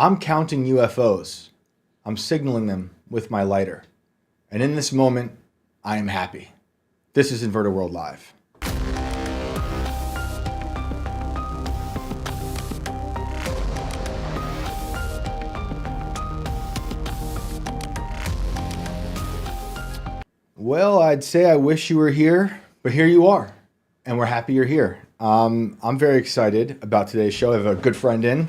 I'm counting UFOs. I'm signaling them with my lighter. And in this moment, I am happy. This is Inverted World Live. Well, I'd say I wish you were here, but here you are, and we're happy you're here. I'm very excited about today's show. I have a good friend in,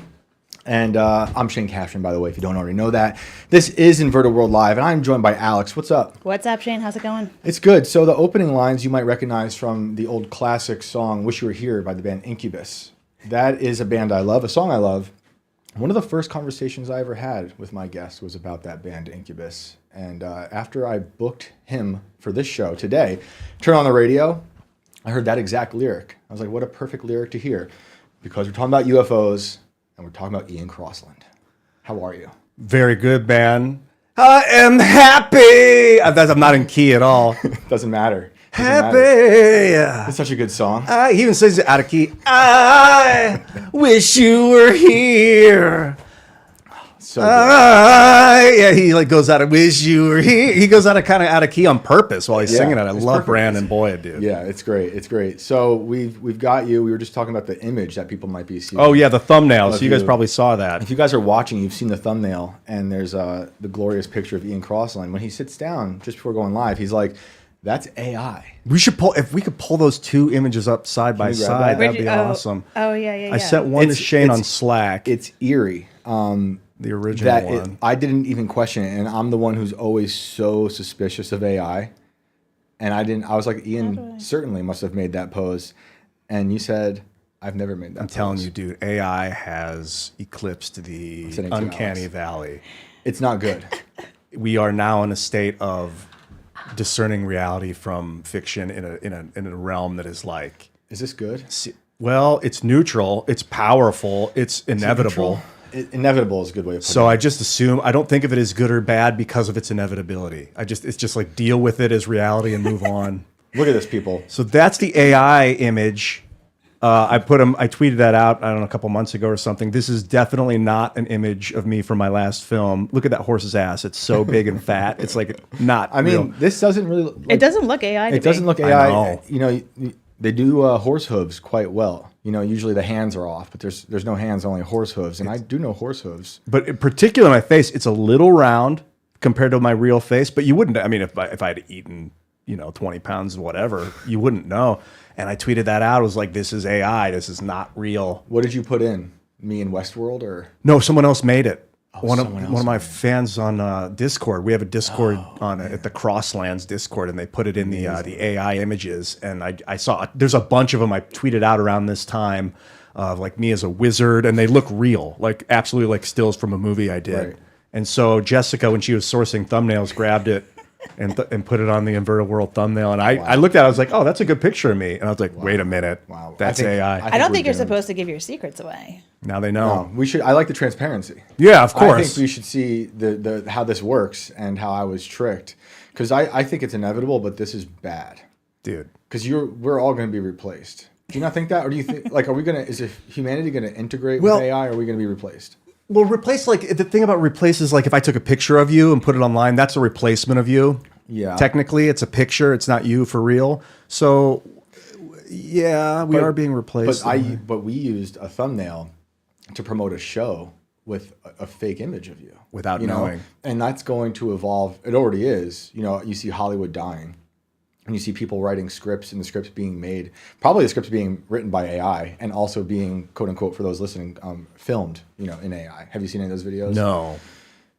and I'm Shane Cashman, by the way, if you don't already know that. This is Inverted World Live, and I'm joined by Alex. What's up? What's up, Shane? How's it going? It's good. So the opening lines you might recognize from the old classic song, Wish You Were Here by the band Incubus. That is a band I love, a song I love. One of the first conversations I ever had with my guest was about that band Incubus. And after I booked him for this show today, turned on the radio, I heard that exact lyric. I was like, what a perfect lyric to hear. Because we're talking about UFOs, and we're talking about Ian Crossland. How are you? Very good, man. I am happy. I'm not in key at all. Doesn't matter. Happy. It's such a good song. He even says it out of key. I wish you were here. So good. Yeah, he like goes out of wish you were here. He goes kind of out of key on purpose while he's singing it. I love Brandon Boyd, dude. Yeah, it's great. It's great. So we've got you. We were just talking about the image that people might be seeing. Oh yeah, the thumbnail. So you guys probably saw that. If you guys are watching, you've seen the thumbnail, and there's the glorious picture of Ian Crossland. When he sits down just before going live, he's like, "That's AI." We should if we could pull those two images up side by side, that'd be awesome. Oh yeah. I sent one to Shane on Slack. It's eerie. The original one. I didn't even question it, and I'm the one who's always so suspicious of AI. And I was like, Ian certainly must have made that pose. And you said, I've never made that pose. I'm telling you, dude, AI has eclipsed the uncanny valley. It's not good. We are now in a state of discerning reality from fiction in a realm that is like... Is this good? Well, it's neutral. It's powerful. It's inevitable. Inevitable is a good way of putting it. So I just assume, I don't think of it as good or bad because of its inevitability. It's just like deal with it as reality and move on. Look at this, people. So that's the AI image. I tweeted that out, I don't know, a couple months ago or something. This is definitely not an image of me from my last film. Look at that horse's ass. It's so big and fat. It's like not real. This doesn't really... It doesn't look AI to me. It doesn't look AI. I know. You know, they do horse hooves quite well. You know, usually the hands are off, but there's no hands, only horse hooves. And I do know horse hooves. But in particular, my face, it's a little round compared to my real face. But you wouldn't, I mean, if I had eaten, 20 pounds of whatever, you wouldn't know. And I tweeted that out. I was like, this is AI. This is not real. What did you put in? Me in Westworld or? No, someone else made it. One of my made it. Fans on Discord. We have a Discord at the Crosslands Discord, and they put it in the AI images. And I saw there's a bunch of them I tweeted out around this time of like me as a wizard, and they look real, like absolutely like stills from a movie I did. Right. And so Jessica, when she was sourcing thumbnails, grabbed it and put it on the Inverted World thumbnail. And I looked at it, I was like, oh, that's a good picture of me. And I was like, wait a minute, that's AI. I don't think you're supposed to give your secrets away. Now they know. No, we should. I like the transparency. Yeah, of course. I think we should see the how this works and how I was tricked, because I think it's inevitable, but this is bad, dude. Because we're all going to be replaced. Do you not think that, or do you think like is humanity going to integrate with AI, or are we going to be replaced? Well, replace, like, the thing about replace is, like, if I took a picture of you and put it online, that's a replacement of you. Yeah. Technically, it's a picture. It's not you for real. So, yeah, we are being replaced. But we used a thumbnail to promote a show with a fake image of you. Without knowing. And that's going to evolve. It already is. You see Hollywood dying. And you see people writing scripts and the scripts being made, probably the scripts being written by AI and also being, quote unquote, for those listening, filmed, in AI. Have you seen any of those videos? No.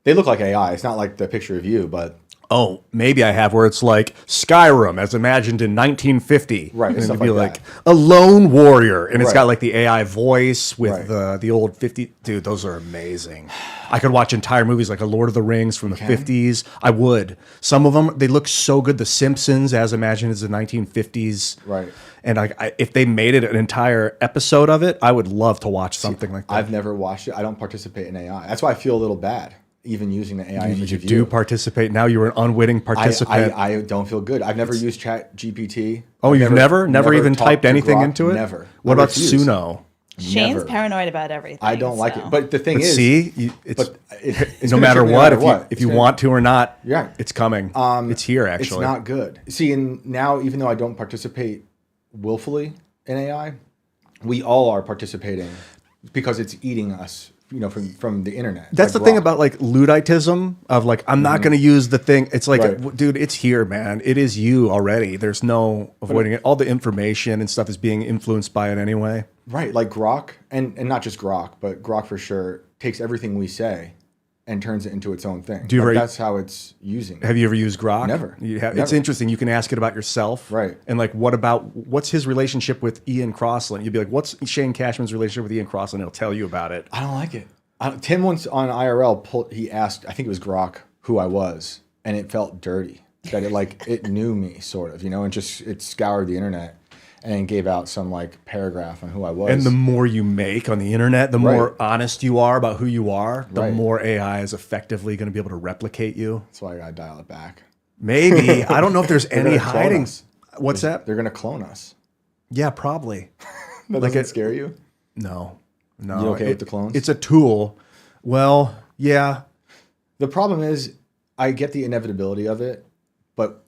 They look like AI. It's not like the picture of you, but... Oh, maybe I have, where it's like Skyrim as imagined in 1950. Right. And it'd stuff be like like a lone warrior. And it's got like the AI voice with Right. the old 50. Dude, those are amazing. I could watch entire movies like a Lord of the Rings from the 50s. I would. Some of them, they look so good. The Simpsons as imagined as the 1950s. Right. And if they made it an entire episode of it, I would love to watch something like that. I've never watched it. I don't participate in AI. That's why I feel a little bad, even using the AI image of you. You do participate. Now you're an unwitting participant. I don't feel good. I've never used Chat GPT. Oh, you've never even talked typed to anything Grok. into it? Never. What I about refuse. Suno? Shane's Never. paranoid about everything. I don't like so. it. But the thing But is, it's it's no gonna matter trip me what. If It's you gonna- want to or not, Yeah. it's coming. It's here actually. It's not good. See, and now even though I don't participate willfully in AI, we all are participating because it's eating us, from the internet. That's like the thing raw. about like Ludditism of like, I'm not going to use the thing. It's like, Right. dude, it's here, man. It is you already. There's no avoiding it. All the information and stuff is being influenced by it anyway. Right, like Grok, and not just Grok, but Grok for sure takes everything we say and turns it into its own thing. Do you ever- that's how it's using it. Have you ever used Grok? Never. It's Never. interesting. You can ask it about yourself. Right. And like, what's his relationship with Ian Crossland? You'd be like, what's Shane Cashman's relationship with Ian Crossland? It'll tell you about it. I don't like it. Tim once on IRL he asked, I think it was Grok, who I was, and it felt dirty. That it knew me sort of, and it scoured the internet and gave out some like paragraph on who I was. And the more you make on the internet, the Right. more honest you are about who you are, the Right. more AI is effectively going to be able to replicate you. That's why I gotta dial it back. Maybe. I don't know if there's any gonna clone hiding. us. What's that? They're gonna clone us. Yeah, probably. That doesn't scare you? No. You okay with the clones? It's a tool. Well, yeah. The problem is, I get the inevitability of it, but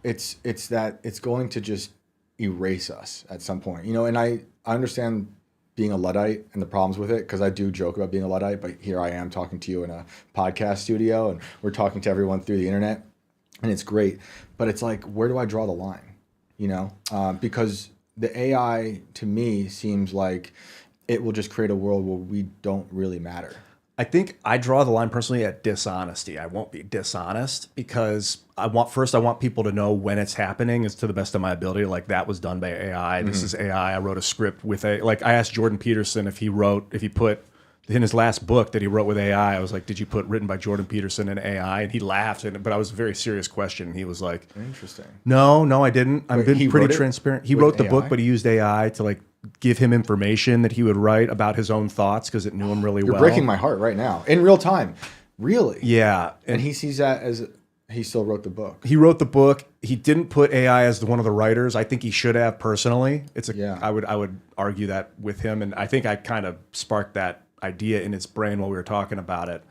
it's that it's going to just erase us at some point, And I understand being a Luddite and the problems with it, because I do joke about being a Luddite. But here I am talking to you in a podcast studio, and we're talking to everyone through the internet, and it's great. But it's like, where do I draw the line? Because the AI to me seems like it will just create a world where we don't really matter. I think I draw the line personally at dishonesty. I won't be dishonest because I want people to know when it's happening is to the best of my ability. Like that was done by AI. This is AI. I wrote a script with I asked Jordan Peterson if he put in his last book that he wrote with AI. I was like, did you put written by Jordan Peterson and AI? And he laughed. But I was a very serious question. And he was like, Interesting. No, I didn't. I've Wait, he been pretty wrote it transparent. He with wrote the book, AI? but he used AI to like give him information that he would write about his own thoughts because it knew him really You're well. breaking my heart right now in real time. Really? Yeah. And he sees that as he still wrote the book. He wrote the book. He didn't put AI as one of the writers. I think he should have personally. Yeah. I would argue that with him, and I think I kind of sparked that idea in its brain while we were talking about it.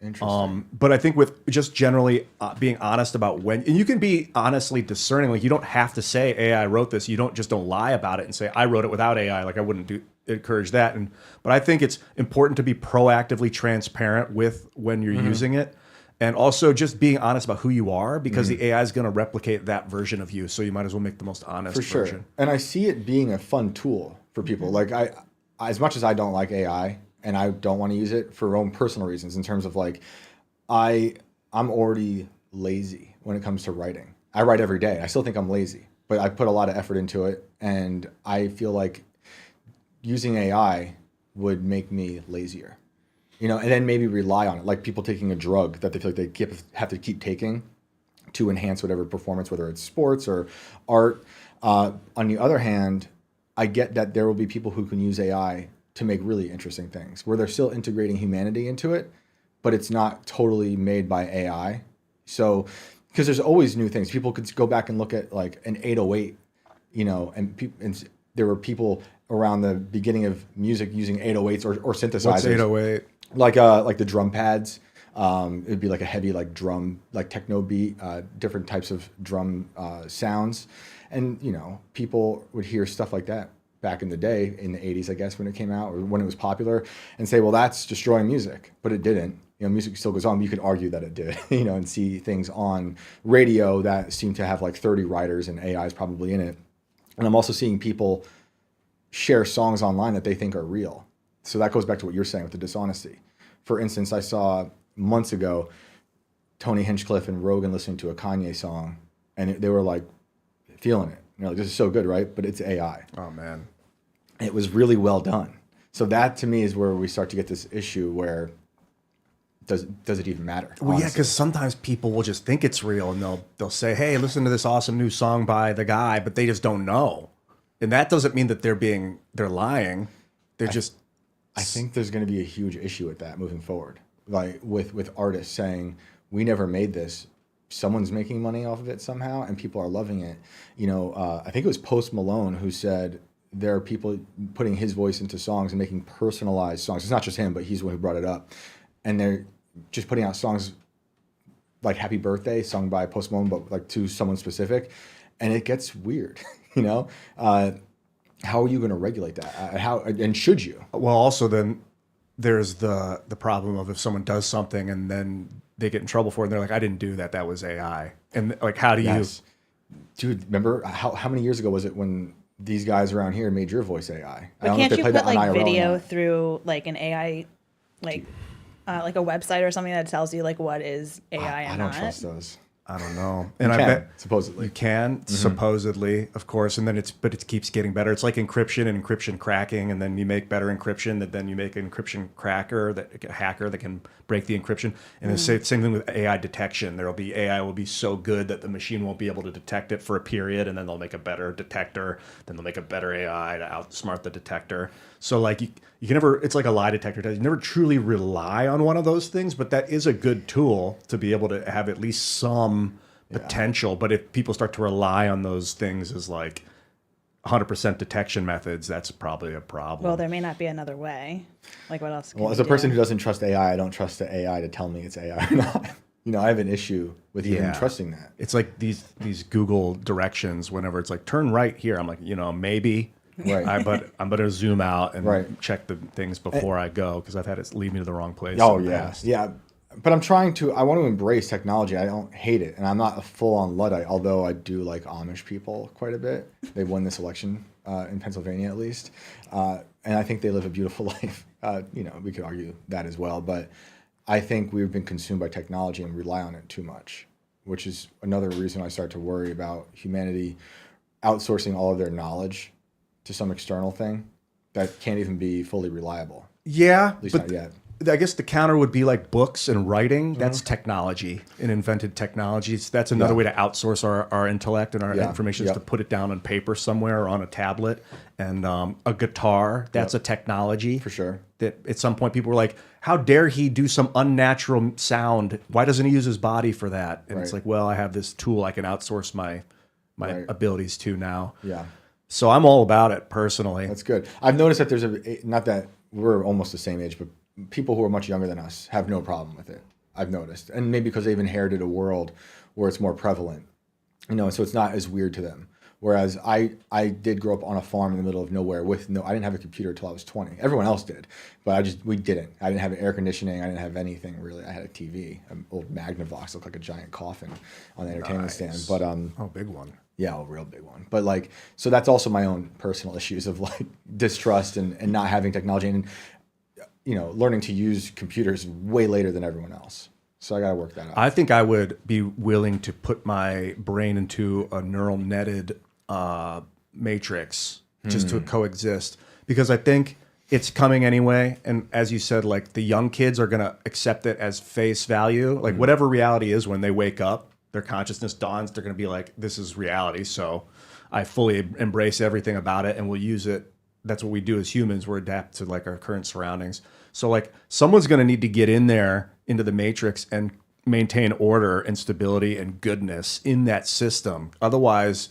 Interesting. But I think with just generally being honest about when, and you can be honestly discerning. Like you don't have to say AI wrote this. You don't lie about it and say I wrote it without AI. Like I wouldn't encourage that. But I think it's important to be proactively transparent with when you're using it. And also just being honest about who you are, because the AI is going to replicate that version of you. So you might as well make the most honest For sure. version. And I see it being a fun tool for people. Like I, as much as I don't like AI and I don't want to use it for own personal reasons, in terms of like, I'm already lazy when it comes to writing. I write every day. I still think I'm lazy, but I put a lot of effort into it. And I feel like using AI would make me lazier. And then maybe rely on it, like people taking a drug that they feel like they have to keep taking to enhance whatever performance, whether it's sports or art. On the other hand, I get that there will be people who can use AI to make really interesting things, where they're still integrating humanity into it, but it's not totally made by AI. So, because there's always new things. People could go back and look at like an 808, and there were people around the beginning of music using 808s or synthesizers. What's 808? Like the drum pads. It'd be like a heavy like drum, like techno beat, different types of drum sounds. And, people would hear stuff like that back in the day, in the 80s, I guess, when it came out or when it was popular, and say, well, that's destroying music. But it didn't. Music still goes on. But you could argue that it did, and see things on radio that seem to have like 30 writers and AIs probably in it. And I'm also seeing people share songs online that they think are real. So that goes back to what you're saying with the dishonesty. For instance, I saw months ago Tony Hinchcliffe and Rogan listening to a Kanye song, and they were like feeling it. Like, this is so good, right? But it's AI. Oh, man. It was really well done. So that to me is where we start to get this issue where does it even matter? Well, honestly? yeah, because sometimes people will just think it's real, and they'll say, hey, listen to this awesome new song by the guy, but they just don't know. And that doesn't mean that they're lying. I think there's going to be a huge issue with that moving forward. Like with artists saying, we never made this. Someone's making money off of it somehow, and people are loving it. I think it was Post Malone who said there are people putting his voice into songs and making personalized songs. It's not just him, but he's the one who brought it up. And they're just putting out songs like Happy Birthday, sung by Post Malone, but like to someone specific. And it gets weird, you know? How are you going to regulate that? And should you? Well, also then there's the problem of if someone does something and then they get in trouble for it and they're like, I didn't do that. That was AI. And like, how do you... Dude, remember how many years ago was it when these guys around here made your voice AI? But can't you put like video through like an AI, like a website or something that tells you like what is AI and not? I don't trust those. I don't know. And I bet supposedly you can supposedly, of course, and then it keeps getting better. It's like encryption and encryption cracking, and then you make better encryption. That then you make an encryption a hacker that can break the encryption. And the same thing with AI detection. AI will be so good that the machine won't be able to detect it for a period, and then they'll make a better detector. Then they'll make a better AI to outsmart the detector. So like you can never. It's like a lie detector test. You never truly rely on one of those things, but that is a good tool to be able to have at least some potential. But if people start to rely on those things as like 100% detection methods, that's probably a problem. Well, there may not be another way. Like what else? Well, as a person who doesn't trust AI, I don't trust the AI to tell me it's AI or not. You know, I have an issue with even trusting that. It's like these Google directions. Whenever it's like turn right here, I'm like, maybe. Right. But I'm going to zoom out and check the things before I go because I've had it lead me to the wrong place. Oh, yeah. Yeah. But I want to embrace technology. I don't hate it. And I'm not a full-on Luddite, although I do like Amish people quite a bit. They won this election in Pennsylvania, at least. And I think they live a beautiful life. We could argue that as well. But I think we've been consumed by technology and rely on it too much, which is another reason I start to worry about humanity outsourcing all of their knowledge to some external thing that can't even be fully reliable. Yeah, at least not yet. I guess the counter would be like books and writing. That's technology and invented technologies. That's another way to outsource our intellect and our information is to put it down on paper somewhere or on a tablet. And a guitar, that's a technology. For sure. That at some point people were like, how dare he do some unnatural sound? Why doesn't he use his body for that? And it's like, well, I have this tool I can outsource my abilities to now. Yeah. So I'm all about it personally. That's good. I've noticed that there's not that we're almost the same age, but people who are much younger than us have no problem with it. I've noticed. And maybe because they've inherited a world where it's more prevalent, so it's not as weird to them. Whereas I did grow up on a farm in the middle of nowhere I didn't have a computer until I was 20. Everyone else did, but we didn't. I didn't have air conditioning. I didn't have anything really. I had a TV, an old Magnavox, looked like a giant coffin on the entertainment stand. But big one. Yeah, a real big one. But so that's also my own personal issues of distrust and not having technology and learning to use computers way later than everyone else. So I got to work that out. I think I would be willing to put my brain into a neural netted matrix just to coexist because I think it's coming anyway. And as you said, the young kids are going to accept it as face value. Whatever reality is when they wake up, their consciousness dawns, they're going to be like, this is reality. So I fully embrace everything about it and we'll use it. That's what we do as humans. We're adapt to our current surroundings. So someone's going to need to get in there into the matrix and maintain order and stability and goodness in that system. Otherwise,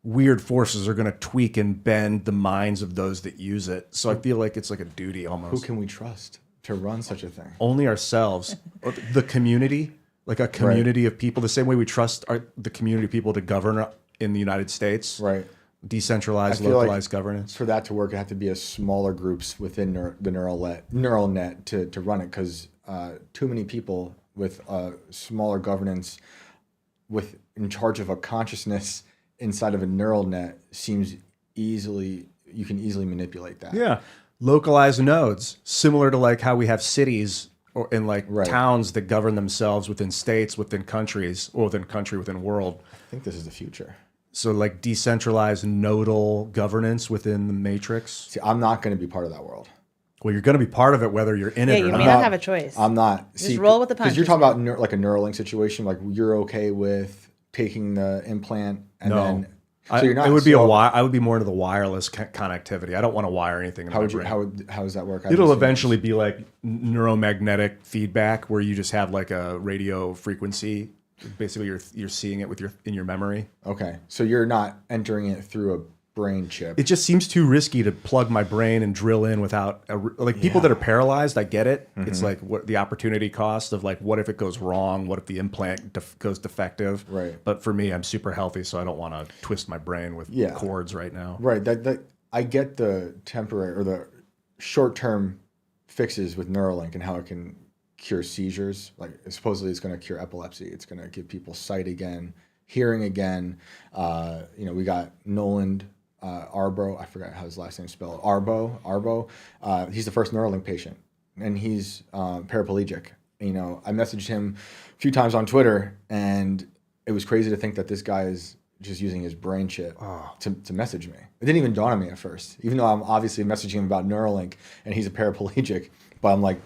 weird forces are going to tweak and bend the minds of those that use it. So I feel like it's like a duty almost. Who can we trust to run such a thing? Only ourselves. The community, like a community of people, the same way we trust the community of people to govern in the United States. Right. Decentralized, localized governance. For that to work, it have to be a smaller groups within the neural net to run it because too many people with smaller governance in charge of a consciousness inside of a neural net you can easily manipulate that. Yeah. Localized nodes, similar to how we have cities or in towns that govern themselves within states, within countries, or within world. I think this is the future. So decentralized nodal governance within the matrix. See, I'm not going to be part of that world. Well, you're going to be part of it whether you're in it or you not. may not have a choice. I'm not. Just roll with the punches. Because you're talking about a Neuralink situation, you're okay with taking the implant and then. So you're not. It would be I would be more into the wireless connectivity. I don't want to wire anything. How does that work? It'll eventually be neuromagnetic feedback where you just have a radio frequency. Basically, you're seeing it in your memory. Okay, so you're not entering it through brain chip. It just seems too risky to plug my brain and drill in without like people that are paralyzed. I get it. It's like what the opportunity cost of like, what if it goes wrong? What if the implant goes defective? Right. But for me, I'm super healthy, so I don't want to twist my brain with cords right now. Right. That I get the temporary or the short-term fixes with Neuralink and how it can cure seizures. Like supposedly it's going to cure epilepsy. It's going to give people sight again, hearing again. We got Nolan Arbo. I forgot how his last name is spelled. Arbo. He's the first Neuralink patient, and he's paraplegic. I messaged him a few times on Twitter, and it was crazy to think that this guy is just using his brain chip to message me. It didn't even dawn on me at first, even though I'm obviously messaging him about Neuralink, and he's a paraplegic. But I'm like,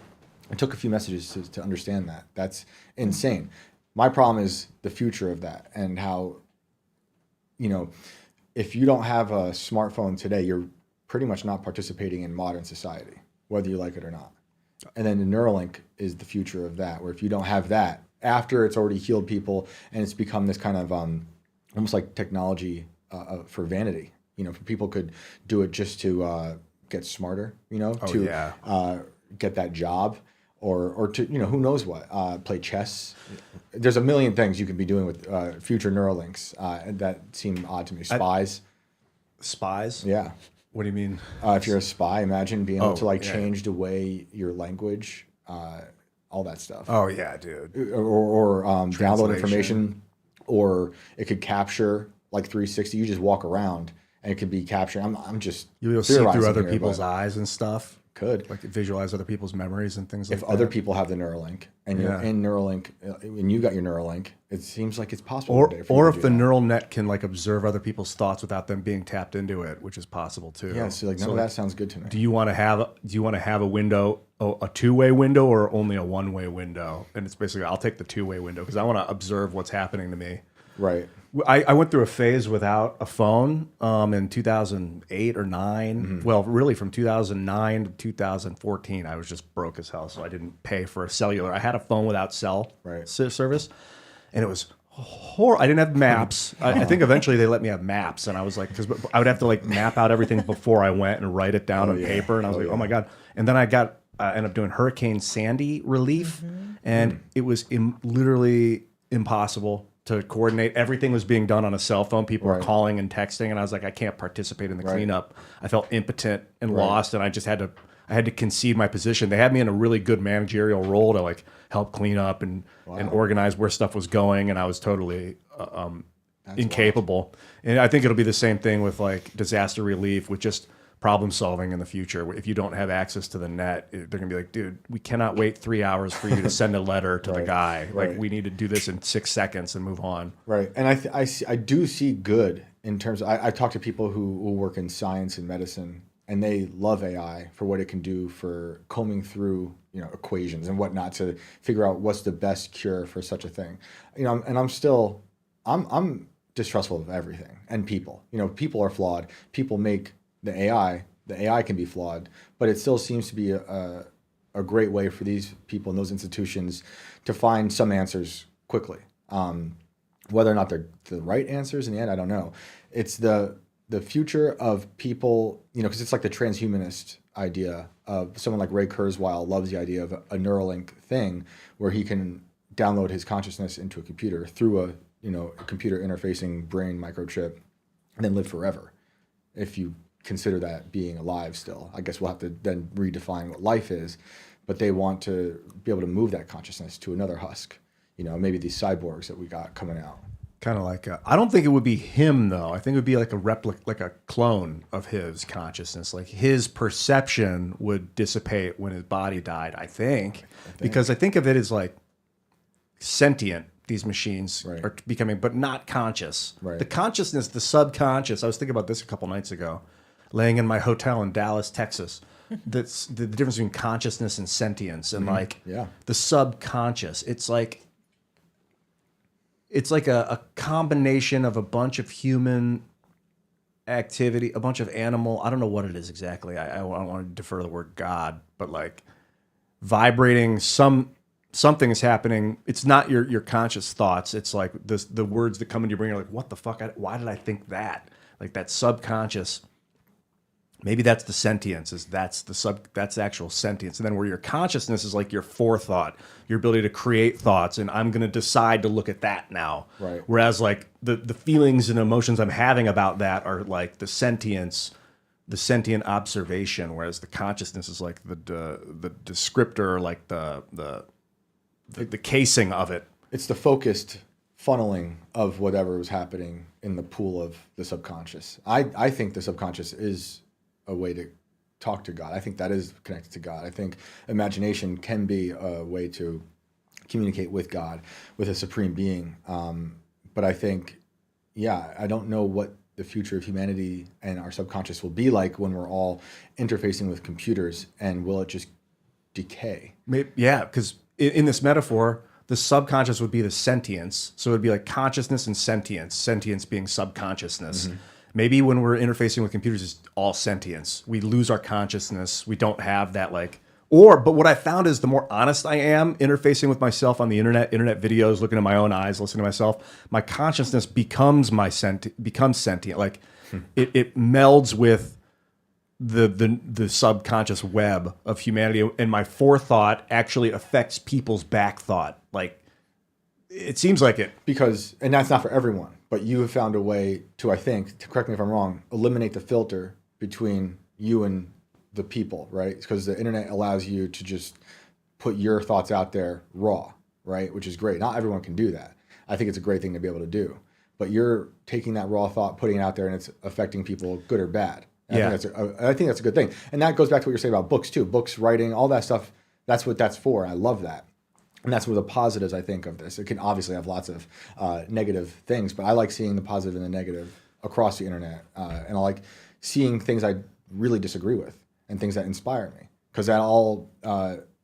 it took a few messages to understand that. That's insane. My problem is the future of that and how, if you don't have a smartphone today, you're pretty much not participating in modern society, whether you like it or not. And then the Neuralink is the future of that, where if you don't have that, after it's already healed people and it's become this kind of almost like technology for vanity, people could do it just to get smarter, get that job. Or to, who knows what, play chess. There's a million things you could be doing with future Neuralinks that seem odd to me. Spies. Spies? Yeah. What do you mean? If you're a spy, imagine being able to change the way your language, all that stuff. Oh, yeah, dude. Or download information, or it could capture like 360. You just walk around and it could be capturing. I'm just You'll see through other people's eyes and stuff. Could like visualize other people's memories and things like that. If other people have the Neuralink and you're in Neuralink and you got your Neuralink, it seems like it's possible. Or if the neural net can like observe other people's thoughts without them being tapped into it, which is possible too. Yeah, so none of that sounds good to me. Do you want to have a window, a two-way window, or only a one-way window? And it's basically, I'll take the two-way window because I want to observe what's happening to me. Right. I went through a phase without a phone in 2008 or 9. Mm-hmm. Well, really from 2009 to 2014, I was just broke as hell, so I didn't pay for a cellular. I had a phone without cell service, and it was horrible. I didn't have maps. I think eventually they let me have maps, and I was like, because I would have to like map out everything before I went and write it down on paper, and I was like, oh my God. And then I ended up doing Hurricane Sandy relief, and it was literally impossible to coordinate. Everything was being done on a cell phone. People were calling and texting, and I was like, I can't participate in the cleanup. I felt impotent and lost, and I just had to concede my position. They had me in a really good managerial role to like help clean up and organize where stuff was going, and I was totally incapable. Wild. And I think it'll be the same thing with like disaster relief, with just problem solving in the future. If you don't have access to the net, they're gonna be like, dude, we cannot wait 3 hours for you to send a letter to the guy. Like, we need to do this in 6 seconds and move on. Right. And I do see good in terms of, I talk to people who work in science and medicine, and they love AI for what it can do for combing through, equations and whatnot to figure out what's the best cure for such a thing. And I'm distrustful of everything and people. People are flawed. People make the AI can be flawed, but it still seems to be a great way for these people in those institutions to find some answers quickly. Whether or not they're the right answers in the end, I don't know. It's the future of people, because it's like the transhumanist idea of someone like Ray Kurzweil loves the idea of a Neuralink thing where he can download his consciousness into a computer through a computer interfacing brain microchip and then live forever. If you consider that being alive still. I guess we'll have to then redefine what life is, but they want to be able to move that consciousness to another husk. Maybe these cyborgs that we got coming out. Kind of like, I don't think it would be him though. I think it would be like a replica, like a clone of his consciousness. Like his perception would dissipate when his body died, I think. Because I think of it as like sentient. These machines are becoming, but not conscious. Right. The consciousness, the subconscious. I was thinking about this a couple nights ago, laying in my hotel in Dallas, Texas. That's the difference between consciousness and sentience, and the subconscious. It's like a combination of a bunch of human activity, a bunch of animal. I don't know what it is exactly. I don't want to defer the word God, but like vibrating something is happening. It's not your conscious thoughts. It's like the words that come into your brain are like, what the fuck? Why did I think that? like that subconscious. Maybe that's the sentience, that's the actual sentience. And then where your consciousness is like your forethought, your ability to create thoughts, and I'm going to decide to look at that now. Right. Whereas like the feelings and emotions I'm having about that are like the sentience, the sentient observation, whereas the consciousness is like the descriptor, like the casing of it. It's the focused funneling of whatever was happening in the pool of the subconscious. I think the subconscious is a way to talk to God. I think that is connected to God. I think imagination can be a way to communicate with God, with a supreme being. But I think, yeah, I don't know what the future of humanity and our subconscious will be like when we're all interfacing with computers, and will it just decay? Maybe, yeah, because in this metaphor, the subconscious would be the sentience. So it would be like consciousness and sentience being subconsciousness. Maybe when we're interfacing with computers, it's all sentience. We lose our consciousness. We don't have that but what I found is the more honest I am interfacing with myself on the internet videos, looking at my own eyes, listening to myself, my consciousness becomes sentient. Like it melds with the subconscious web of humanity, and my forethought actually affects people's back thought. Like it seems like it. And that's not for everyone, but you have found a way to, I think, to correct me if I'm wrong, eliminate the filter between you and the people, right? Because the internet allows you to just put your thoughts out there raw, right? Which is great. Not everyone can do that. I think it's a great thing to be able to do. But you're taking that raw thought, putting it out there, and it's affecting people, good or bad. I think that's a good thing. And that goes back to what you're saying about books too. Books, writing, all that stuff, that's what that's for. I love that. And that's one of the positives, I think, of this. It can obviously have lots of negative things, but I like seeing the positive and the negative across the internet. And I like seeing things I really disagree with and things that inspire me, because that all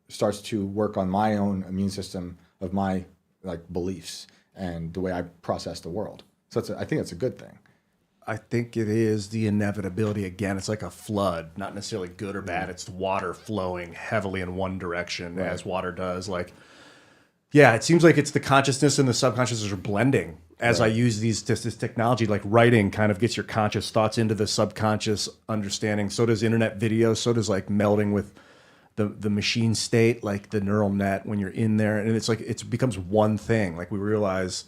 starts to work on my own immune system of my beliefs and the way I process the world. So I think that's a good thing. I think it is the inevitability. Again, it's like a flood, not necessarily good or bad. It's water flowing heavily in one direction, as water does. Yeah, it seems like it's the consciousness and the subconscious are blending. As I use this technology, like writing kind of gets your conscious thoughts into the subconscious understanding. So does internet video. So does melding with the machine state, like the neural net when you're in there. And it's like it becomes one thing. Like we realize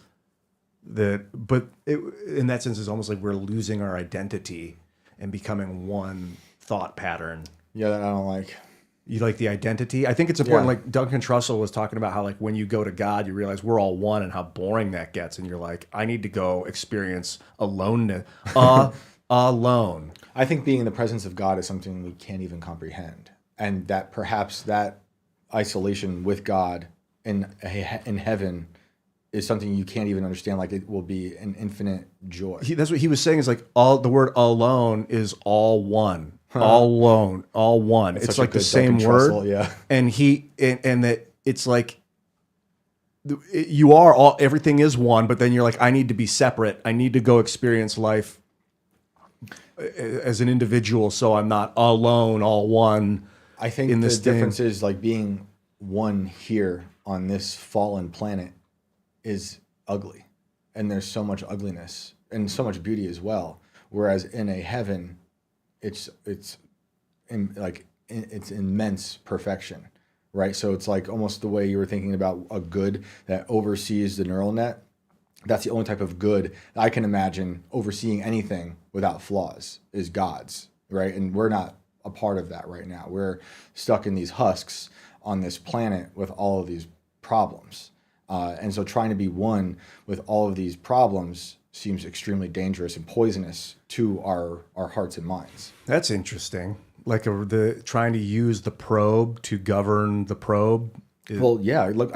that, but in that sense, it's almost like we're losing our identity and becoming one thought pattern. Yeah, that I don't like. You like the identity? I think it's important. Like Duncan Trussell was talking about how when you go to God, you realize we're all one, and how boring that gets. And you're like, I need to go experience aloneness, alone. I think being in the presence of God is something we can't even comprehend, and that perhaps that isolation with God in heaven is something you can't even understand. Like it will be an infinite joy. That's what he was saying. Is the word alone is all one. All alone, all one. It's like the same word. Yeah. And and that it's like you are all, everything is one, but then you're like, I need to be separate. I need to go experience life as an individual, so I'm not alone, all one. I think the difference is being one here on this fallen planet is ugly, and there's so much ugliness and so much beauty as well. Whereas in a heaven, it's immense perfection, right? So it's like almost the way you were thinking about a good that oversees the neural net. That's the only type of good I can imagine overseeing anything without flaws is God's, right? And we're not a part of that right now. We're stuck in these husks on this planet with all of these problems. And so trying to be one with all of these problems seems extremely dangerous and poisonous to our hearts and minds. That's interesting. The trying to use the probe to govern the probe. Well, yeah. Look,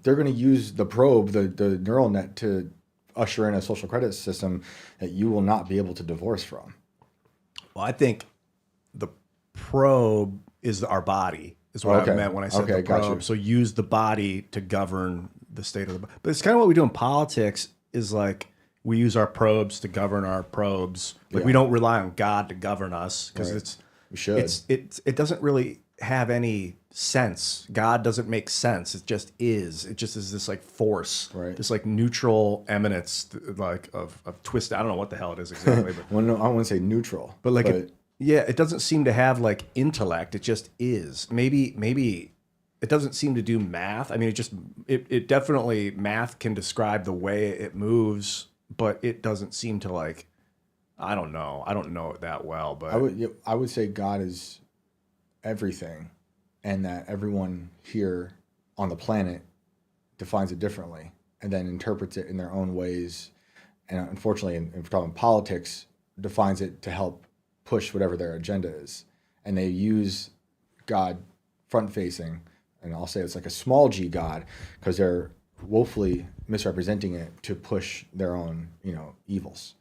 they're going to use the probe, the neural net, to usher in a social credit system that you will not be able to divorce from. Well, I think the probe is our body, is what I meant when I said the probe. Gotcha. So use the body to govern the state of the body. But it's kind of what we do in politics is we use our probes to govern our probes. We don't rely on God to govern us because we should. It doesn't really have any sense. God doesn't make sense. It just is. It just is this like force, Right. this like neutral eminence, like of twist. I don't know what the hell it is exactly, but Well, no, I wouldn't say neutral, but like it doesn't seem to have like intellect. It just is. Maybe it doesn't seem to do math. I mean, it definitely math can describe the way it moves, but it doesn't seem to like. I don't know it that well, but I would say God is everything, and that everyone here on the planet defines it differently and then interprets it in their own ways. And unfortunately, if we're talking politics, defines it to help push whatever their agenda is. And they use God front facing, and I'll say it's like a small g God, because they're woefully misrepresenting it to push their own, evils.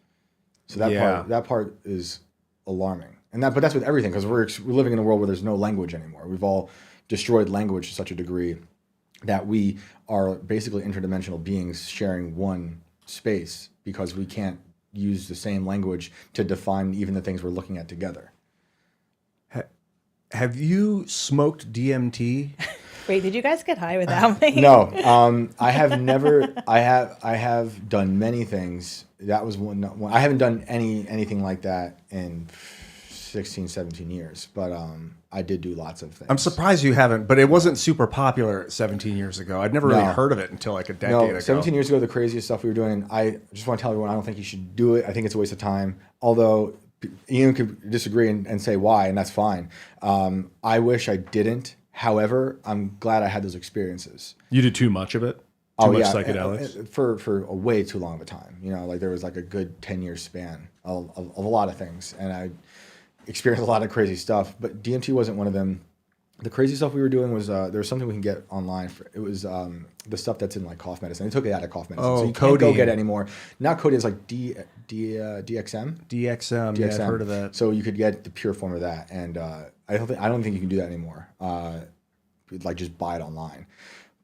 So that part is alarming. But that's with everything, because we're living in a world where there's no language anymore. We've all destroyed language to such a degree that we are basically interdimensional beings sharing one space, because we can't use the same language to define even the things we're looking at together. Have you smoked DMT? Wait, did you guys get high without me? No, I have never. I have done many things. That was one. I haven't done anything like that in 16, 17 years, but I did do lots of things. I'm surprised you haven't, but it wasn't super popular 17 years ago. I'd never really heard of it until like a decade ago. 17 years ago, the craziest stuff we were doing, I just want to tell everyone, I don't think you should do it. I think it's a waste of time. Although Ian could disagree and say why, and that's fine. I wish I didn't. However, I'm glad I had those experiences. You did too much of it? Too much psychedelics? For a way too long of a time. Like there was like a good 10-year span of a lot of things. And I experienced a lot of crazy stuff. But DMT wasn't one of them. The crazy stuff we were doing was, there was something we can get online. It was the stuff that's in like cough medicine. They took it out of cough medicine. So you can't go get it anymore. Not codeine, it's like DXM? DXM, yeah, I've heard of that. So you could get the pure form of that. And I don't think you can do that anymore. Like just buy it online.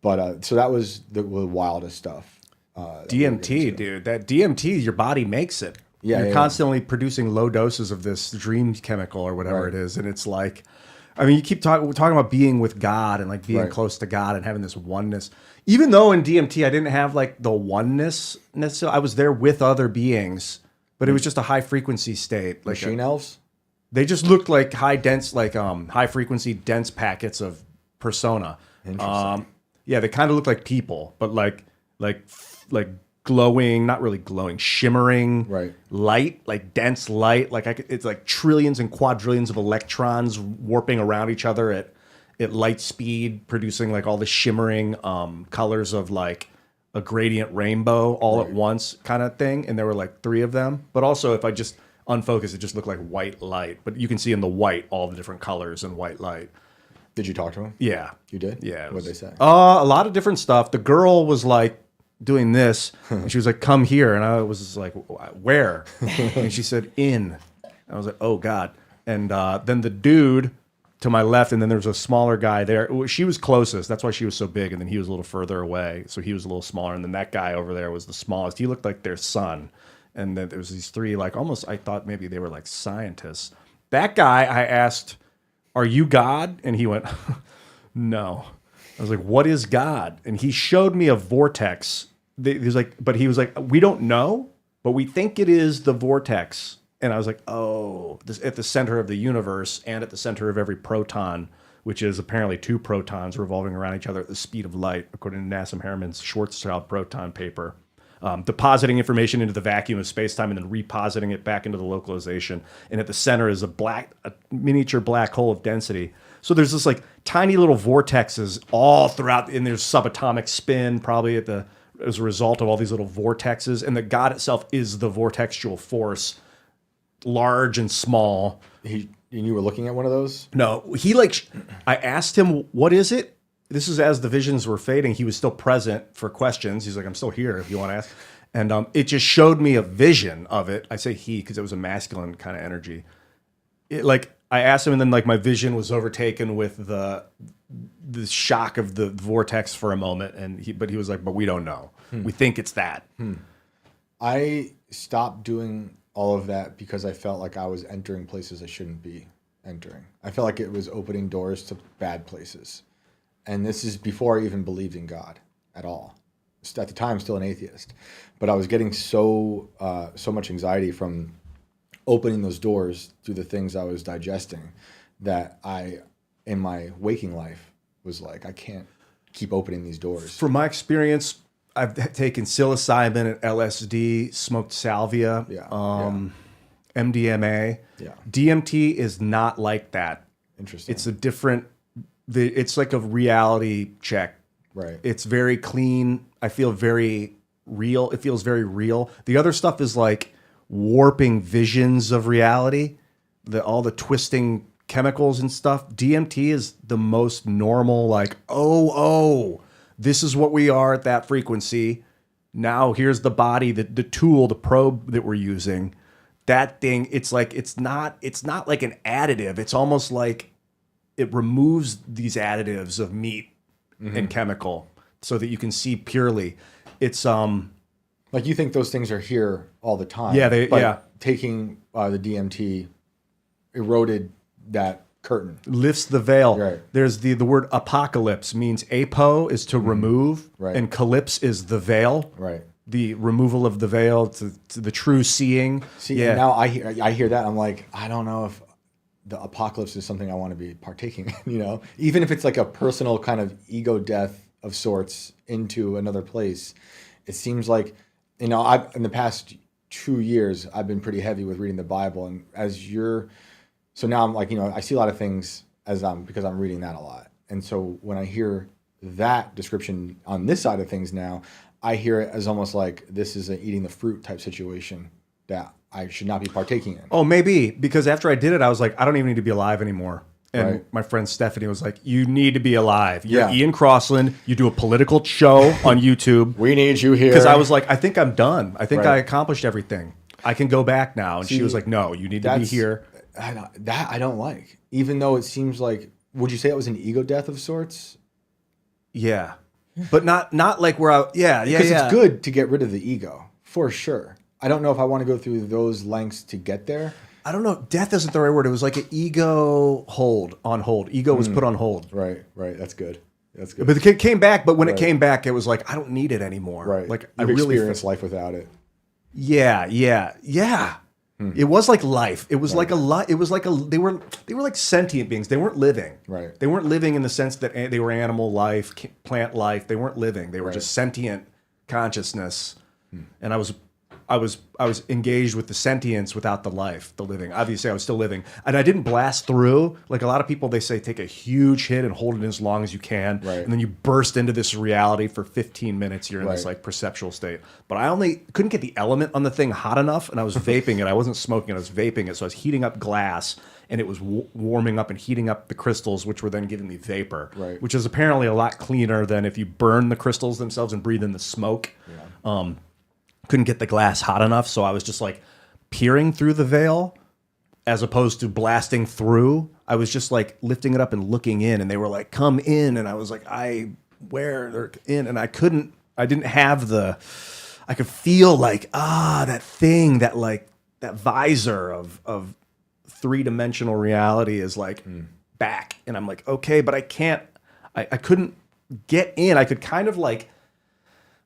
But so that was the wildest stuff. DMT, dude. That DMT, your body makes it. Yeah, You're constantly producing low doses of this dream chemical or whatever it is. And it's like, I mean, you keep talking about being with God and like being close to God and having this oneness. Even though in DMT, I didn't have like the oneness necessarily. I was there with other beings, but it was just a high frequency state. Like machine elves? They just looked like high frequency dense packets of persona. Interesting. Yeah, they kind of look like people, but like glowing, not really glowing, shimmering light, like dense light. It's like trillions and quadrillions of electrons warping around each other at light speed, producing like all the shimmering colors of like a gradient rainbow all at once kind of thing. And there were like 3 of them. But also if I just unfocus, it just looked like white light. But you can see in the white all the different colors in white light. Did you talk to him? Yeah. You did? Yeah. What did they say? A lot of different stuff. The girl was like doing this, and she was like, "Come here," and I was just like, "Where?" And she said, "In." I was like, "Oh God!" And then the dude to my left, and then there was a smaller guy there. She was closest. That's why she was so big, and then he was a little further away, so he was a little smaller. And then that guy over there was the smallest. He looked like their son. And then there was these 3, like almost. I thought maybe they were like scientists. That guy, I asked, "Are you God?" And he went, "No." I was like, "What is God?" And he showed me a vortex. He was like, "We don't know, but we think it is the vortex." And I was like, "Oh, this at the center of the universe and at the center of every proton, which is apparently 2 protons revolving around each other at the speed of light, according to Nassim Haramehn's Schwarzschild proton paper." Depositing information into the vacuum of space-time and then repositing it back into the localization. And at the center is a miniature black hole of density. So there's this like tiny little vortexes all throughout, and there's subatomic spin probably as a result of all these little vortexes. And that God itself is the vortexual force, large and small. And you were looking at one of those? No, I asked him, "What is it?" This is as the visions were fading. He was still present for questions. He's like, "I'm still here if you want to ask." And it just showed me a vision of it. I say he because it was a masculine kind of energy. I asked him, and then like my vision was overtaken with the shock of the vortex for a moment. But he was like, "But we don't know. We think it's that." I stopped doing all of that because I felt like I was entering places I shouldn't be. entering. I felt like it was opening doors to bad places. And this is before I even believed in God at all. At the time, still an atheist. But I was getting so much anxiety from opening those doors through the things I was digesting that I, in my waking life, was like, I can't keep opening these doors. From my experience, I've taken psilocybin and LSD, smoked salvia, MDMA. Yeah. DMT is not like that. Interesting. It's a different, it's like a reality check. Right. It's very clean. I feel very real. It feels very real. The other stuff is like warping visions of reality, all the twisting chemicals and stuff. DMT is the most normal, like, oh, this is what we are at that frequency. Now here's the body, the tool, the probe that we're using. That thing, it's not like an additive. It's almost like it removes these additives of meat and chemical so that you can see purely. It's like you think those things are here all the time. Yeah, taking the DMT eroded that curtain. Lifts the veil. Right. There's the word apocalypse means apo is to remove, Right. and calypse is the veil. Right. The removal of the veil to the true seeing. See, and now I hear that, I'm like, I don't know if the apocalypse is something I want to be partaking in, you know? Even if it's like a personal kind of ego death of sorts into another place, it seems like, you know, in the past 2 years, I've been pretty heavy with reading the Bible, and so now I'm like, you know, I see a lot of things because I'm reading that a lot. And so when I hear that description on this side of things now, I hear it as almost like this is an eating the fruit type situation that I should not be partaking in. Oh, maybe, because after I did it, I was like, I don't even need to be alive anymore. And Right. my friend Stephanie was like, you need to be alive. You're Yeah. Ian Crossland. You do a political show on YouTube. We need you here. Because I was like, I think I'm done. I think Right. I accomplished everything. I can go back now. And she was like, no, you need to be here. I don't like. Even though it seems like, would you say it was an ego death of sorts? Yeah. But not like where Because it's good to get rid of the ego, for sure. I don't know if I want to go through those lengths to get there. I don't know. Death isn't the right word. It was like an ego on hold. Ego was put on hold. Right. That's good. That's good. But it came back. But when it came back, it was like, I don't need it anymore. Right. Like You've I really experienced life without it. Yeah. It was like life. It was like it was like they were like sentient beings. They weren't living. Right. They weren't living in the sense that they were animal life, plant life. They weren't living. They were Right. just sentient consciousness. And I was engaged with the sentience without the life, the living. Obviously, I was still living, and I didn't blast through. Like a lot of people, they say take a huge hit and hold it as long as you can, Right. and then you burst into this reality for 15 minutes. You're in this Right. like perceptual state. But I only couldn't get the element on the thing hot enough, and I was vaping it. I wasn't smoking it. I was vaping it, so I was heating up glass, and it was warming up and heating up the crystals, which were then giving me vapor, Right. which is apparently a lot cleaner than if you burn the crystals themselves and breathe in the smoke. Yeah. Couldn't get the glass hot enough, so I was just like peering through the veil as opposed to blasting through. I was just like lifting it up and looking in, and they were like, come in, and I was like, they're in, and I didn't have I could feel like, that thing, that like that visor of three-dimensional reality is like back, and I'm like, okay, but I couldn't get in. I could kind of like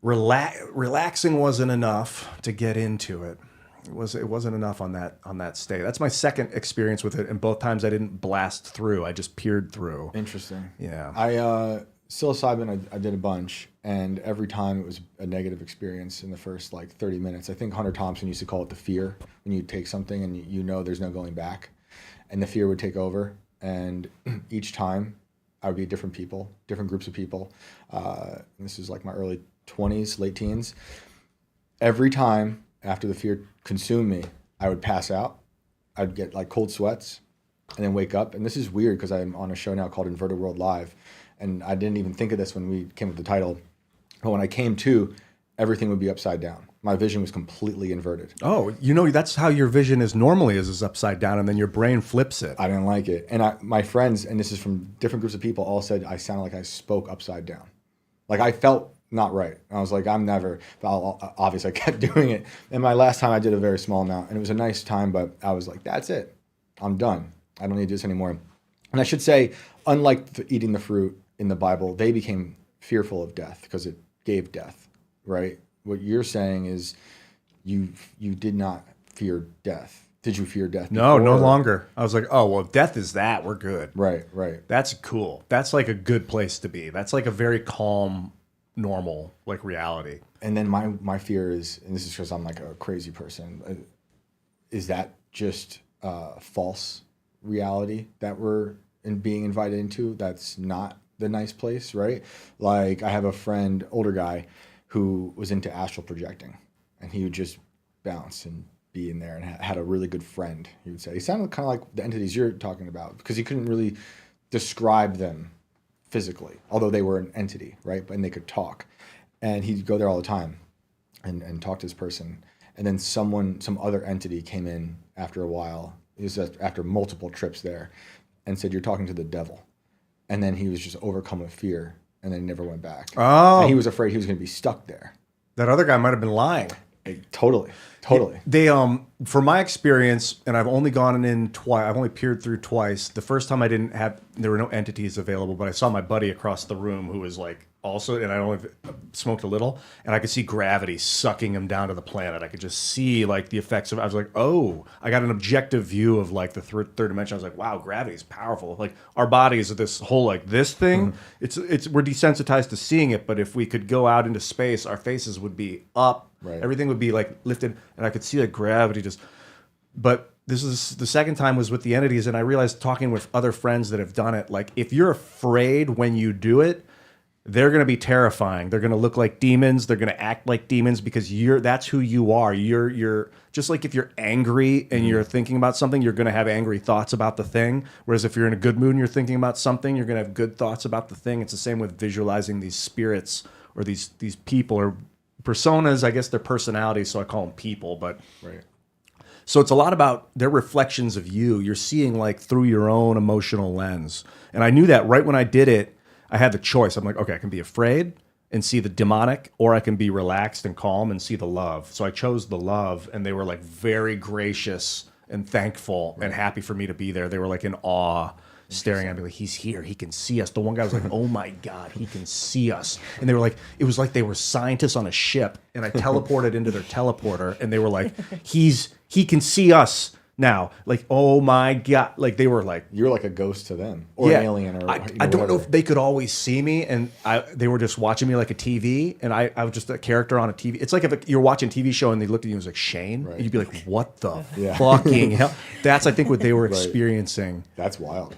relaxing wasn't enough to get into it. It wasn't enough on that state. That's my second experience with it, and both times I didn't blast through. I just peered through. Interesting. Yeah. Psilocybin, I did a bunch, and every time it was a negative experience in the first like 30 minutes. I think Hunter Thompson used to call it the fear, when you take something and you know there's no going back, and the fear would take over. And each time I would be different people, different groups of people. This is like my early 20s, late teens. Every time after the fear consumed me, I would pass out. I'd get like cold sweats and then wake up. And this is weird because I'm on a show now called Inverted World Live. And I didn't even think of this when we came with the title. But when I came to, everything would be upside down. My vision was completely inverted. Oh, that's how your vision is normally is upside down, and then your brain flips it. I didn't like it. And my friends, and this is from different groups of people, all said I sounded like I spoke upside down. Like I felt not right. I was like, I'm never, obviously I kept doing it. And my last time I did a very small amount, and it was a nice time, but I was like, that's it. I'm done. I don't need to do this anymore. And I should say, unlike eating the fruit in the Bible, they became fearful of death because it gave death, right? What you're saying is you did not fear death. Did you fear death No, before? no longer. I was like, oh, well, if death is that, we're good. Right. That's cool. That's like a good place to be. That's like a very calm, normal like reality. And then my fear is, and this is because I'm like a crazy person, is that just false reality that we're being invited into? That's not the nice place, right? Like I have a friend, older guy, who was into astral projecting, and he would just bounce and be in there, and had a really good friend. He would say he sounded kind of like the entities you're talking about because he couldn't really describe them physically, although they were an entity, right? And they could talk, and he'd go there all the time and talk to this person. And then some other entity came in after a while. It was after multiple trips there, and said, "You're talking to the devil." And then he was just overcome with fear, and then never went back. Oh, and he was afraid he was going to be stuck there. that other guy might have been lying. Totally. They from my experience, and I've only gone in twice. I've only peered through twice. The first time there were no entities available, but I saw my buddy across the room who was like also, and I only smoked a little, and I could see gravity sucking him down to the planet. I could just see like the effects of. I was like, oh, I got an objective view of like the third dimension. I was like, wow, gravity is powerful. Like our bodies are this whole like this thing. Mm-hmm. We're desensitized to seeing it, but if we could go out into space, our faces would be up. Right. Everything would be like lifted, and I could see like gravity just. But this is the second time was with the entities, and I realized talking with other friends that have done it, like if you're afraid when you do it, they're going to be terrifying. They're going to look like demons. They're going to act like demons because that's who you are. You're just like if you're angry and you're thinking about something, you're going to have angry thoughts about the thing. Whereas if you're in a good mood and you're thinking about something, you're going to have good thoughts about the thing. It's the same with visualizing these spirits or these people or personas. I guess they're personalities, so I call them people. But Right. so it's a lot about their reflections of you. You're seeing like through your own emotional lens. And I knew that right when I did it. I had the choice. I'm like, okay, I can be afraid and see the demonic, or I can be relaxed and calm and see the love. So I chose the love, and they were like very gracious and thankful and happy for me to be there. They were like in awe, staring at me like, he's here, he can see us. The one guy was like, oh my God, he can see us. And they were like, it was like they were scientists on a ship, and I teleported into their teleporter, and they were like, he can see us now. Like, oh my God. Like they were like, You're like a ghost to them, or an alien, or I don't know whatever. if they could always see me, and they were just watching me like a TV, and I was just a character on a TV. It's like if you're watching a TV show and they looked at you and was like Shane, Right. and you'd be like, what the Yeah. fucking hell? That's I think what they were Right. experiencing. That's wild.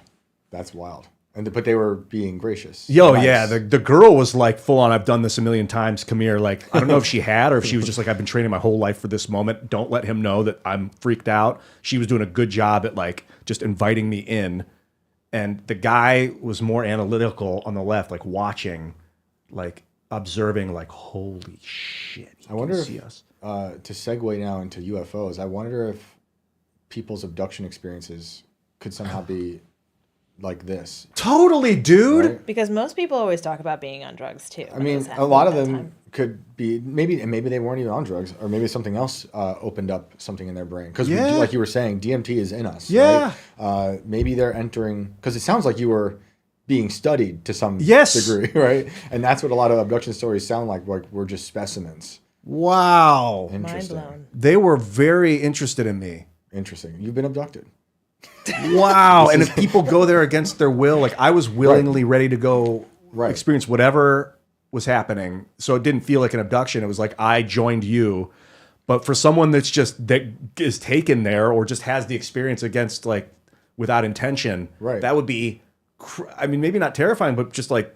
But they were being gracious. Yo, Nice. yeah, the girl was like full on. I've done this a million times. Come here, like I don't know if she had or if she was just like I've been training my whole life for this moment. Don't let him know that I'm freaked out. She was doing a good job at like just inviting me in, and the guy was more analytical on the left, like watching, like observing, like holy shit. He I wonder see if, us. to segue now into UFOs, I wonder if people's abduction experiences could somehow be like this. Totally, dude. Right? Because most people always talk about being on drugs too. I mean, a lot of them could be maybe they weren't even on drugs, or maybe something else opened up something in their brain. Because Yeah. like you were saying, DMT is in us. Yeah. Right? Maybe they're entering, because it sounds like you were being studied to some Yes. degree, right? And that's what a lot of abduction stories sound like we're just specimens. Wow. Mind Interesting. blown. They were very interested in me. Interesting. You've been abducted. Wow. And if people go there against their will, like I was willingly ready to go Right. experience whatever was happening. So it didn't feel like an abduction. It was like I joined you. But for someone that is taken there or just has the experience against like without intention, Right. that would be, I mean, maybe not terrifying, but just like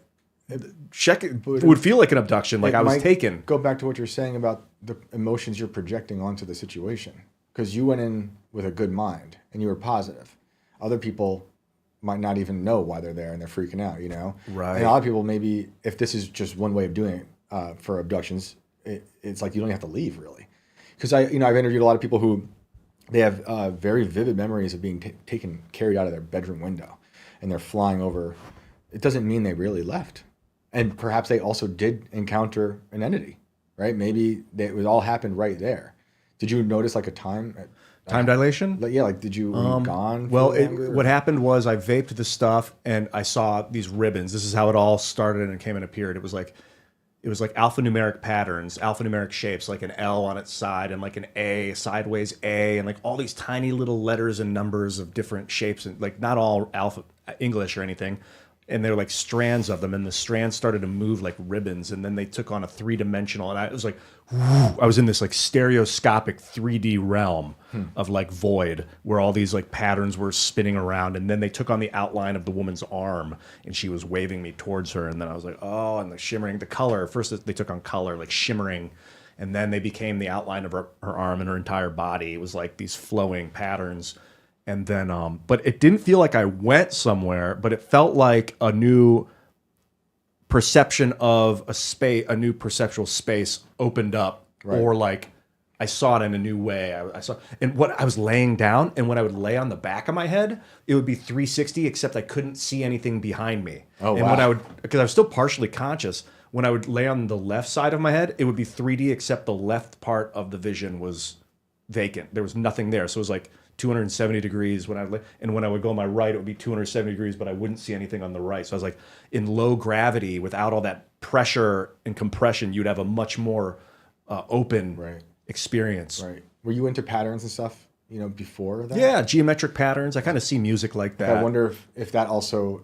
it would feel like an abduction. Like It I was might taken. Go back to what you're saying about the emotions you're projecting onto the situation. Because you went in with a good mind and you were positive. Other people might not even know why they're there and they're freaking out, you know? Right. And a lot of people, maybe, if this is just one way of doing it for abductions, it's like you don't have to leave, really. Because I've interviewed a lot of people who they have very vivid memories of being carried out of their bedroom window, and they're flying over. It doesn't mean they really left. And perhaps they also did encounter an entity, right? Maybe it all happened right there. Did you notice like a time? Time dilation? Like, yeah, like did you were you gone? Well, for longer, what happened was I vaped the stuff and I saw these ribbons. This is how it all started and came and appeared. It was like alphanumeric patterns, alphanumeric shapes, like an L on its side and like an A, sideways A, and like all these tiny little letters and numbers of different shapes, and like not all alpha English or anything. And they were like strands of them, and the strands started to move like ribbons, and then they took on a 3-dimensional, and I was like, whoo, I was in this like stereoscopic 3D realm of like void, where all these like patterns were spinning around, and then they took on the outline of the woman's arm, and she was waving me towards her, and then I was like, oh, and the shimmering, the color, first they took on color, like shimmering, and then they became the outline of her arm and her entire body. It was like these flowing patterns. And then, but it didn't feel like I went somewhere, but it felt like a new perception of a space, a new perceptual space opened up, or like I saw it in a new way. I saw, and what I was laying down, and when I would lay on the back of my head, it would be 360, except I couldn't see anything behind me. Oh, and wow. when I would, because I was still partially conscious, when I would lay on the left side of my head, it would be 3D, except the left part of the vision was vacant. There was nothing there. So it was like 270 degrees when when I would go on my right, it would be 270 degrees, but I wouldn't see anything on the right. So I was like, in low gravity, without all that pressure and compression, you'd have a much more open experience. Right. Were you into patterns and stuff, you know, before that? Yeah, geometric patterns. I kind of see music like that. I wonder if that also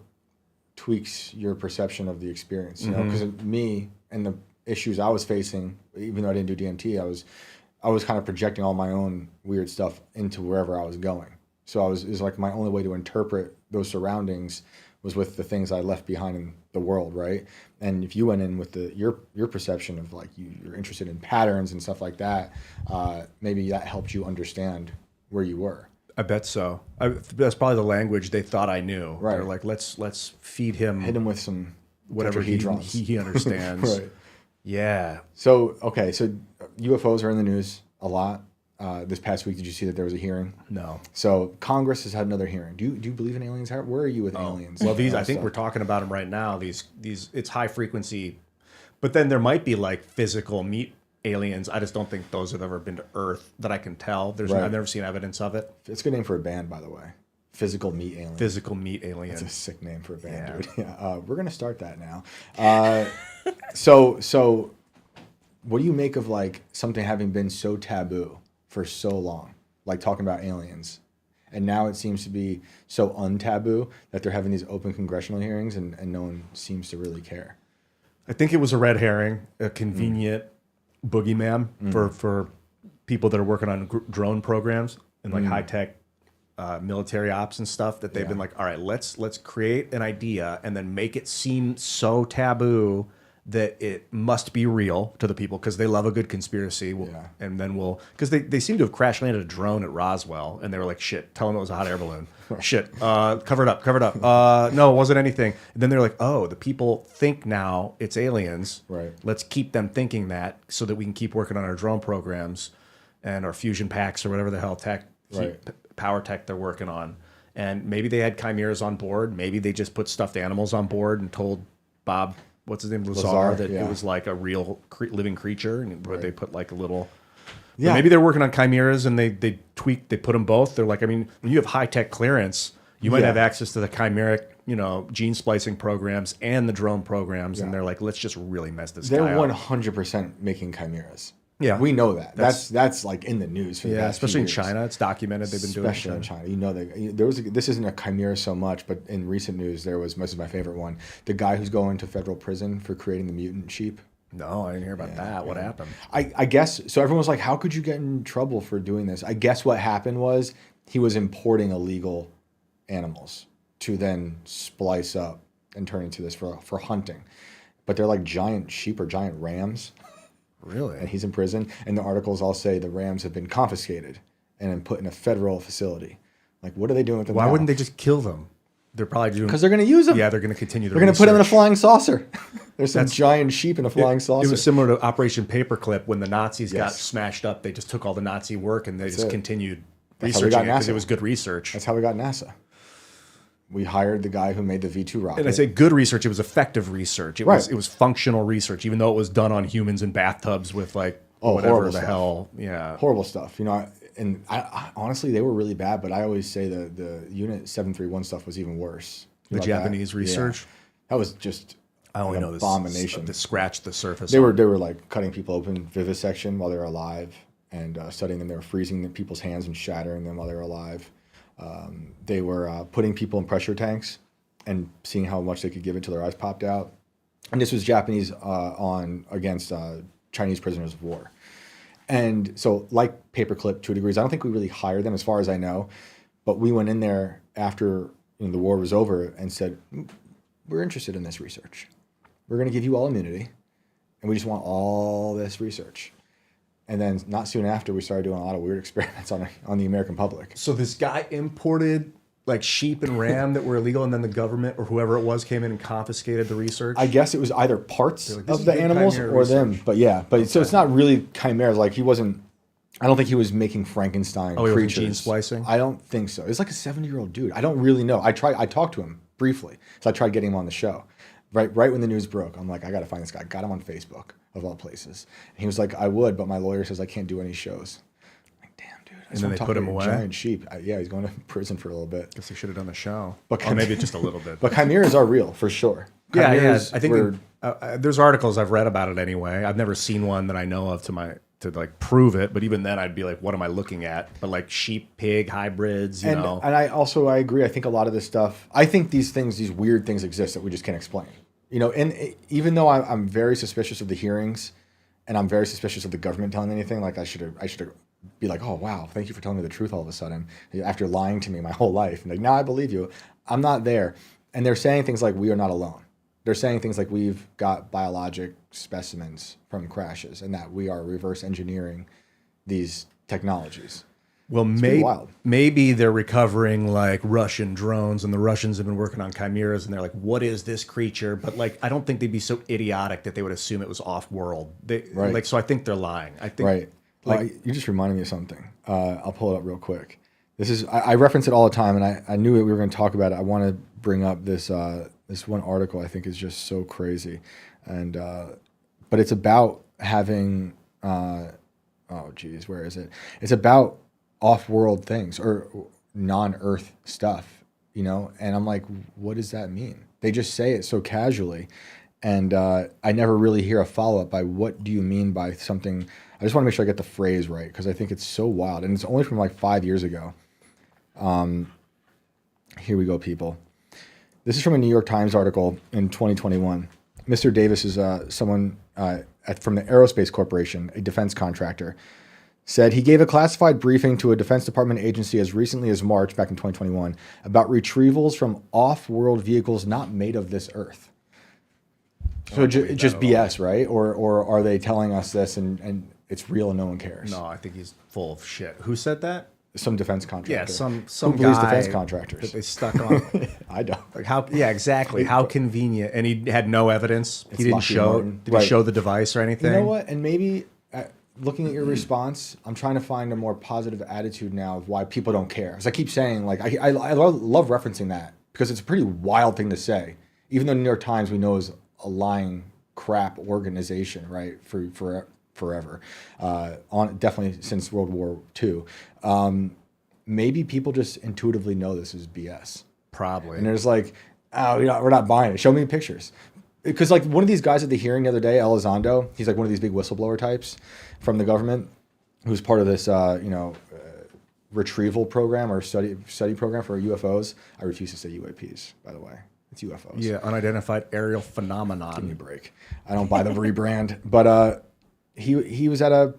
tweaks your perception of the experience, you know, because me and the issues I was facing, even though I didn't do DMT, I was kind of projecting all my own weird stuff into wherever I was going. So it was like my only way to interpret those surroundings was with the things I left behind in the world, right? And if you went in with your perception of like you're interested in patterns and stuff like that, maybe that helped you understand where you were. I bet so. That's probably the language they thought I knew. Right. They're like, let's feed him, Hit him with some whatever he understands. Right. Yeah. So UFOs are in the news a lot. This past week, did you see that there was a hearing? No. So Congress has had another hearing. Do you believe in aliens? Where are you with aliens? Well, I think we're talking about them right now. These it's high frequency, but then there might be like physical meat aliens. I just don't think those have ever been to Earth that I can tell. I've never seen evidence of it. It's a good name for a band, by the way. Physical meat alien. Physical meat alien. That's a sick name for a band, dude. Yeah. We're gonna start that now. So what do you make of like something having been so taboo for so long, like talking about aliens, and now it seems to be so untaboo that they're having these open congressional hearings and no one seems to really care? I think it was a red herring, a convenient boogeyman for people that are working on drone programs and like high tech military ops and stuff. That they've been like, all right, let's create an idea and then make it seem so taboo that it must be real to the people because they love a good conspiracy. And then because they seem to have crash landed a drone at Roswell and they were like, shit, tell them it was a hot air balloon. Shit, cover it up. No, it wasn't anything. And then they're like, oh, the people think now it's aliens. Right. Let's keep them thinking that so that we can keep working on our drone programs and our fusion packs or whatever the hell power tech they're working on. And maybe they had chimeras on board. Maybe they just put stuffed animals on board and told Bob, what's his name, Lazar, that it was like a real living creature, and they put like a little. Yeah. Maybe they're working on chimeras and they put them both. They're like, I mean, when you have high tech clearance, you might have access to the chimeric, gene splicing programs and the drone programs, and they're like, let's just really mess this guy up. They're 100% making chimeras. Yeah, we know that. That's like in the news for the past especially few years. in China, it's documented. They've been doing it. Especially in China, this isn't a chimera so much, but in recent news this is my favorite one. The guy who's going to federal prison for creating the mutant sheep. No, I didn't hear about that. What happened? I guess so. Everyone was like, "How could you get in trouble for doing this?" I guess what happened was he was importing illegal animals to then splice up and turn into this for hunting, but they're like giant sheep or giant rams. Really? And he's in prison, and the articles all say the rams have been confiscated and then put in a federal facility. Like, what are they doing with them? Why wouldn't they just kill them? They're probably doing because they're going to use them. Yeah, they're going to continue. They're going to put them in a flying saucer. There's some giant sheep in a flying saucer. It was similar to Operation Paperclip when the Nazis got smashed up. They just took all the Nazi work and they just continued researching it because it was good research. That's how we got NASA. We hired the guy who made the V2 rocket. And I say good research. It was effective research. It was functional research, even though it was done on humans in bathtubs with like whatever the hell. Yeah, horrible stuff. and honestly, they were really bad. But I always say the Unit 731 stuff was even worse. The Japanese research. Yeah. That was just I only an know this abomination. To scratch the surface. They were like cutting people open, vivisection while they were alive, and studying them. They were freezing people's hands and shattering them while they were alive. They were putting people in pressure tanks and seeing how much they could give it till their eyes popped out. And this was Japanese against Chinese prisoners of war. And so, like Paperclip, to a degree, I don't think we really hired them, as far as I know. But we went in there after the war was over and said, we're interested in this research. We're going to give you all immunity, and we just want all this research. And then not soon after, we started doing a lot of weird experiments on the American public. So this guy imported like sheep and ram that were illegal, and then the government or whoever it was came in and confiscated the research? I guess it was either parts like, of the animals or them. But yeah, Okay. So it's not really chimeras. Like he wasn't, I don't think he was making Frankenstein he wasn't creatures. gene splicing? I don't think so. It's like a 70-year-old dude. I don't really know. I talked to him briefly. So I tried getting him on the show. Right when the news broke, I'm like, I got to find this guy. I got him on Facebook, of all places. And he was like, I would, but my lawyer says I can't do any shows. I'm like, damn, dude. And then they put him away? Giant sheep. Yeah, he's going to prison for a little bit. Guess they should have done the show. But Or maybe just a little bit. But chimeras are real, for sure. Yeah. Chimeras I think there's articles I've read about it anyway. I've never seen one that I know of to like prove it, but even then I'd be like, what am I looking at? But like sheep, pig, hybrids, you know. And I agree. I think a lot of this stuff, I think these weird things exist that we just can't explain. And even though I'm very suspicious of the hearings, and I'm very suspicious of the government telling anything, like I should be like, oh wow, thank you for telling me the truth all of a sudden after lying to me my whole life. And like, now I believe you. I'm not there. And they're saying things like, we are not alone. They're saying things like, we've got biologic specimens from crashes, and that we are reverse engineering these technologies. Well, maybe they're recovering like Russian drones, and the Russians have been working on chimeras, and they're like, what is this creature? But like, I don't think they'd be so idiotic that they would assume it was off-world. So I think they're lying. I think, right. Like, you just reminded me of something. I'll pull it up real quick. This is, I reference it all the time, and I knew we were going to talk about it. I want to bring up this one article I think is just so crazy. And, but it's about having, oh geez, where is it? It's about off-world things or non-Earth stuff, and I'm like, what does that mean? They just say it so casually, and I never really hear a follow-up by what do you mean by something. I just want to make sure I get the phrase right, because I think it's so wild, and it's only from like 5 years ago. Here we go, people. This is from a New York Times article in 2021. Mr. Davis is someone from the Aerospace Corporation, a defense contractor, said he gave a classified briefing to a Defense Department agency as recently as March, back in 2021, about retrievals from off-world vehicles not made of this Earth. So just BS, right? Or are they telling us this and it's real and no one cares? No, I think he's full of shit. Who said that? Some defense contractor. Yeah, some Who believes guy defense contractors that they stuck on. I don't. Like how? Yeah, exactly. How convenient. And he had no evidence. He didn't Lockheed show. Martin. Did he show the device or anything? You know what? And maybe looking at your response, I'm trying to find a more positive attitude now of why people don't care. As I keep saying, like I love referencing that, because it's a pretty wild thing to say. Even though the New York Times we know is a lying crap organization, right? For forever, definitely since World War II. Maybe people just intuitively know this is BS. Probably. And there's like, oh, we're not buying it. Show me pictures. Because like one of these guys at the hearing the other day, Elizondo, he's like one of these big whistleblower types from the government, who's part of this, retrieval program or study program for UFOs. I refuse to say UAPs, by the way. It's UFOs. Yeah, unidentified aerial phenomenon. Give me a break. I don't buy the rebrand. But he was at a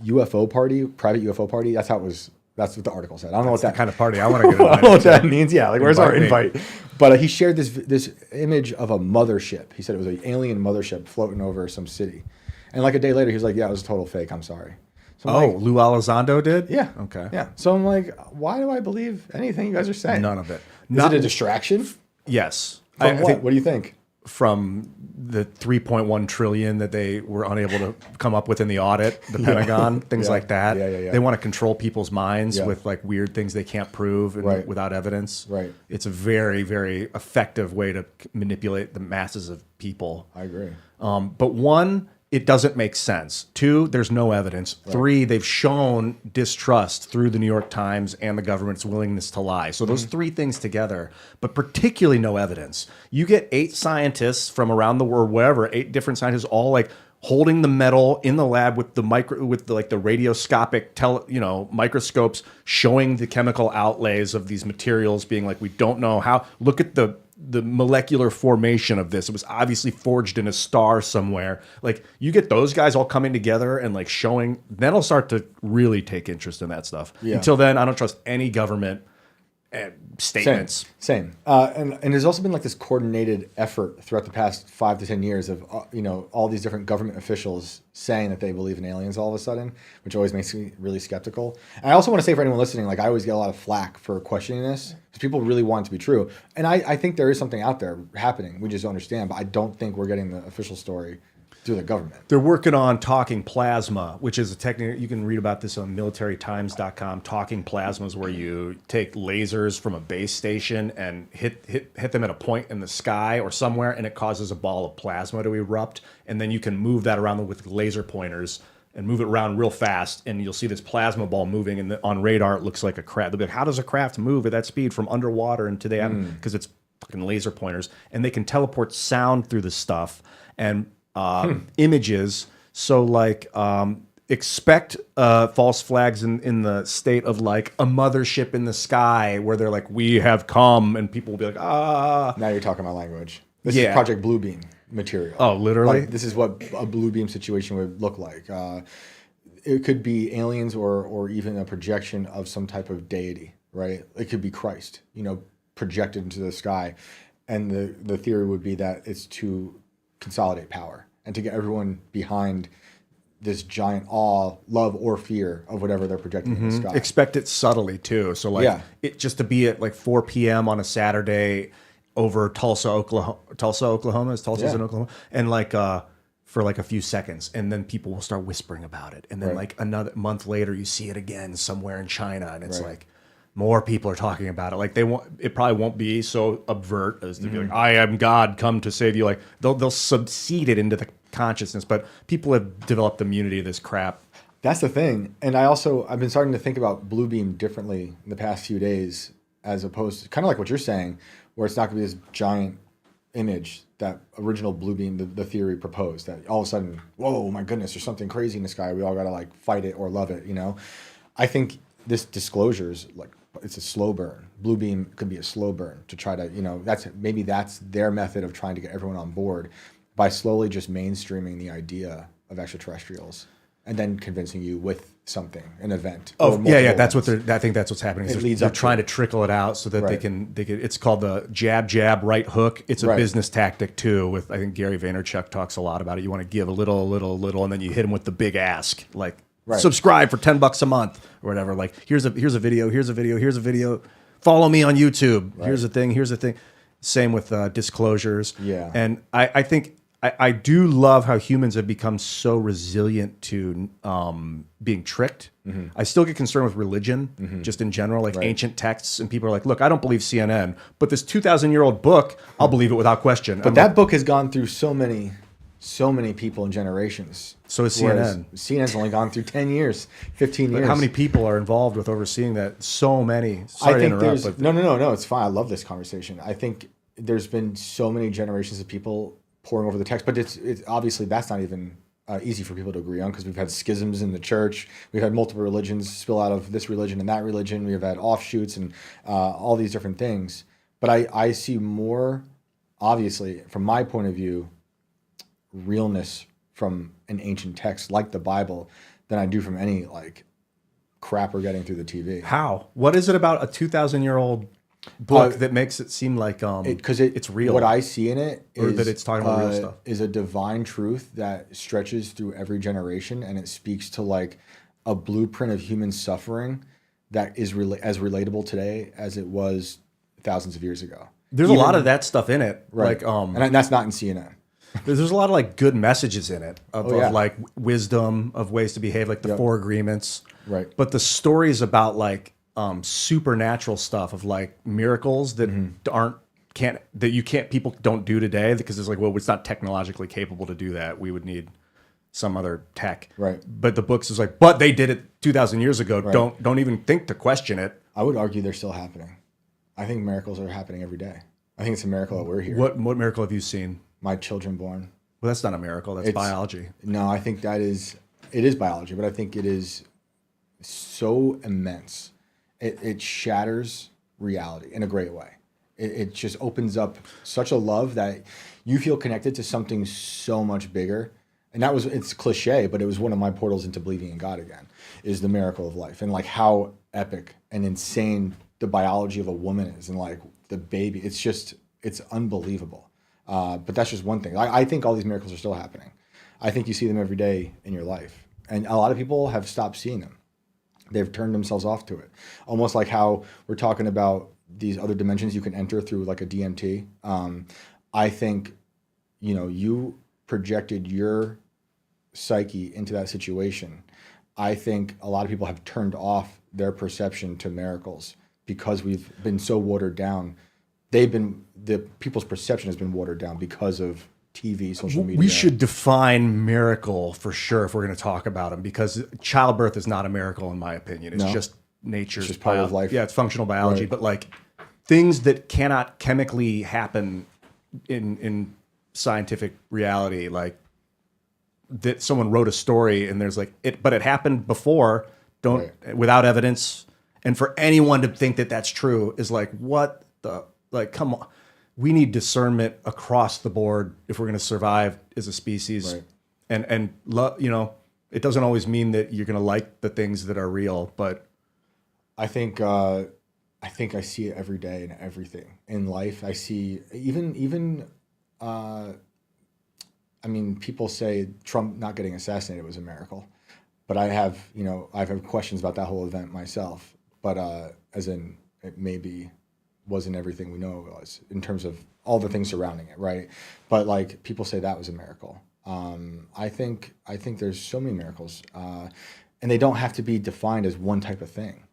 UFO party, private UFO party. That's how it was. That's what the article said. I don't know what that kind of party I want to get I don't know what that means. Yeah, like where's our Invite invite? But he shared this image of a mothership. He said it was an alien mothership floating over some city. And like a day later, he was like, yeah, it was a total fake. I'm sorry. So I'm like, Lou Elizondo did? yeah. Okay. Yeah. So I'm like, why do I believe anything you guys are saying? None of it. Is it a distraction? Yes. From what? What do you think? From the 3.1 trillion that they were unable to come up with in the audit, the Pentagon, things like that. Yeah. They want to control people's minds with like weird things they can't prove and without evidence. Right. It's a very, very effective way to manipulate the masses of people. I agree. But one it doesn't make sense. 2, there's no evidence. 3, they've shown distrust through the New York Times and the government's willingness to lie. So those 3 things together, but particularly no evidence. You get 8 scientists from around the world, wherever, 8 different scientists, all like holding the metal in the lab with the the radioscopic microscopes, showing the chemical outlays of these materials, being like, we don't know how. Look at the molecular formation of this. It was obviously forged in a star somewhere. Like, you get those guys all coming together and like showing, then I'll start to really take interest in that stuff. Yeah. Until then, I don't trust any government statements. Same. And there's also been like this coordinated effort throughout the past 5 to 10 years of all these different government officials saying that they believe in aliens all of a sudden, which always makes me really skeptical. And I also want to say for anyone listening, like, I always get a lot of flack for questioning this because people really want it to be true. And I think there is something out there happening. We just don't understand. But I don't think we're getting the official story through the government. They're working on talking plasma, which is a technique. You can read about this on militarytimes.com. Talking plasma is where you take lasers from a base station and hit them at a point in the sky or somewhere, and it causes a ball of plasma to erupt. And then you can move that around with laser pointers and move it around real fast, and you'll see this plasma ball moving. And on radar, it looks like a craft. They'll be like, how does a craft move at that speed from underwater into the atmosphere? Because it's fucking laser pointers, and they can teleport sound through the stuff and images. So like expect false flags in the state of like a mothership in the sky where they're like, we have come, and people will be like, ah. Now you're talking my language. This is Project Bluebeam material. Oh, literally? Like, this is what a Bluebeam situation would look like. It could be aliens or even a projection of some type of deity, right? It could be Christ, projected into the sky. And the theory would be that it's to consolidate power and to get everyone behind this giant awe, love, or fear of whatever they're projecting in the sky. Expect it subtly too. So like it just to be at like 4 p.m. on a Saturday over Tulsa, Oklahoma. Tulsa's in Oklahoma, and like for like a few seconds, and then people will start whispering about it, and then like another month later, you see it again somewhere in China, and it's like more people are talking about it. Like it probably won't be so overt as to be like, I am God, come to save you. Like they'll subseed it into the consciousness, but people have developed immunity to this crap. That's the thing. And I've been starting to think about Bluebeam differently in the past few days, as opposed to kind of like what you're saying, where it's not going to be this giant image that original Bluebeam, the theory proposed, that all of a sudden, whoa, my goodness, there's something crazy in the sky. We all got to like fight it or love it, I think this disclosure is like, it's a slow burn. Bluebeam could be a slow burn to try to, that's their method of trying to get everyone on board by slowly just mainstreaming the idea of extraterrestrials and then convincing you with something, an event. Oh, yeah. That's what I think that's what's happening. They're trying to it. Trickle it out so that they can. It's called the jab, right hook. It's a business tactic too. With I think Gary Vaynerchuk talks a lot about it. You want to give a little, and then you hit him with the big ask, like subscribe for $10 a month or whatever. Like here's a video. Follow me on YouTube. Right. Here's the thing. Same with disclosures. Yeah. And I think. I do love how humans have become so resilient to being tricked. Mm-hmm. I still get concerned with religion, just in general, like ancient texts, and people are like, "Look, I don't believe CNN, but this 2,000-year-old book, I'll believe it without question." But that book has gone through so many people and generations. So is CNN. CNN's only gone through 10 years, 15 years. How many people are involved with overseeing that? So many. Sorry to interrupt. But no, it's fine. I love this conversation. I think there's been so many generations of people pouring over the text, but it's obviously that's not even easy for people to agree on, because we've had schisms in the church. We've had multiple religions spill out of this religion and that religion. We've had offshoots and all these different things. But I see more, obviously, from my point of view, realness from an ancient text like the Bible than I do from any like crap we're getting through the TV. How? What is it about a 2,000-year-old book that makes it seem like because it's real? What I see in it is that it's talking about real stuff. Is a divine truth that stretches through every generation, and it speaks to like a blueprint of human suffering that is as relatable today as it was thousands of years ago. There's a lot of that stuff in it, right? Like, and that's not in CNN. There's a lot of like good messages in it of like wisdom, of ways to behave, like the 4 agreements, right? But the stories about like supernatural stuff of like miracles that people don't do today, because it's like, well, it's not technologically capable to do that. We would need some other tech. Right. But the books is like, but they did it 2,000 years ago. Right. Don't even think to question it. I would argue they're still happening. I think miracles are happening every day. I think it's a miracle that we're here. What miracle have you seen? My children born. Well, that's not a miracle. That's biology. No, I think it is biology, but I think it is so immense. It shatters reality in a great way. It just opens up such a love that you feel connected to something so much bigger. And it's cliche, but it was one of my portals into believing in God again, is the miracle of life and like how epic and insane the biology of a woman is and like the baby. It's unbelievable. But that's just one thing. I think all these miracles are still happening. I think you see them every day in your life. And a lot of people have stopped seeing them. They've turned themselves off to it. Almost like how we're talking about these other dimensions you can enter through like a DMT. I think, you projected your psyche into that situation. I think a lot of people have turned off their perception to miracles because we've been so watered down. The people's perception has been watered down because of TV, social media. We should define miracle for sure if we're going to talk about them, because childbirth is not a miracle in my opinion. It's just nature's just part of life. Yeah, it's functional biology, Right. but like things that cannot chemically happen in scientific reality, like that someone wrote a story and there's like but it happened before, without evidence, and for anyone to think that that's true is like, what the, like, come on. We need discernment across the board if we're going to survive as a species. Right. And it doesn't always mean that you're going to like the things that are real, but I think I see it every day in everything in life. I see even people say Trump not getting assassinated was a miracle, but I have questions about that whole event myself. But as in, it maybe wasn't everything we know it was in terms of all the things surrounding it, right? But like people say that was a miracle. I think there's so many miracles, and they don't have to be defined as one type of thing.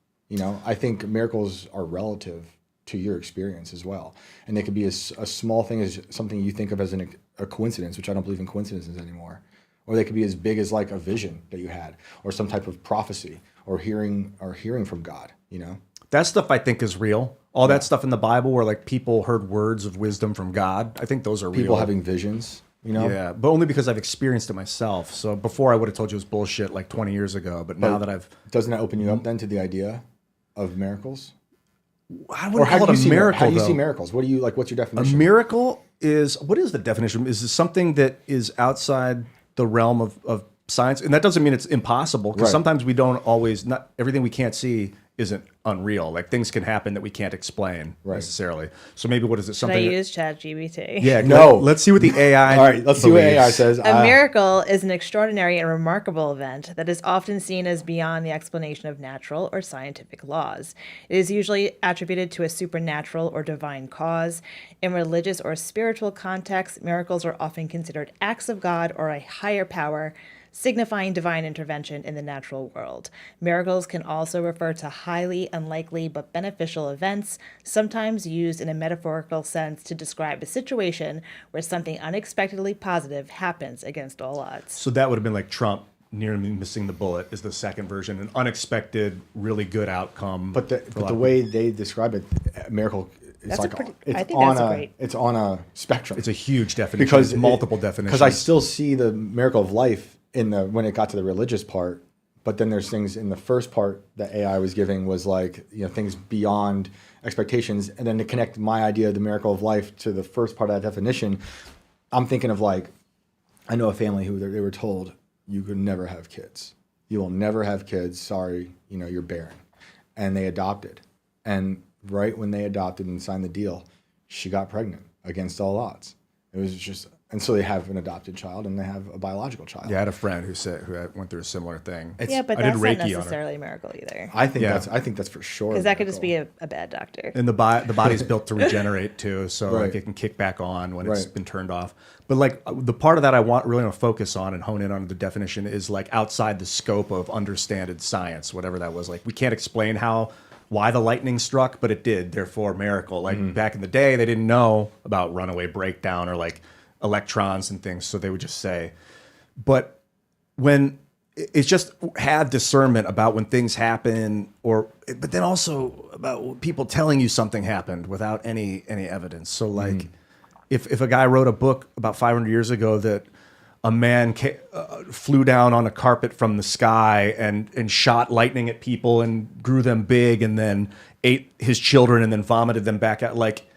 I think miracles are relative to your experience as well, and they could be as a small thing as something you think of as a coincidence, which I don't believe in coincidences anymore, or they could be as big as like a vision that you had, or some type of prophecy, or hearing from God. that stuff I think is real. All that stuff in the Bible where like people heard words of wisdom from God, I think those are real. People having visions. Yeah, but only because I've experienced it myself. So before I would have told you it was bullshit like 20 years ago, but now that I've... Doesn't that open you up then to the idea of miracles? I wouldn't call it a miracle, How do you though. see miracles? What do you like? What's your definition? A miracle is... What is the definition? Is it something that is outside the realm of science? And that doesn't mean it's impossible, because sometimes we don't always... Not everything we can't see isn't unreal. Like things can happen that we can't explain necessarily. So maybe what is it? Should Something... I use ChatGPT? Yeah, No. Let's see what the AI... All right, let's see what AI says. A miracle is an extraordinary and remarkable event that is often seen as beyond the explanation of natural or scientific laws. It is usually attributed to a supernatural or divine cause. In religious or spiritual contexts, miracles are often considered acts of God or a higher power, signifying divine intervention in the natural world. Miracles can also refer to highly unlikely but beneficial events, sometimes used in a metaphorical sense to describe a situation where something unexpectedly positive happens against all odds. So that would have been like Trump nearly missing the bullet is the second version, an unexpected, really good outcome. But the way they describe it, a miracle, it's it's on a spectrum. It's a huge definition. Because it's multiple definitions. Because I still see the miracle of life when it got to the religious part, but then there's things in the first part that AI was giving was like, things beyond expectations. And then to connect my idea of the miracle of life to the first part of that definition, I'm thinking of like, I know a family who they were told, you could never have kids. You will never have kids. Sorry, you're barren. And they adopted. And right when they adopted and signed the deal, she got pregnant against all odds. It was just... And so they have an adopted child and they have a biological child. Yeah, I had a friend who went through a similar thing. But I that's did not Reiki necessarily a miracle either. I think that's for sure. Because that could just be a bad doctor. And the body's built to regenerate too, so like it can kick back on when it's been turned off. But like the part of that I really want to focus on and hone in on the definition is like outside the scope of understanded science, whatever that was. Like we can't explain why the lightning struck, but it did. Therefore, miracle. Like back in the day, they didn't know about runaway breakdown or like electrons and things, so they would just say. But when it's just have discernment about when things happen, but then also about people telling you something happened without any evidence. So like, if a guy wrote a book about 500 years ago that a man flew down on a carpet from the sky and shot lightning at people and grew them big and then ate his children and then vomited them back out, like,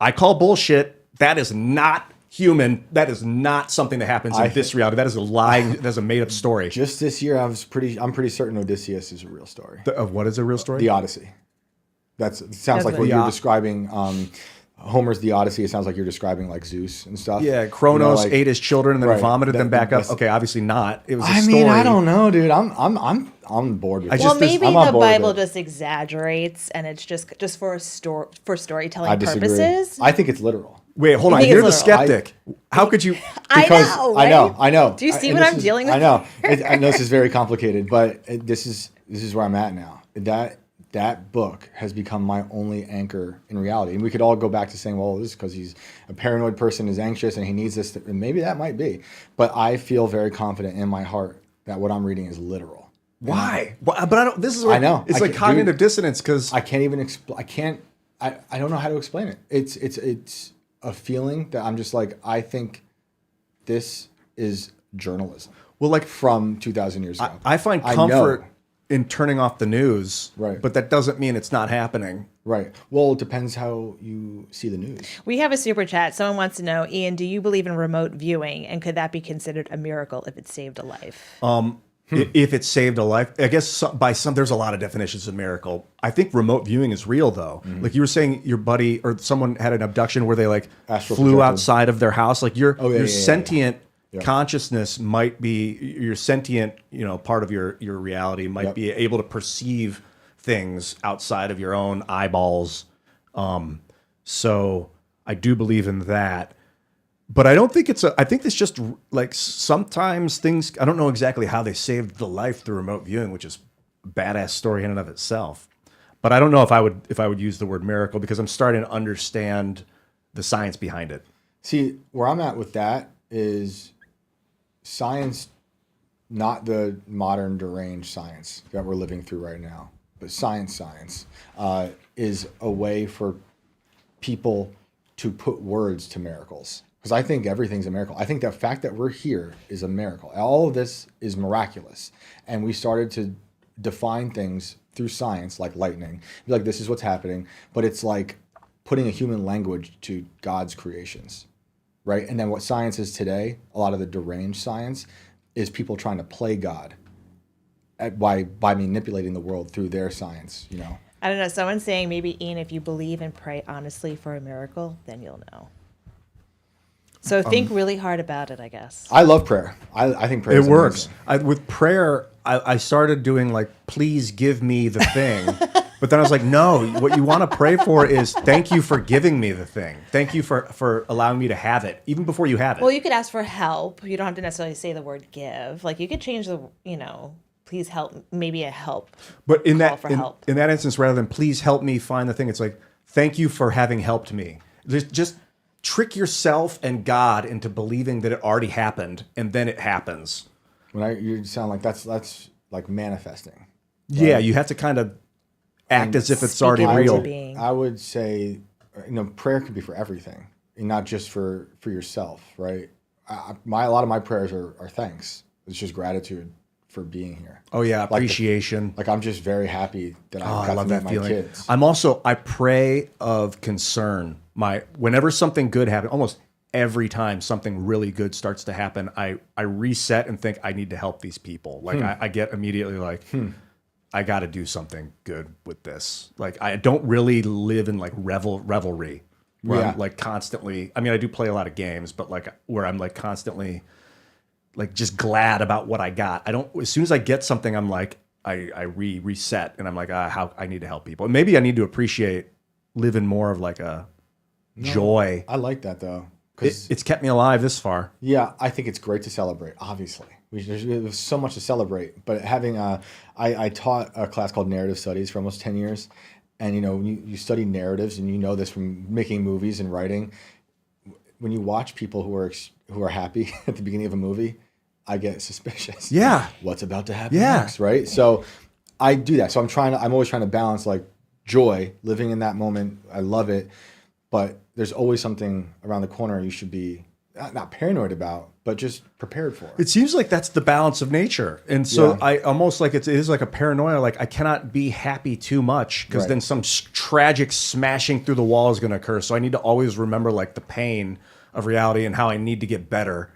I call bullshit. That is not human. That is not something that happens in this reality. That is a lie. That's a made up story. Just this year, I'm pretty certain Odysseus is a real story. Of what is a real story? The Odyssey. It sounds like what you're describing. Homer's The Odyssey. It sounds like you're describing like Zeus and stuff. Yeah, Kronos ate his children and then vomited them back up. Okay, obviously not. It was a story. I don't know, dude. I'm bored with it. Well, maybe the Bible just exaggerates, and it's just for storytelling purposes. I think it's literal. Wait, hold on. You're the skeptic. How could you? Because I know. I know. Do you see what I'm dealing with? I know. I know this is very complicated, but this is where I'm at now. That book has become my only anchor in reality. And we could all go back to saying, well, this is because he's a paranoid person, is anxious, and he needs this. And maybe that might be. But I feel very confident in my heart that what I'm reading is literal. Why? But I don't. This is what I know. It's like cognitive dissonance because I can't even explain. I don't know how to explain it. It's a feeling that I'm just like, I think this is journalism. Well, like from 2,000 years ago. I find comfort in turning off the news, right? But that doesn't mean it's not happening, right? Well, it depends how you see the news. We have a super chat. Someone wants to know, Ian, do you believe in remote viewing, and could that be considered a miracle if it saved a life? If it saved a life, I guess there's a lot of definitions of miracle. I think remote viewing is real though. Mm-hmm. Like you were saying, your buddy or someone had an abduction where they like flew outside of their house. Like your sentient consciousness might be your sentient, part of your reality might be able to perceive things outside of your own eyeballs. So I do believe in that. But I don't think I think it's just like sometimes things, I don't know exactly how they saved the life through remote viewing, which is a badass story in and of itself. But I don't know if I would use the word miracle because I'm starting to understand the science behind it. See, where I'm at with that is science, not the modern deranged science that we're living through right now, but science is a way for people to put words to miracles. Because I think everything's a miracle. I think the fact that we're here is a miracle. All of this is miraculous. And we started to define things through science, like lightning. Be like, this is what's happening. But it's like putting a human language to God's creations, right? And then what science is today, a lot of the deranged science, is people trying to play God by manipulating the world through their science, I don't know. Someone's saying maybe, Ian, if you believe and pray honestly for a miracle, then you'll know. So think really hard about it, I guess. I love prayer. I think prayer works. With prayer, I started doing like, please give me the thing. But then I was like, no, what you want to pray for is thank you for giving me the thing. Thank you for allowing me to have it, even before you have it. Well, you could ask for help. You don't have to necessarily say the word give. Like you could change the, please help, maybe a help. But in that instance, rather than please help me find the thing, it's like, thank you for having helped me. Just trick yourself and God into believing that it already happened, and then it happens. You sound like that's like manifesting. Right? Yeah, you have to kind of act as if it's already real. I would say, prayer could be for everything, and not just for yourself, right? A lot of my prayers are thanks. It's just gratitude for being here. Oh yeah, appreciation. I'm just very happy that I got to meet my kids. I pray of concern. Whenever something good happens, almost every time something really good starts to happen, I reset and think I need to help these people. Like I get immediately like, I got to do something good with this. Like I don't really live in like revelry where I'm like constantly. I mean, I do play a lot of games, but like where I'm like constantly like just glad about what I got. I don't. As soon as I get something, I'm like I reset and I'm like how I need to help people. And maybe I need to appreciate living more of like a joy. I like that though. It's kept me alive this far. Yeah, I think it's great to celebrate. Obviously, there's so much to celebrate. But having I taught a class called Narrative Studies for almost 10 years, and when you study narratives, and this from making movies and writing, when you watch people who are happy at the beginning of a movie, I get suspicious. Yeah. What's about to happen Yeah. next, right? So I do that. So I'm always trying to balance like joy, living in that moment. I love it, but there's always something around the corner you should be not paranoid about, but just prepared for. It seems like that's the balance of nature. And so Yeah. I almost like it is like a paranoia. Like I cannot be happy too much because Right. then some tragic smashing through the wall is going to occur. So I need to always remember like the pain of reality and how I need to get better.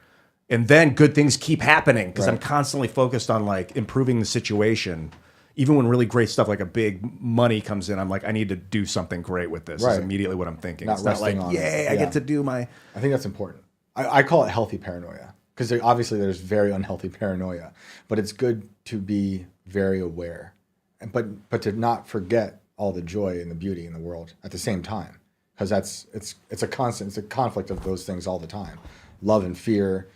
And then good things keep happening because I'm Right. constantly focused on like improving the situation. Even when really great stuff like a big money comes in, I'm like, I need to do something great with this. Is Right. immediately what I'm thinking. Not It's not like, resting on it. yay, I Yeah. get to do my... I think that's important. I call it healthy paranoia because obviously there's very unhealthy paranoia, but it's good to be very aware, but to not forget all the joy and the beauty in the world at the same time, because it's a conflict of those things all the time, love and fear,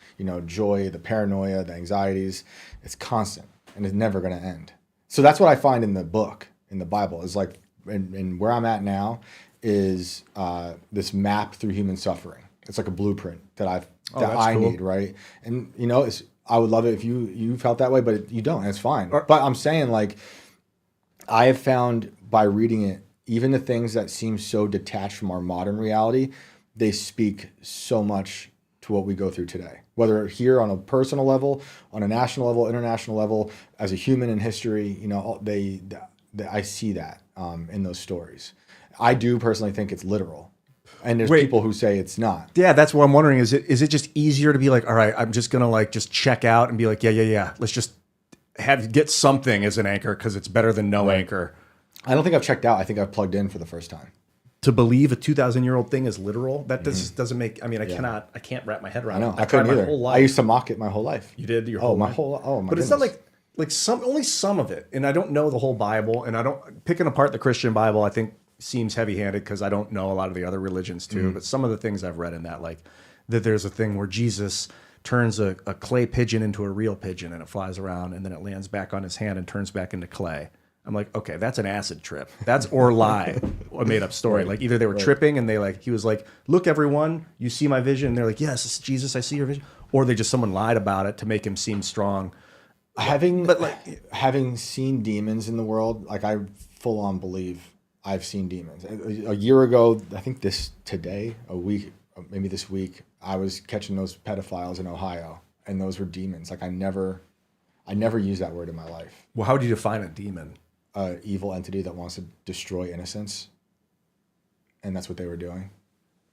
joy, the paranoia, the anxieties. It's constant and it's never going to end. So that's what I find in the book, in the Bible, is like, and where I'm at now is this map through human suffering. It's like a blueprint that I cool. need, right? And I would love it if you felt that way, but you don't, and it's fine. But I'm saying, like, I have found by reading it, even the things that seem so detached from our modern reality, they speak so much to what we go through today. Whether here on a personal level, on a national level, international level, as a human in history, I see that in those stories. I do personally think it's literal. And there's people who say it's not. Yeah, that's what I'm wondering. Is it just easier to be like, all right, I'm just gonna like just check out and be like, yeah. Let's just get something as an anchor because it's better than no anchor. I don't think I've checked out. I think I've plugged in for the first time. To believe a 2,000-year-old thing is literal, that doesn't make. I mean, I can't wrap my head around I know. it. I couldn't tried my either. whole life. I used to mock it my whole life. You did your whole life? my But it's not like only some of it, and I don't know the whole Bible, and I don't picking apart the Christian Bible. I think seems heavy-handed because I don't know a lot of the other religions too. But some of the things I've read in that, like that there's a thing where Jesus turns a clay pigeon into a real pigeon and it flies around and then it lands back on his hand and turns back into clay. I'm like, okay, that's an acid trip. That's or lie, a made up story. Right. Like either they were tripping and he was like, look, everyone, you see my vision. And they're like, yes, it's Jesus, I see your vision. Or someone lied about it to make him seem strong. Having seen demons in the world, like I full on believe I've seen demons. A year ago, I think maybe this week, I was catching those pedophiles in Ohio, and those were demons. Like I never used that word in my life. Well, how do you define a demon? Evil entity that wants to destroy innocence, and that's what they were doing.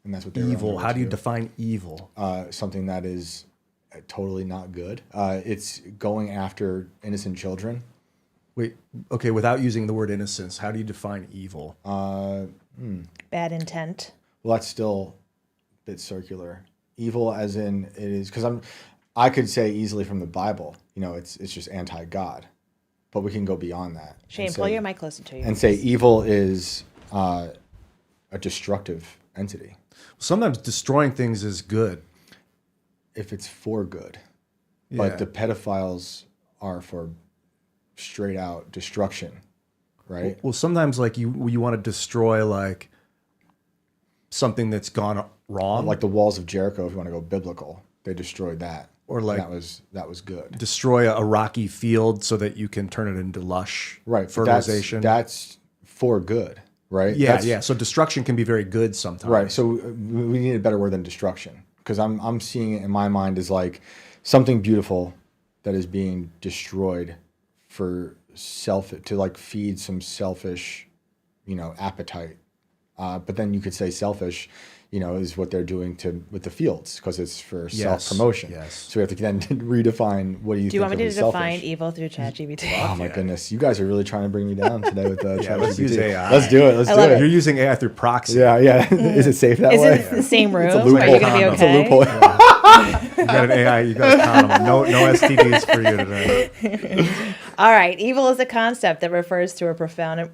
And that's what they Evil. were How do you do. define evil? Something that is totally not good. It's going after innocent children. Wait, okay, without using the word innocence, how do you define evil? Bad intent. Well, that's still a bit circular. Evil, as in it is, because I could say easily from the Bible, it's just anti-God, but we can go beyond that. Shane, pull your mic closer to you. And say evil is a destructive entity. Sometimes destroying things is good. If it's for good, Yeah. but the pedophiles are for straight out destruction, right? Well, sometimes like you want to destroy like something that's gone wrong, Like the walls of Jericho, if you want to go biblical, they destroyed that. Or like that was good. destroy a rocky field so that you can turn it into lush Right. but fertilization. That's for good, right? Yeah, That's, yeah. So destruction can be very good sometimes. Right. So we need a better word than destruction, because I'm seeing it in my mind as like something beautiful that is being destroyed for to like feed some selfish, appetite. But then you could say selfish, is what they're doing with the fields, because it's for self-promotion. Yes. So we have to then redefine what do you Do you want me to selfish? define evil through ChatGPT? Oh my goodness, you guys are really trying to bring me down today with ChatGPT. let's use AI. Let's do it. Let's do love it. You're using AI through proxy. Yeah. Is it safe that Is way? it the same room? It's a Are loophole. you going to be It's a okay? loophole. You got an AI. You got a condom. No STDs for you today. All right. Evil is a concept that refers to a profound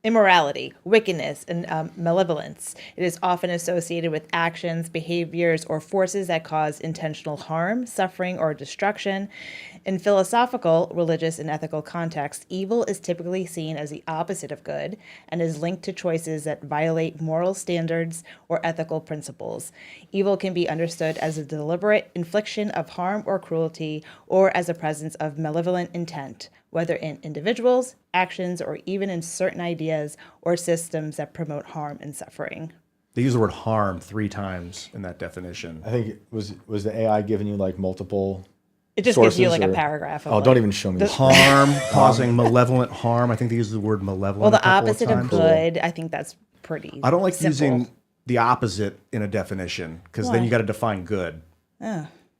immorality, wickedness, and malevolence. It is often associated with actions, behaviors, or forces that cause intentional harm, suffering, or destruction. In philosophical, religious, and ethical contexts, evil is typically seen as the opposite of good and is linked to choices that violate moral standards or ethical principles. Evil can be understood as a deliberate infliction of harm or cruelty, or as a presence of malevolent intent, whether in individuals, actions, or even in certain ideas or systems that promote harm and suffering. They use the word harm 3 times in that definition. I think was the AI giving you like multiple It just gives you sources like a or- paragraph. Of Oh, like, don't even show me. Harm, causing malevolent harm. I think they use the word malevolent. well, a the couple opposite of times. good. I think that's pretty. I don't like simple. using the opposite in a definition because then Why? you got to define good.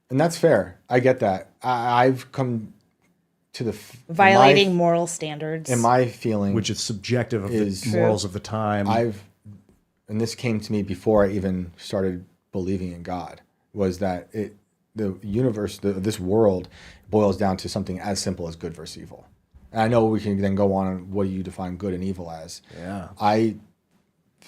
And that's fair. I get that. I've come to the Violating moral standards. in my feeling, Which is subjective of Is- the morals of the time. and this came to me before I even started believing in God, was that the universe, this world, boils down to something as simple as good versus evil. And I know we can then go on and what do you define good and evil as? Yeah. I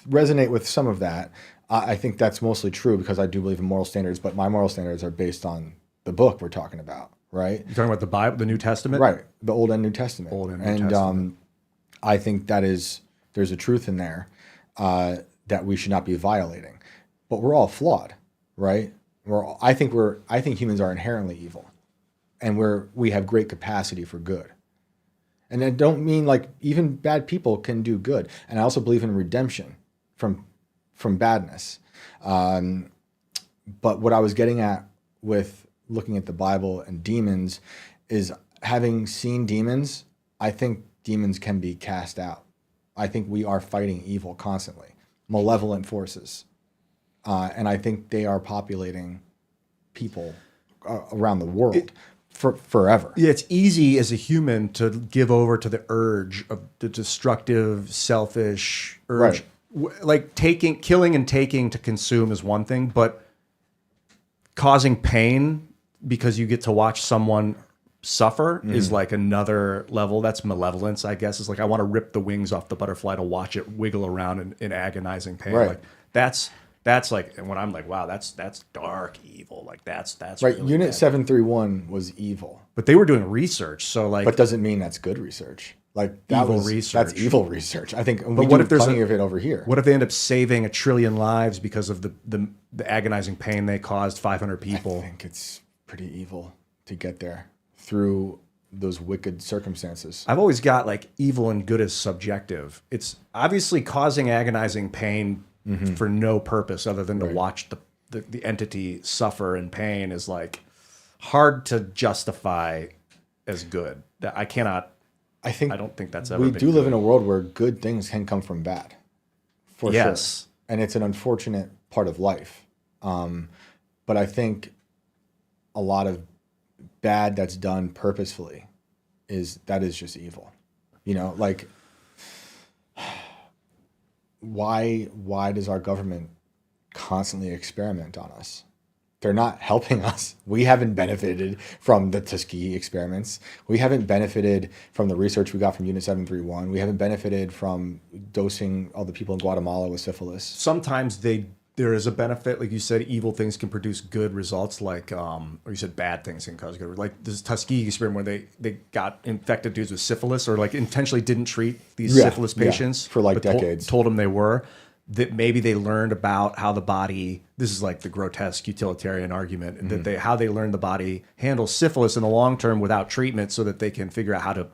resonate with some of that. I think that's mostly true because I do believe in moral standards, but my moral standards are based on the book we're talking about, right? You're talking about the Bible, the New Testament? Right, the Old and New Testament. Old and New Testament. I think there's a truth in there that we should not be violating. But we're all flawed, right? I think humans are inherently evil, and we have great capacity for good. And I don't mean like even bad people can do good. And I also believe in redemption from badness. But what I was getting at with looking at the Bible and demons is, having seen demons, I think demons can be cast out. I think we are fighting evil constantly, malevolent forces. And I think they are populating people around the world forever. Yeah, it's easy as a human to give over to the urge of the destructive, selfish urge. Like killing and taking to consume is one thing, but causing pain because you get to watch someone suffer is like another level. That's malevolence, I guess. It's like I want to rip the wings off the butterfly to watch it wiggle around in agonizing pain. Right. Like that's like, and when I'm like, wow, that's dark evil. Like that's Right. really Unit bad. 731 was evil, But they were doing research, so like, but doesn't mean that's good research. Like that Evil was research. That's evil research. I think. But what if there's plenty of it over here? what if they end up saving 1 trillion lives because of the agonizing pain they caused 500 I people? think it's pretty evil to get there through those wicked circumstances. I've always got like evil and good as subjective. It's obviously causing agonizing pain for no purpose other than to watch the entity suffer in pain is like hard to justify as good. That I cannot. I don't think that's ever. we been do live good. in a world where good things can come from bad, for Yes. sure, and it's an unfortunate part of life. But I think a lot of bad that's done purposefully is just evil. You know, like why does our government constantly experiment on us? They're not helping us. We haven't benefited from the Tuskegee experiments. We haven't benefited from the research we got from Unit 731. We haven't benefited from dosing all the people in Guatemala with syphilis. Sometimes there is a benefit, like you said, evil things can produce good results, like or you said bad things can cause good. Like this Tuskegee experiment where they got infected dudes with syphilis, or like intentionally didn't treat these syphilis patients for like but decades. Told them they were. That maybe they learned about how the body. This is like the grotesque utilitarian argument that how they learned the body handles syphilis in the long term without treatment, so that they can figure out how to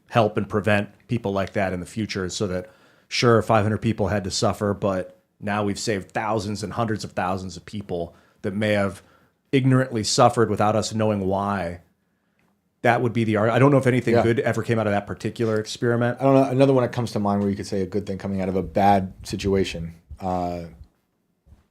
help and prevent people like that in the future. So that sure, 500 people had to suffer, but now we've saved thousands and hundreds of thousands of people that may have ignorantly suffered without us knowing why. That would be the argument. I don't know if anything good ever came out of that particular experiment. I don't know. Another one that comes to mind where you could say a good thing coming out of a bad situation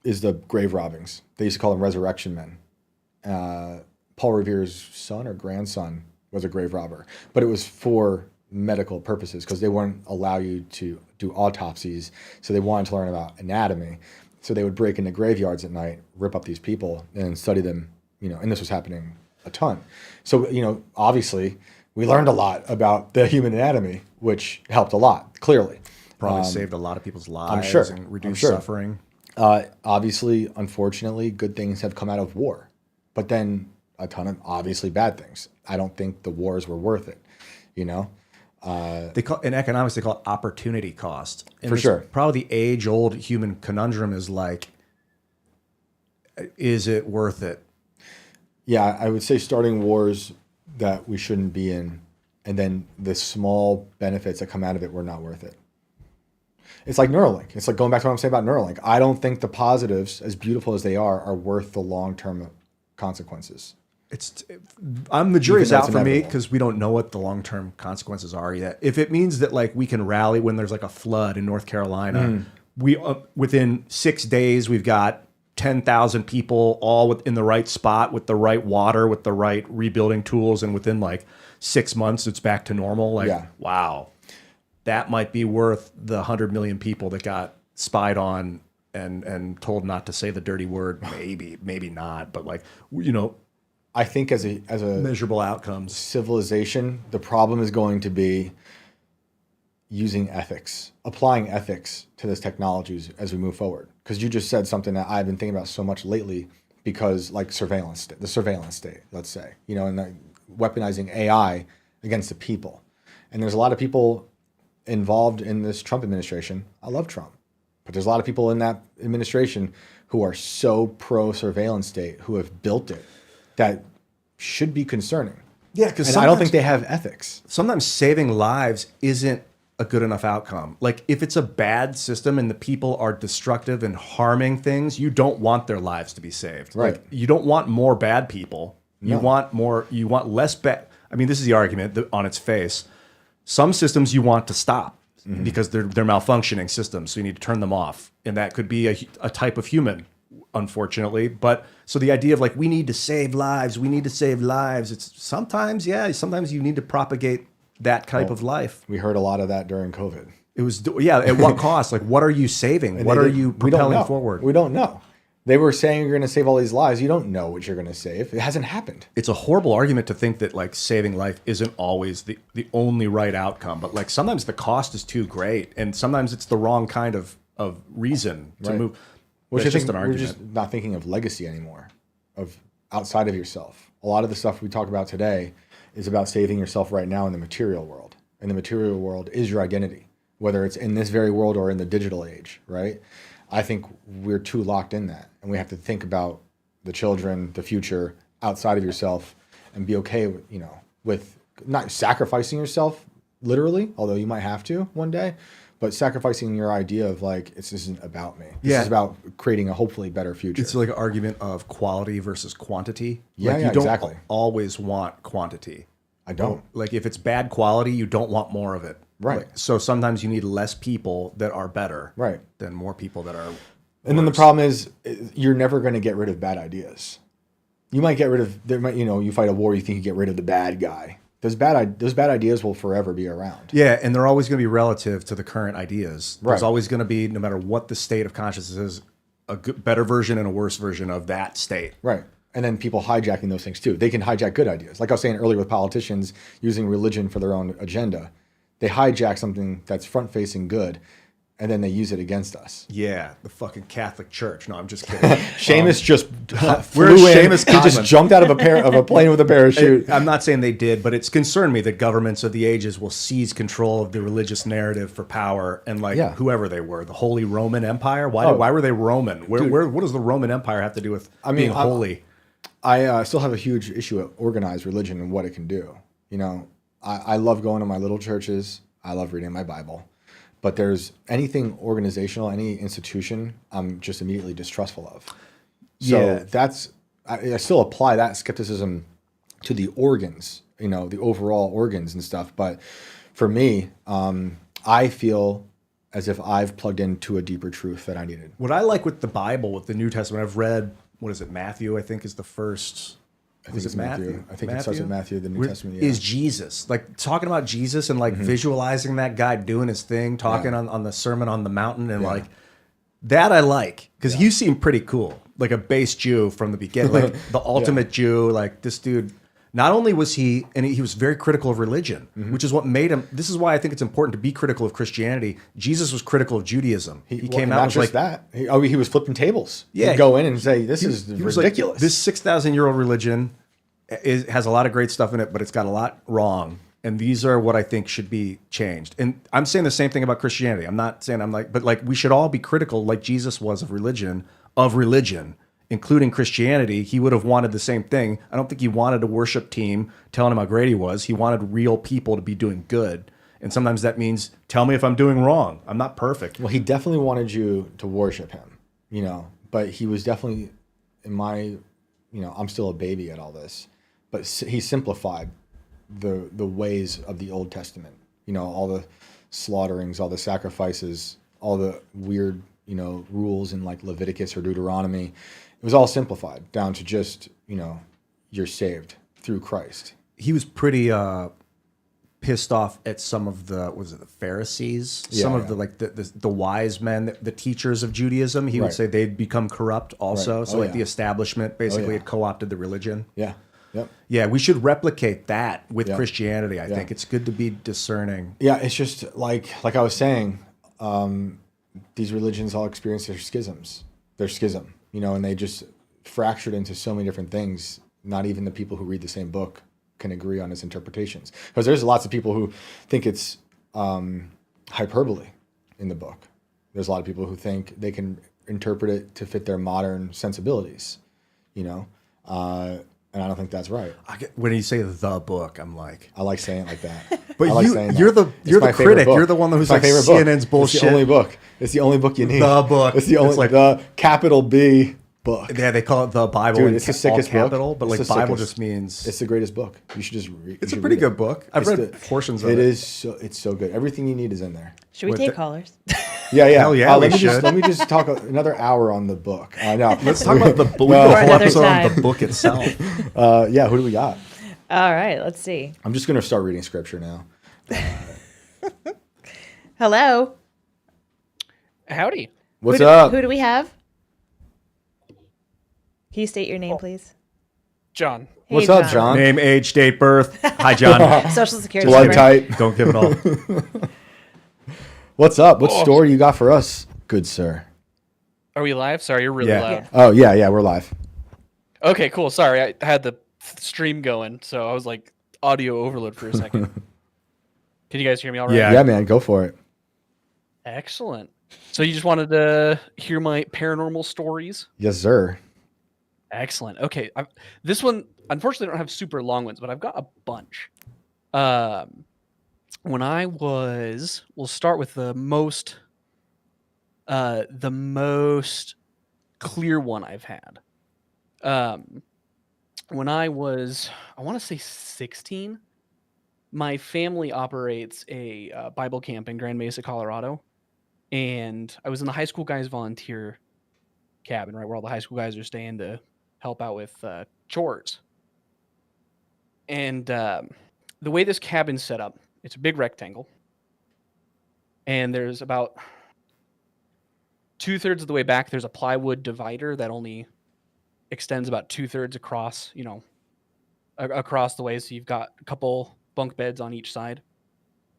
is the grave robbings. They used to call them resurrection men. Paul Revere's son or grandson was a grave robber, but it was for medical purposes because they wouldn't allow you to do autopsies. So they wanted to learn about anatomy. So they would break into graveyards at night, rip up these people, and study them. You know, and this was happening a ton. So, you know, obviously we learned a lot about the human anatomy, which helped a lot, clearly. Probably saved a lot of people's lives sure. and reduced sure. suffering. Obviously, unfortunately, good things have come out of war, but then a ton of obviously bad things. I don't think the wars were worth it, you know? They call in economics they call it opportunity cost. And For sure. Probably the age-old human conundrum is like, is it worth it? Yeah, I would say starting wars that we shouldn't be in, and then the small benefits that come out of it were not worth it. It's like Neuralink. It's like going back to what I'm saying about Neuralink. I don't think the positives, as beautiful as they are worth the long-term consequences. The jury's out for me inevitable. because we don't know what the long-term consequences are yet. If it means that like we can rally when there's like a flood in North Carolina, we within 6 days we've got 10,000 people all in the right spot with the right water, with the right rebuilding tools, and within like 6 months it's back to normal. Like, wow, that might be worth the 100 million people that got spied on and told not to say the dirty word. Maybe not, but like, you know. I think as a measurable outcomes civilization, the problem is going to be using ethics, applying ethics to this technologies as we move forward. Because you just said something that I've been thinking about so much lately, because like the surveillance state, let's say, you know, and the weaponizing AI against the people. And there's a lot of people involved in this Trump administration. I love Trump, but there's a lot of people in that administration who are so pro surveillance state, who have built it, that should be concerning. Yeah, because I don't think they have ethics. Sometimes saving lives isn't a good enough outcome. Like if it's a bad system and the people are destructive and harming things, you don't want their lives to be saved. Right. Like, you don't want more bad people. No. You want less bad. I mean, this is the argument on its face. Some systems you want to stop because they're malfunctioning systems. So you need to turn them off. And that could be a type of human, unfortunately. But so the idea of like, we need to save lives. It's sometimes you need to propagate that type of life. We heard a lot of that during COVID. It was, at what cost? Like, what are you saving? What are you propelling forward? We don't know. They were saying you're going to save all these lives. You don't know what you're going to save. It hasn't happened. It's a horrible argument to think that like saving life isn't always the only right outcome. But like sometimes the cost is too great, and sometimes it's the wrong kind of reason to move. Which It's I just think an we're argument. just not thinking of legacy anymore, of outside of yourself. A lot of the stuff we talk about today is about saving yourself right now in the material world. And the material world is your identity, whether it's in this very world or in the digital age, right? I think we're too locked in that. And we have to think about the children, the future, outside of yourself, and be okay with, with not sacrificing yourself literally, although you might have to one day, but sacrificing your idea of like, this isn't about me. This is about creating a hopefully better future. It's like an argument of quality versus quantity. Yeah, like you don't exactly. always want quantity. I don't. Like if it's bad quality, you don't want more of it. Right. Like, so sometimes you need less people that are better than more people that are worse. And then the problem is you're never going to get rid of bad ideas. You might get rid of, you fight a war, you think you get rid of the bad guy. Those bad ideas will forever be around. Yeah, and they're always going to be relative to the current ideas. There's Right. always going to be, no matter what the state of consciousness is, a better version and a worse version of that state. Right. And then people hijacking those things too. They can hijack good ideas. Like I was saying earlier with politicians using religion for their own agenda. They hijack something that's front-facing good, and then they use it against us. Yeah, the fucking Catholic Church. No, I'm just kidding. Seamus just Where's flew in. Seamus He just Cashman? jumped out of a plane with a parachute. I'm not saying they did, but it's concerned me that governments of the ages will seize control of the religious narrative for power, and whoever they were, the Holy Roman Empire. Why were they Roman? What does the Roman Empire have to do with being holy? I still have a huge issue with organized religion and what it can do. I love going to my little churches. I love reading my Bible. But there's anything organizational, any institution, I'm just immediately distrustful of. So I still apply that skepticism to the organs, the overall organs and stuff. But for me, I feel as if I've plugged into a deeper truth that I needed. What I like with the Bible, with the New Testament, I've read, Matthew, I think is the first. I think it's Matthew. I think it starts with Matthew, the New Testament. Yeah. Is Jesus. Like talking about Jesus and like visualizing that guy doing his thing, talking on the Sermon on the Mountain, and like that I like. Because you seem pretty cool. Like a base Jew from the beginning. Like the ultimate Jew, like this dude. Not only was he was very critical of religion, which is what made him. This is why I think it's important to be critical of Christianity. Jesus was critical of Judaism. He came out not and was just like that. He was flipping tables. Yeah, He'd go in and say, "This is he was like, ridiculous." this 6,000-year-old religion has a lot of great stuff in it, but it's got a lot wrong. And these are what I think should be changed. And I'm saying the same thing about Christianity. I'm not saying but like we should all be critical, like Jesus was of religion, including Christianity. He would have wanted the same thing. I don't think he wanted a worship team telling him how great he was. He wanted real people to be doing good. And sometimes that means, tell me if I'm doing wrong. I'm not perfect. Well, he definitely wanted you to worship him, but he was definitely, I'm still a baby at all this, but he simplified the ways of the Old Testament, all the slaughterings, all the sacrifices, all the weird, rules in like Leviticus or Deuteronomy. It was all simplified down to just, you're saved through Christ. He was pretty pissed off at some of the Pharisees, some of the wise men, the teachers of Judaism. He would say they'd become corrupt also. Right. So the establishment basically had co-opted the religion. Yeah. Yep. Yeah, we should replicate that with Christianity. I think it's good to be discerning. Yeah, it's just like I was saying, these religions all experience their schisms. Their schism, and they just fractured into so many different things. Not even the people who read the same book can agree on its interpretations. Because there's lots of people who think it's hyperbole in the book. There's a lot of people who think they can interpret it to fit their modern sensibilities, and I don't think that's right. When you say the book, I'm like, I like saying it like that. But I like you're the critic. You're the one who's like CNN's bullshit. It's the only book. It's the only book you need. The book. It's the only the capital B book. Yeah, they call it the Bible. Dude, it's the sickest capital, book. But like Bible just means it's the greatest book. You should just read. It's a pretty good book. I've read portions of it. It's so good. Everything you need is in there. Should we take callers? Yeah. Hell yeah, let me just talk another hour on the book. No, let's talk about the book. Episode on the book itself. Yeah, who do we got? All right, let's see. I'm just gonna start reading scripture now. Hello. Howdy. What's up? Who do we have? Can you state your name, please? John. Hey, What's up, John? Name, age, date, birth. Hi, John. Social security Blood number. type. Don't give it all. What's up? What story you got for us, good sir? Are we live? Sorry, you're really loud. Oh yeah, we're live. Okay, cool. Sorry, I had the stream going, so I was like audio overload for a second. Can you guys hear me all right? Yeah, man, go for it. Excellent. So you just wanted to hear my paranormal stories? Yes, sir. Excellent. Okay, this one, unfortunately, I don't have super long ones, but I've got a bunch. When I was, we'll start with the most clear one I've had. When I was, I want to say 16, my family operates a Bible camp in Grand Mesa, Colorado. And I was in the high school guys volunteer cabin, right, where all the high school guys are staying to help out with chores. And the way this cabin's set up, it's a big rectangle. And there's about 2/3 of the way back, there's a plywood divider that only extends about 2/3 across, across the way. So you've got a couple bunk beds on each side.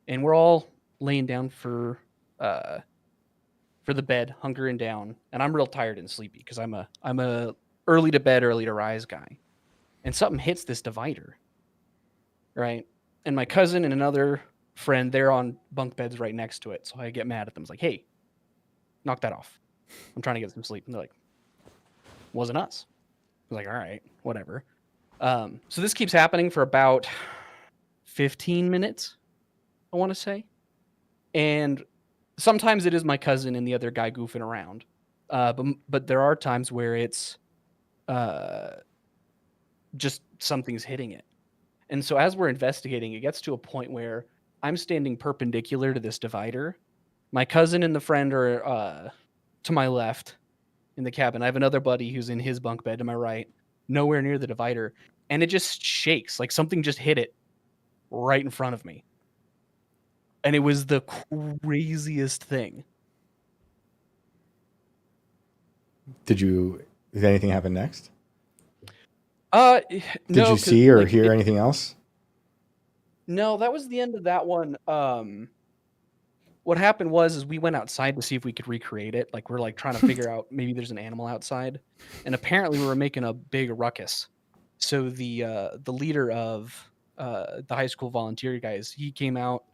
And we're all laying down for the bed, hunkering down. And I'm real tired and sleepy because I'm a early to bed, early to rise guy. And something hits this divider, right? And my cousin and another friend, they're on bunk beds right next to it. So I get mad at them. I was like, hey, knock that off. I'm trying to get some sleep. And they're like, wasn't us. I was like, all right, whatever. So this keeps happening for about 15 minutes, I want to say. And sometimes it is my cousin and the other guy goofing around. But there are times where it's just something's hitting it. And so as we're investigating, it gets to a point where I'm standing perpendicular to this divider. My cousin and the friend are to my left in the cabin. I have another buddy who's in his bunk bed to my right, nowhere near the divider. And it just shakes, like something just hit it right in front of me. And it was the craziest thing. Did anything happen next? Did no, you 'cause, see or like, hear anything else? no, that was the end of that one. What happened was we went outside to see if we could recreate it. Like we're like trying to figure out maybe there's an animal outside, and apparently we were making a big ruckus. So the leader of the high school volunteer guys, he came out.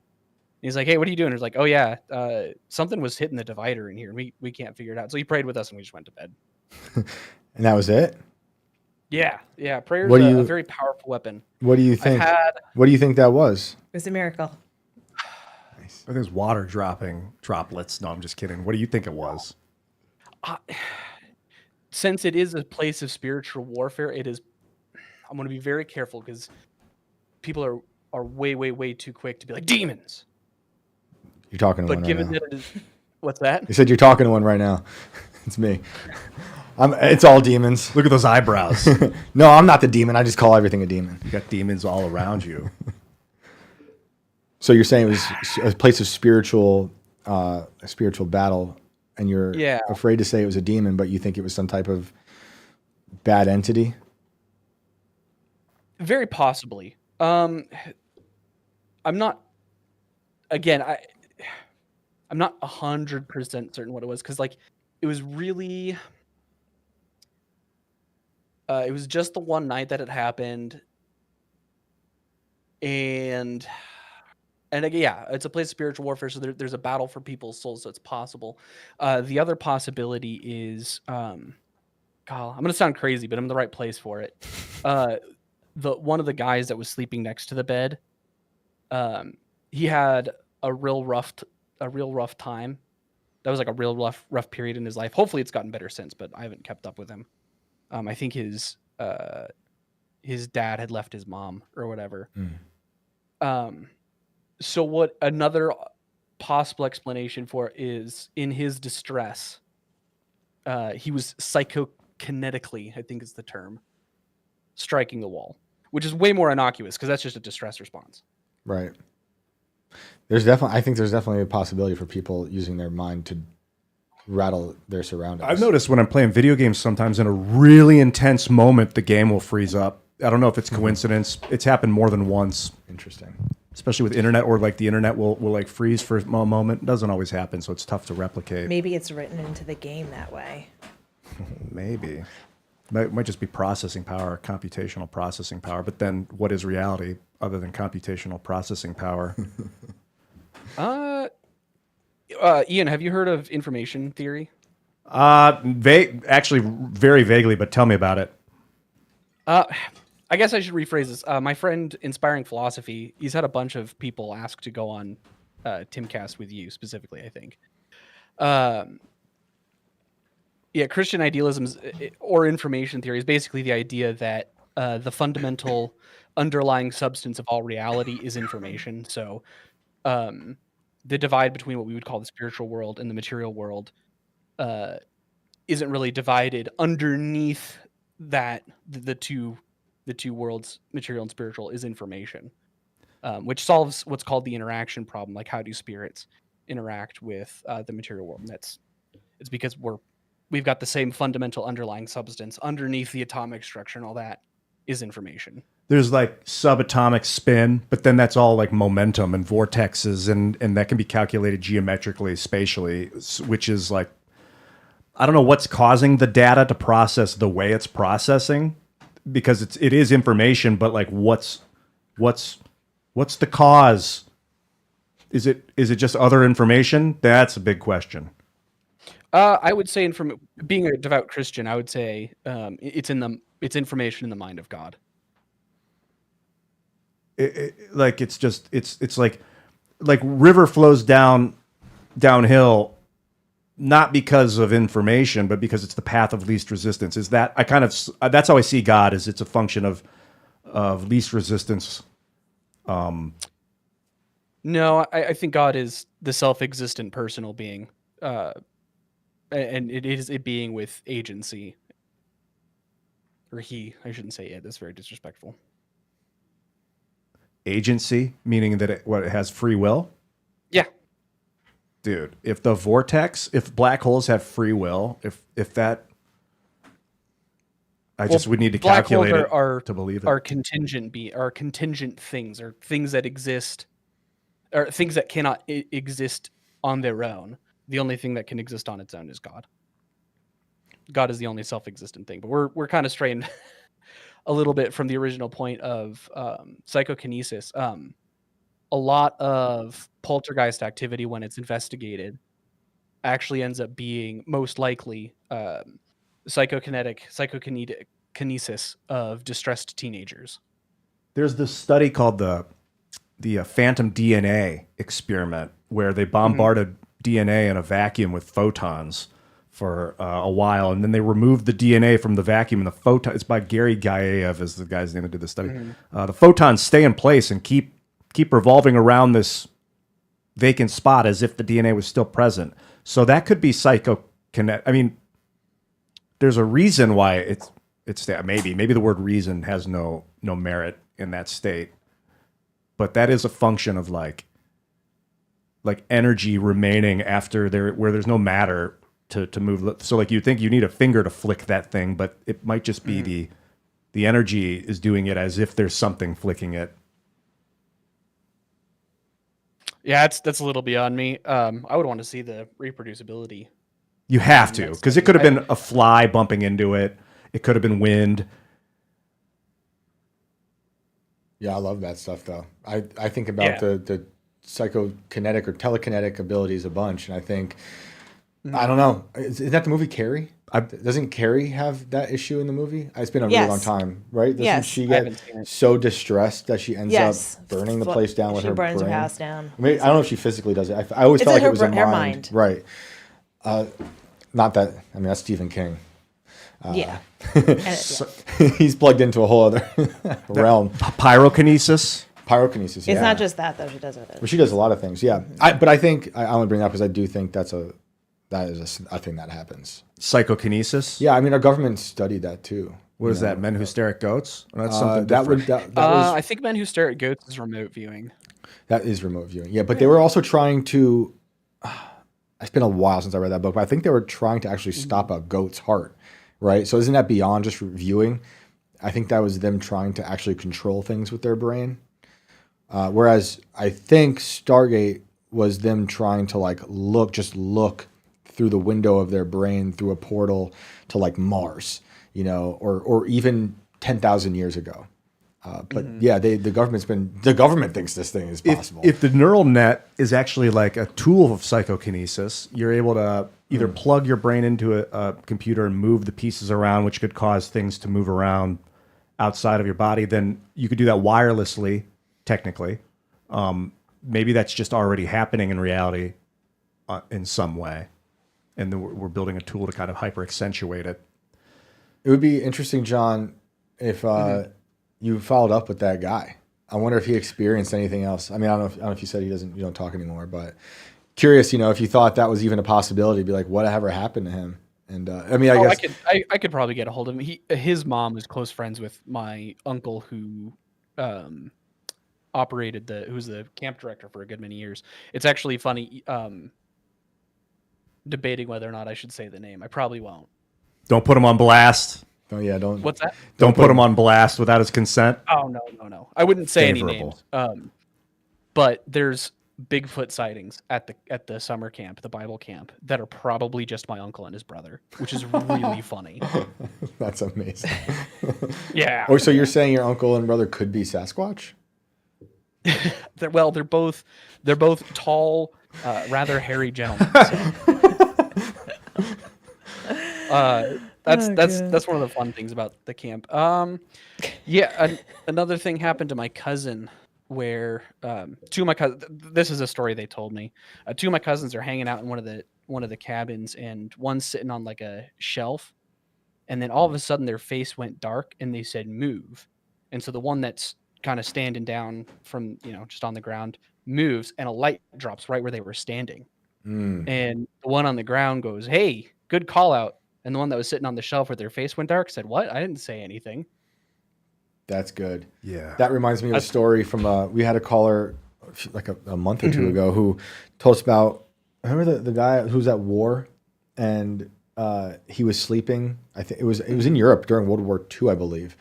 He's like, "Hey, what are you doing?" He's like, "Oh yeah, something was hitting the divider in here. We can't figure it out." So he prayed with us, and we just went to bed. And that was it? Yeah. Prayer's What do a you- very powerful weapon. What do you I've think? had What do you think that was? It was a miracle. I think it's water dropping droplets. No, I'm just kidding. What do you think it was? Since it is a place of spiritual warfare, it is. I'm going to be very careful because people are way too quick to be like demons. You're talking to But one right given now. that it is, what's that? You said you're talking to one right now. It's me. It's all demons. Look at those eyebrows. No, I'm not the demon. I just call everything a demon. You got demons all around you. So you're saying it was a place of spiritual battle, and you're Yeah. afraid to say it was a demon, but you think it was some type of bad entity? Very possibly. I'm not. Again, I'm not 100% certain what it was because like it was really. It was just the one night that it happened, and again, yeah, it's a place of spiritual warfare, so there's a battle for people's souls, so it's possible. The other possibility is, God, I'm gonna sound crazy, but I'm in the right place for it. One of the guys that was sleeping next to the bed, he had a real rough time. That was like a real rough period in his life. Hopefully, it's gotten better since, but I haven't kept up with him. I think his dad had left his mom or whatever. So what another possible explanation for it is in his distress, he was psychokinetically, I think is the term, striking the wall, which is way more innocuous because that's just a distress response. Right. I think there's definitely a possibility for people using their mind to rattle their surroundings. I've noticed when I'm playing video games, sometimes in a really intense moment, the game will freeze up. I don't know if it's coincidence. It's happened more than once. Interesting. Especially with internet, or like the internet will like freeze for a moment. It doesn't always happen, so it's tough to replicate. Maybe it's written into the game that way. Maybe. Might just be processing power, computational processing power. But then what is reality other than computational processing power? Ian, have you heard of information theory? Actually, very vaguely, but tell me about it. I guess I should rephrase this. My friend, Inspiring Philosophy, he's had a bunch of people ask to go on Timcast with you specifically, I think. Yeah, Christian idealism or information theory is basically the idea that the fundamental underlying substance of all reality is information. So the divide between what we would call the spiritual world and the material world isn't really divided underneath that the two worlds, material and spiritual, is information, which solves what's called the interaction problem. Like, how do spirits interact with the material world? And it's because we've got the same fundamental underlying substance underneath the atomic structure, and all that is information. There's like subatomic spin, but then that's all like momentum and vortexes, and that can be calculated geometrically, spatially, which is like, I don't know what's causing the data to process the way it's processing, because it is information, but like what's the cause? Is it just other information? That's a big question. I would say, from being a devout Christian, I would say it's information in the mind of God. It's like river flows downhill, not because of information, but because it's the path of least resistance. Is that that's how I see God, is it's a function of least resistance. No, I think God is the self-existent personal being, and it is a being with agency. Or he, I shouldn't say it. That's very disrespectful. Agency, meaning that it has free will? Yeah. Dude, if black holes have free will, if that, I just would need to black holes calculate it are to believe it. Are contingent things, or things that exist, or things that cannot exist on their own. The only thing that can exist on its own is God. God is the only self-existent thing. But we're kind of straying a little bit from the original point of psychokinesis. A lot of poltergeist activity, when it's investigated, actually ends up being most likely psychokinesis of distressed teenagers. There's this study called the phantom DNA experiment, where they bombarded DNA in a vacuum with photons for a while, and then they removed the DNA from the vacuum, and the photon. It's by Gary Gaev is the guy's name that did the study. The photons stay in place and keep revolving around this vacant spot as if the DNA was still present. So that could be psychokinetic. I mean, there's a reason why it's that. Maybe the word reason has no merit in that state, but that is a function of like energy remaining after where there's no matter to move. So like you think you need a finger to flick that thing, but it might just be the energy is doing it as if there's something flicking it. Yeah, that's a little beyond me. I would want to see the reproducibility. You have to, because it could have been a fly bumping into it. It could have been wind. Yeah, I love that stuff, though. I think about the psychokinetic or telekinetic abilities a bunch, and I think, I don't know, is that the movie Carrie? Doesn't Carrie have that issue in the movie? It's been a really long time, right? Doesn't she get so distressed that she ends up burning the place down with her brain? She burns her house down. I mean, I don't know if she physically does it. I always felt like it was her mind. Right. Not that, I mean, that's Stephen King. He's plugged into a whole other realm. Pyrokinesis? Pyrokinesis, yeah. It's not just that, though. She does it. Well, she does a lot of things, yeah. But I think, I only bring that up because I do think that is a thing that happens. Psychokinesis? Yeah, I mean, our government studied that too. What is that? Men who stare at goats? Well, that's something different. I think men who stare at goats is remote viewing. That is remote viewing, yeah. But they were also trying to. It's been a while since I read that book, but I think they were trying to actually stop a goat's heart, right? So isn't that beyond just viewing? I think that was them trying to actually control things with their brain. Whereas I think Stargate was them trying to look through the window of their brain through a portal to Mars, or even 10,000 years ago. But yeah, the government thinks this thing is possible. If the neural net is actually like a tool of psychokinesis, you're able to either plug your brain into a computer and move the pieces around, which could cause things to move around outside of your body. Then you could do that wirelessly, technically. Maybe that's just already happening in reality in some way. And then we're building a tool to kind of hyper accentuate it. It would be interesting, John, if you followed up with that guy. I wonder if he experienced anything else. I mean, I don't know if you said you don't talk anymore, but curious, if you thought that was even a possibility, be like, whatever happened to him? And I mean, I guess I could probably get a hold of him. His mom is close friends with my uncle, who who's the camp director for a good many years. It's actually funny. Debating whether or not I should say the name. I probably won't. Don't put him on blast. Oh yeah, don't. What's that? Don't put him on blast without his consent. Oh no. I wouldn't say any names. But there's Bigfoot sightings at the summer camp, the Bible camp, that are probably just my uncle and his brother, which is really funny. That's amazing. Yeah. Oh, so you're saying your uncle and brother could be Sasquatch? They're both tall, rather hairy gentlemen. So. That's one of the fun things about the camp. Another thing happened to my cousin, where two of my cousins. This is a story they told me. Two of my cousins are hanging out in one of the cabins, and one's sitting on like a shelf, and then all of a sudden their face went dark, and they said move, and so the one that's kind of standing down from just on the ground moves, and a light drops right where they were standing, and the one on the ground goes, "Hey, good call out." And the one that was sitting on the shelf where their face went dark said, "What? I didn't say anything." That's good. Yeah. That reminds me of a story from we had a caller like a month or two ago who told us about, remember the guy who's at war and he was sleeping. I think it was in Europe during World War II, I believe.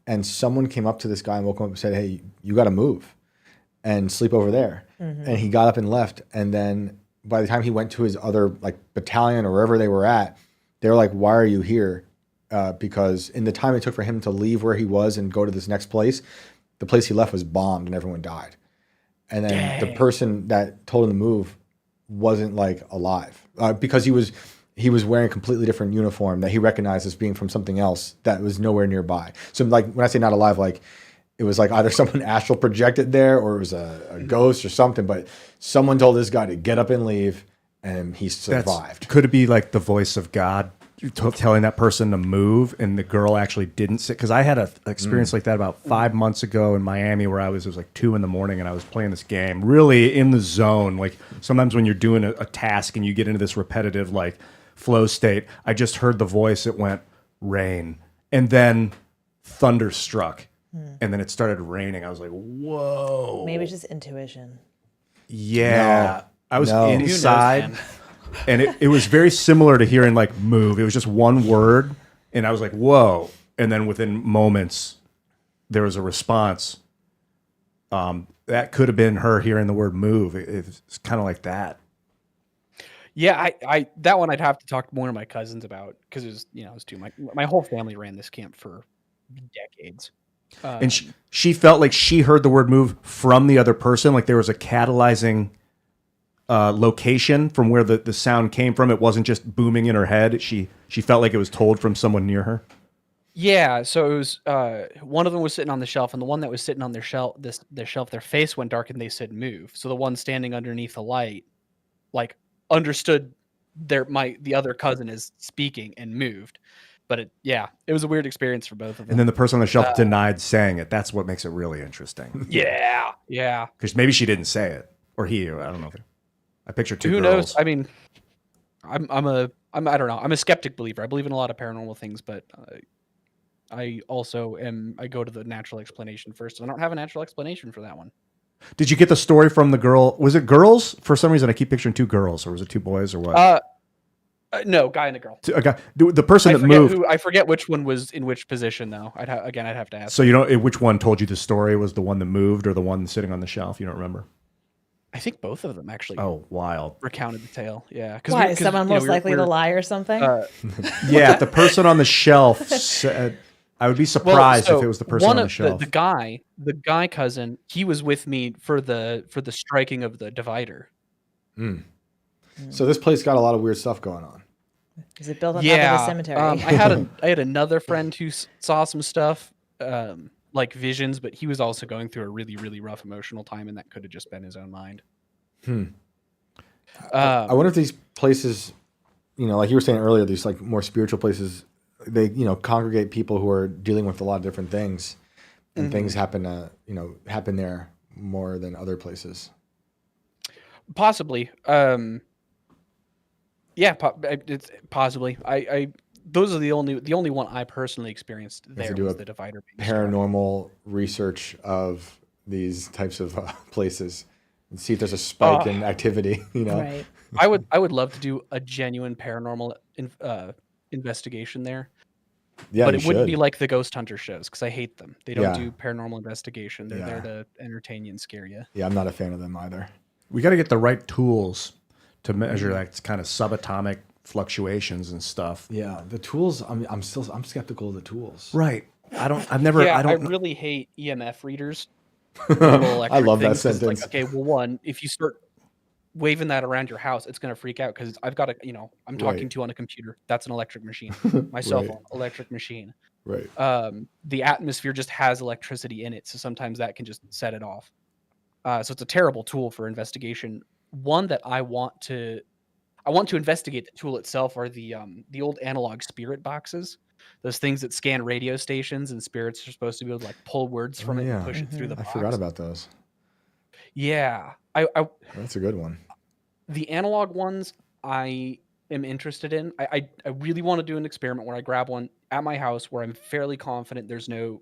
And someone came up to this guy and woke him up and said, "Hey, you got to move and sleep over there." And he got up and left. And then by the time he went to his other like battalion or wherever they were at, they were like, "Why are you here?" Because in the time it took for him to leave where he was and go to this next place, the place he left was bombed and everyone died. And then the person that told him to move wasn't like alive because he was wearing a completely different uniform that he recognized as being from something else that was nowhere nearby. So like when I say not alive, like it was like either someone astral projected there or it was a ghost or something. But someone told this guy to get up and leave, and he survived. Could it be like the voice of God telling that person to move, and the girl actually didn't sit? Because I had an experience like that about 5 months ago in Miami, where it was like 2 a.m, and I was playing this game, really in the zone. Like sometimes when you're doing a task and you get into this repetitive like flow state, I just heard the voice. It went rain, and then thunder struck, and then it started raining. I was like, whoa. Maybe it's just intuition. Yeah. No. I was No. inside. Who knows, man? And it was very similar to hearing like move. It was just one word, and I was like, whoa. And then within moments, there was a response. That could have been her hearing the word move. It's kind of like that. Yeah, I that one I'd have to talk to one of my cousins about because it was too my whole family ran this camp for decades. And she felt like she heard the word move from the other person, like there was a catalyzing location from where the sound came from. It wasn't just booming in her head. She felt like it was told from someone near her. Yeah, so it was one of them was sitting on the shelf, and the one that was sitting on their shelf, their face went dark, and they said move. So the one standing underneath the light, like understood the other cousin is speaking and moved. But it was a weird experience for both of them. And then the person on the shelf denied saying it. That's what makes it really interesting. Yeah. Because maybe she didn't say it, or he. I don't know. I picture two Who girls. knows? I mean, I don't know. I'm a skeptic believer. I believe in a lot of paranormal things, but I also I go to the natural explanation first. And I don't have a natural explanation for that one. Did you get the story from the girl? Was it girls? For some reason, I keep picturing 2 girls, or was it 2 boys, or what? No, guy and a girl. A guy, the person that moved. I forget which one was in which position, though. I'd have to ask. So you know which one told you the story? Was the one that moved or the one sitting on the shelf? You don't remember? I think both of them actually. Oh, wild! Recounted the tale. Yeah. Why? Is someone most likely to lie or something? Yeah, the person on the shelf said. I would be surprised if it was the person on the shelf. The guy cousin, he was with me for the striking of the divider. So this place got a lot of weird stuff going on. Is it built on top of a cemetery? I had another friend who saw some stuff, like visions, but he was also going through a really, really rough emotional time, and that could have just been his own mind. I wonder if these places, like you were saying earlier, these like more spiritual places, they congregate people who are dealing with a lot of different things, and things happen there more than other places. Possibly. It's possibly. Those are the only one I personally experienced there was the divider being paranormal research of these types of places and see if there's a spike in activity. Right. I would love to do a genuine paranormal investigation there. Yeah, but it wouldn't be like the ghost hunter shows because I hate them. They don't Yeah. do paranormal investigation. They're there to entertain you and scare you. Yeah, I'm not a fan of them either. We got to get the right tools to measure that kind of subatomic fluctuations and stuff. Yeah, the tools. I'm skeptical of the tools. Right. I really hate EMF readers. I love that sentence. Like, okay, well, one, if you start waving that around your house, it's going to freak out because I've got I'm talking to you on a computer. That's an electric machine. My cell phone, electric machine. Right. The atmosphere just has electricity in it, so sometimes that can just set it off. So it's a terrible tool for investigation. One that I want to investigate the tool itself are the old analog spirit boxes. Those things that scan radio stations and spirits are supposed to be able to like pull words from it and push it through the box. I forgot about those. Yeah. That's a good one. The analog ones I am interested in. I really want to do an experiment where I grab one at my house where I'm fairly confident there's no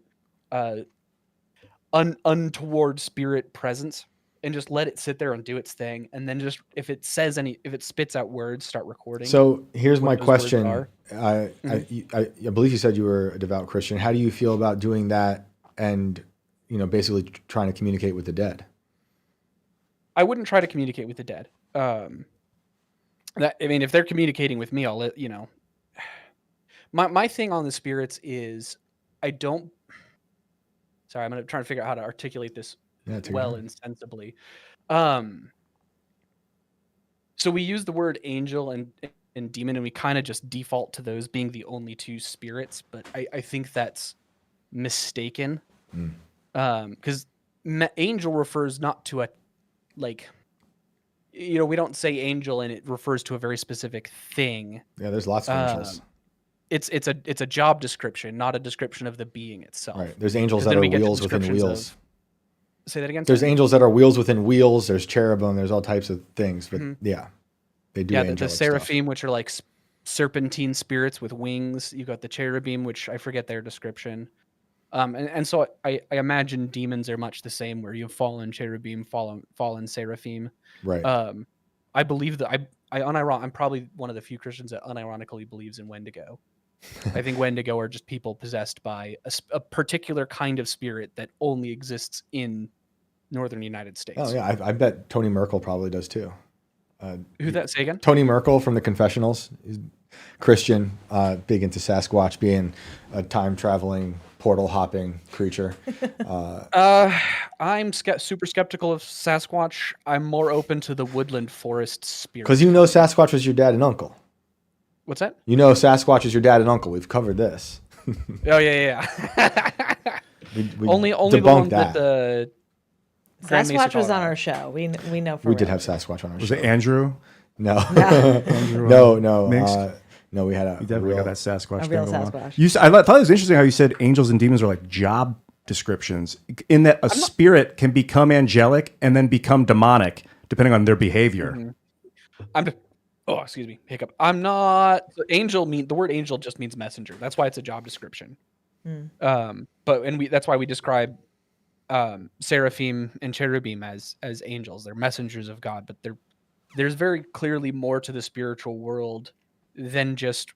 untoward spirit presence and just let it sit there and do its thing, and then just if it spits out words, start recording. So here's my what those words question. are. I believe you said you were a devout Christian. How do you feel about doing that and, basically trying to communicate with the dead? I wouldn't try to communicate with the dead. If they're communicating with me, I'll let you know. My thing on the spirits is I'm going to try to figure out how to articulate this well and sensibly. So we use the word angel and demon, and we kind of just default to those being the only two spirits, but I think that's mistaken. Because angel refers not to a, like, we don't say angel and it refers to a very specific thing. Yeah, there's lots of angels. It's a job description, not a description of the being itself. Right. There's angels that are wheels within wheels. Say that again. There's angels that are wheels within wheels. There's cherubim. There's all types of things. But yeah, they do. Yeah, the seraphim, which are like serpentine spirits with wings. You got the cherubim, which I forget their description. And so I imagine demons are much the same, where you have fallen cherubim, fallen seraphim. Right. I believe that I'm probably one of the few Christians that unironically believes in Wendigo. I think Wendigo are just people possessed by a particular kind of spirit that only exists in northern United States. Oh yeah, I bet Tony Merkel probably does too. Who that? Say again? Tony Merkel from the Confessionals. He's Christian, big into Sasquatch being a time traveling, portal hopping creature. I'm super skeptical of Sasquatch. I'm more open to the woodland forest spirit. Because Sasquatch was your dad and uncle. What's that? Sasquatch is your dad and uncle. We've covered this. Oh yeah. we only the one that the Sasquatch was on our show. We know for we did have Sasquatch on our show. Was it Andrew? No. Andrew, no. Mixed? No, we had You definitely got that Sasquatch a real thing going Sasquatch. on. I thought it was interesting how you said angels and demons are like job descriptions, in that a spirit can become angelic and then become demonic depending on their behavior. Excuse me, hiccup. I'm not angel. The word angel just means messenger. That's why it's a job description. That's why we describe seraphim and cherubim as angels. They're messengers of God, but there's very clearly more to the spiritual world than just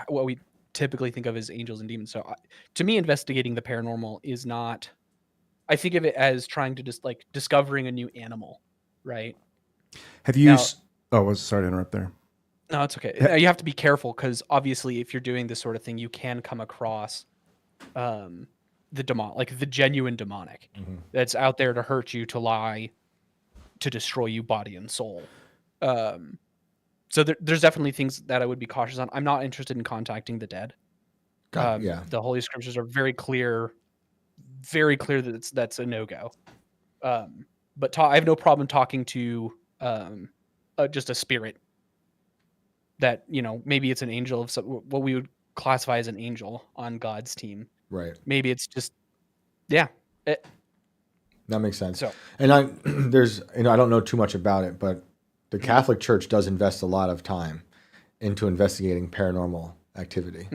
what we typically think of as angels and demons. So to me, investigating the paranormal is not, I think of it as trying to just like discovering a new animal, right? Have you sorry to interrupt there. No, it's okay. You have to be careful, because obviously if you're doing this sort of thing, you can come across the demon, like the genuine demonic that's out there to hurt you, to lie, to destroy you body and soul. So there's definitely things that I would be cautious on. I'm not interested in contacting the dead. The Holy Scriptures are very clear that that's a no-go. But I have no problem talking to just a spirit that, maybe it's an angel of what we would classify as an angel on God's team. Right. Maybe it's just, that makes sense. So, and I don't know too much about it, but the Catholic Church does invest a lot of time into investigating paranormal activity.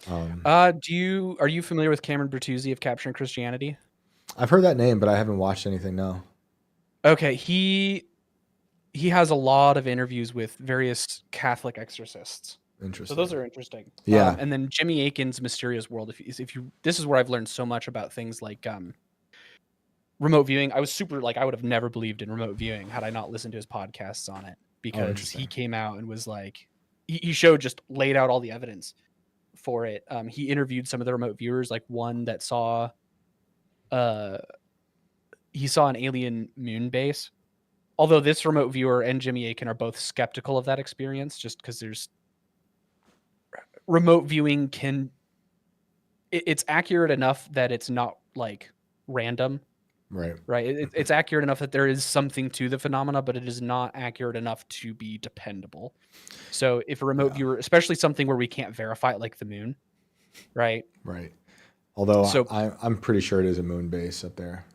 Are you familiar with Cameron Bertuzzi of Capturing Christianity? I've heard that name, but I haven't watched anything. No. Okay, he has a lot of interviews with various Catholic exorcists. Interesting. So those are interesting. Yeah. And then Jimmy Akin's Mysterious World. This is where I've learned so much about things like remote viewing. I would have never believed in remote viewing had I not listened to his podcasts on it, because he came out and was like, he laid out all the evidence for it. He interviewed some of the remote viewers, like one that saw he saw an alien moon base. Although this remote viewer and Jimmy Akin are both skeptical of that experience, just because there's remote viewing it's accurate enough that it's not like random. Right. It's accurate enough that there is something to the phenomena, but it is not accurate enough to be dependable. So if a remote viewer, especially something where we can't verify it, like the moon, right? Right. Although I'm pretty sure it is a moon base up there.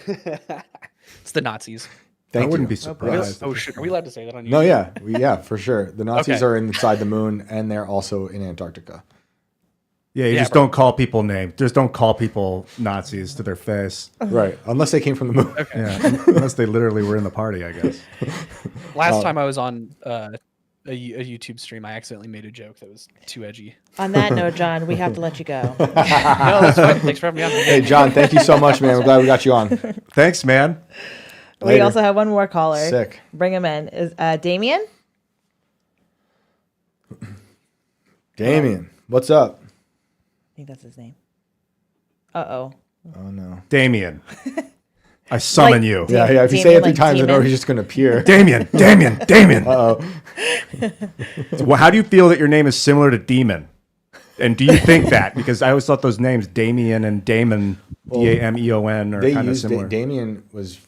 It's the Nazis. I wouldn't be surprised. Are we allowed to say that on YouTube? No, yeah, for sure. The Nazis are inside the moon, and they're also in Antarctica. Yeah, you Yeah, just don't call people names. Just don't call people Nazis to their face. Right. Unless they came from the moon. Yeah, unless they literally were in the party, I guess. Last time I was on a YouTube stream, I accidentally made a joke that was too edgy. On that note, John, we have to let you go. No, that's fine. Thanks for having me on. Hey, John, thank you so much, man. We're glad we got you on. Thanks, man. We Later. also have one more caller. Sick. Bring him in. Is Damien? Damien, what's up? I think that's his name. Uh-oh. Oh, no. Damien. I summon Like- you. Yeah, yeah. If you say Damien, it 3 like times in a row, demon. he's just going to appear. Damien, Damien, Damien. Uh-oh. Well, how do you feel that your name is similar to Demon? And do you think that? Because I always thought those names, Damien and Damon, Dameon, are They kind of used similar. Damien was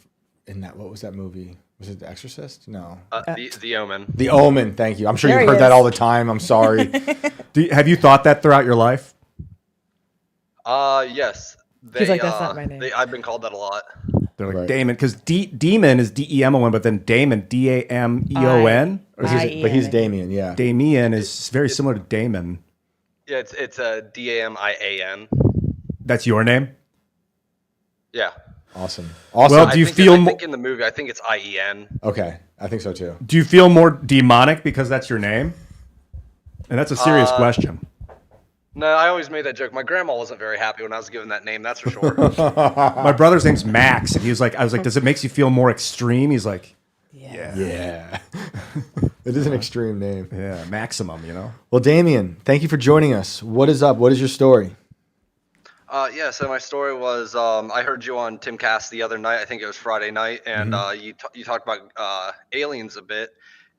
in that. What was that movie? Was it The Exorcist? No. The Omen. The Omen. Thank you. I'm sure There you've he heard that is. all the time. I'm sorry. Have you thought that throughout your life? Yes. He's like, "That's not my name." I've been called that a lot. They're like Right. Damon, because Demon is Demon, but then Damon, Dameon. Or is I- But he's Damien. Yeah. Damien is very similar to Damon. Yeah, it's a Damian. That's your name? Yeah. Awesome. Awesome. Well, do you feel I mo- think in the movie, I think it's IEN. Okay. I think so too. Do you feel more demonic because that's your name? And that's a serious question. No, I always made that joke. My grandma wasn't very happy when I was given that name. That's for sure. My brother's name's Max, and he was like, I was like, does it make you feel more extreme? He's like, Yeah. Yeah. It is an extreme name. yeah, maximum, you know? Well, Damien, thank you for joining us. What is up? What is your story? Yeah. So my story was, I heard you on Tim Cass the other night. I think it was Friday night, and you talked about aliens a bit.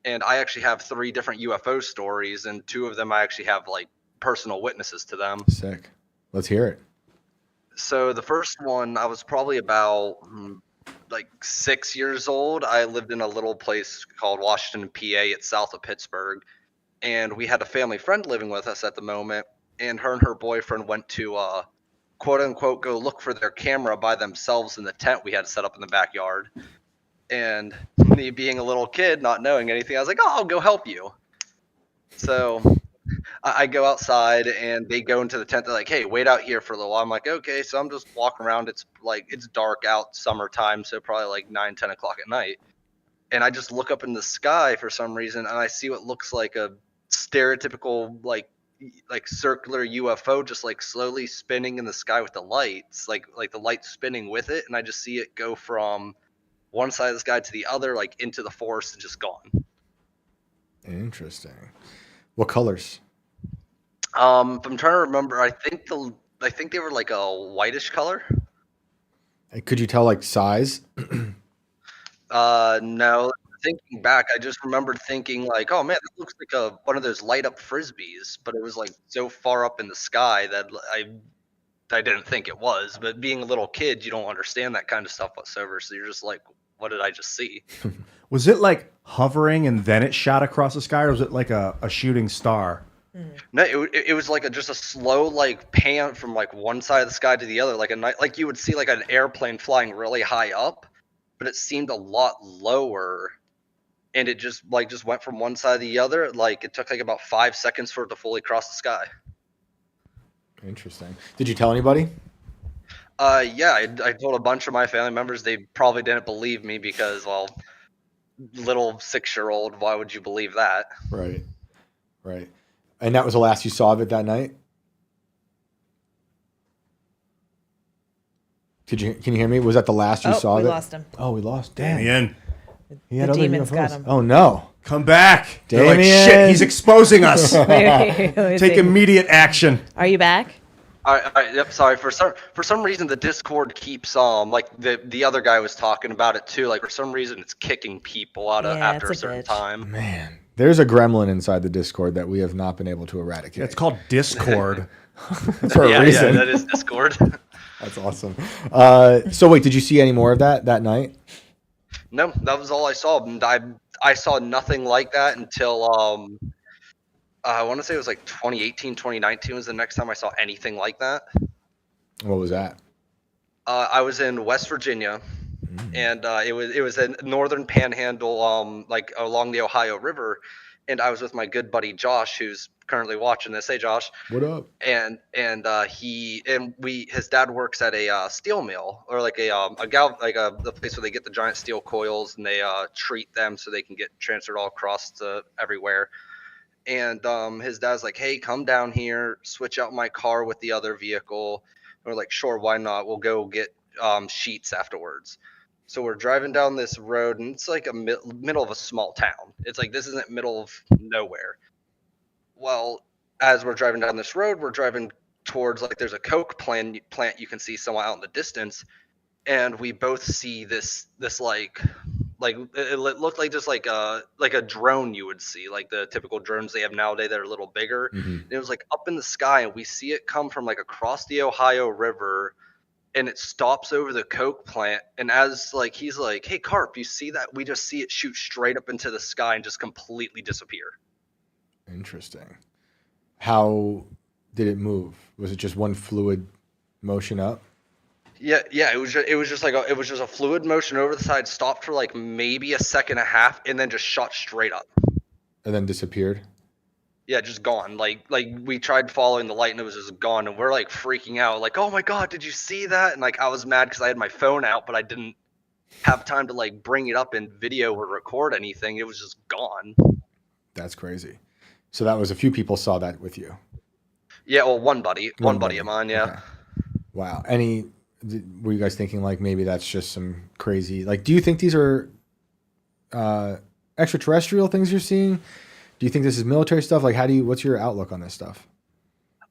And I actually have 3 different UFO stories, and 2 of them I actually have like personal witnesses to them. Sick. Let's hear it. So the first one, I was probably about like 6 years old. I lived in a little place called Washington, PA. It's south of Pittsburgh, and we had a family friend living with us at the moment. And her boyfriend went to quote unquote go look for their camera by themselves in the tent we had set up in the backyard. And me being a little kid, not knowing anything, I was like, "Oh, I'll go help you." So I go outside and they go into the tent. They're like, "Hey, wait out here for a little while." I'm like, "Okay." So I'm just walking around. It's dark out, summertime, so probably like 9-10 o'clock at night. And I just look up in the sky for some reason, and I see what looks like a stereotypical like circular UFO just like slowly spinning in the sky with the lights, like the light spinning with it. And I just see it go from one side of the sky to the other, like into the forest and just gone. Interesting. What colors? If I'm trying to remember, I think they were like a whitish color. Could you tell like size? No. Thinking back, I just remembered thinking like, "Oh man, that looks like one of those light up frisbees," but it was like so far up in the sky that I didn't think it was. But being a little kid, you don't understand that kind of stuff whatsoever. So you're just like, "What did I just see?" Was it like hovering and then it shot across the sky, or was it like a shooting star? No, it was like just a slow like pan from like one side of the sky to the other, like a night, like you would see like an airplane flying really high up, but it seemed a lot lower, and it just went from one side to the other. Like it took like about 5 seconds for it to fully cross the sky. Interesting. Did you tell anybody? Yeah, I told a bunch of my family members. They probably didn't believe me because, well, little 6-year-old, why would you believe that? Right. Right. And that was the last you saw of it that night? Can you hear me? Was that the last you saw we of it? lost him. Oh, we lost. Damn. Damien, He had The other demons got UFOs. him. Oh no. come back. They're like, Damien. shit, he's exposing us. Wait, let me Take see. immediate action. Are you back? Yep. Sorry. For some reason, the Discord keeps like the other guy was talking about it too. Like for some reason, it's kicking people out Yeah, after a it's a certain bitch. time. Man, there's a gremlin inside the Discord that we have not been able to eradicate. It's called Discord. for a Yeah, reason. that is Discord. That's awesome. So wait, did you see any more of that night? No, that was all I saw. And I saw nothing like that until I want to say it was like 2018, 2019 was the next time I saw anything like that. What was that? I was in West Virginia, and it was a northern panhandle, like along the Ohio River, and I was with my good buddy Josh, who's currently watching this. Hey, Josh. What up? His dad works at a steel mill, or like the place where they get the giant steel coils and they treat them so they can get transferred all across to everywhere. And his dad's like, hey, come down here, switch out my car with the other vehicle. And we're like, sure, why not? We'll go get sheets afterwards. So we're driving down this road, and it's like a middle of a small town. It's like, this isn't middle of nowhere. Well, as we're driving down this road, we're driving towards, like, there's a Coke plant you can see somewhat out in the distance. And we both see this like it looked like just like a drone you would see, like the typical drones they have nowadays that are a little bigger. And it was like up in the sky, and we see it come from like across the Ohio River, and it stops over the Coke plant. And as like he's like, hey Carp, you see that? We just see it shoot straight up into the sky and just completely disappear. Interesting. How did it move? Was it just one fluid motion up? Yeah, it was just a fluid motion over the side, stopped for like maybe a second and a half, and then just shot straight up. And then disappeared? Yeah, just gone. Like we tried following the light, and it was just gone, and we're like freaking out, like, oh my god, did you see that? And like I was mad because I had my phone out, but I didn't have time to like bring it up in video or record anything. It was just gone. That's crazy. So that was a few people saw that with you. Yeah, well, one buddy of mine, yeah. Okay. Wow. Were you guys thinking like maybe that's just some crazy, like, do you think these are extraterrestrial things you're seeing? Do you think this is military stuff? Like, what's your outlook on this stuff?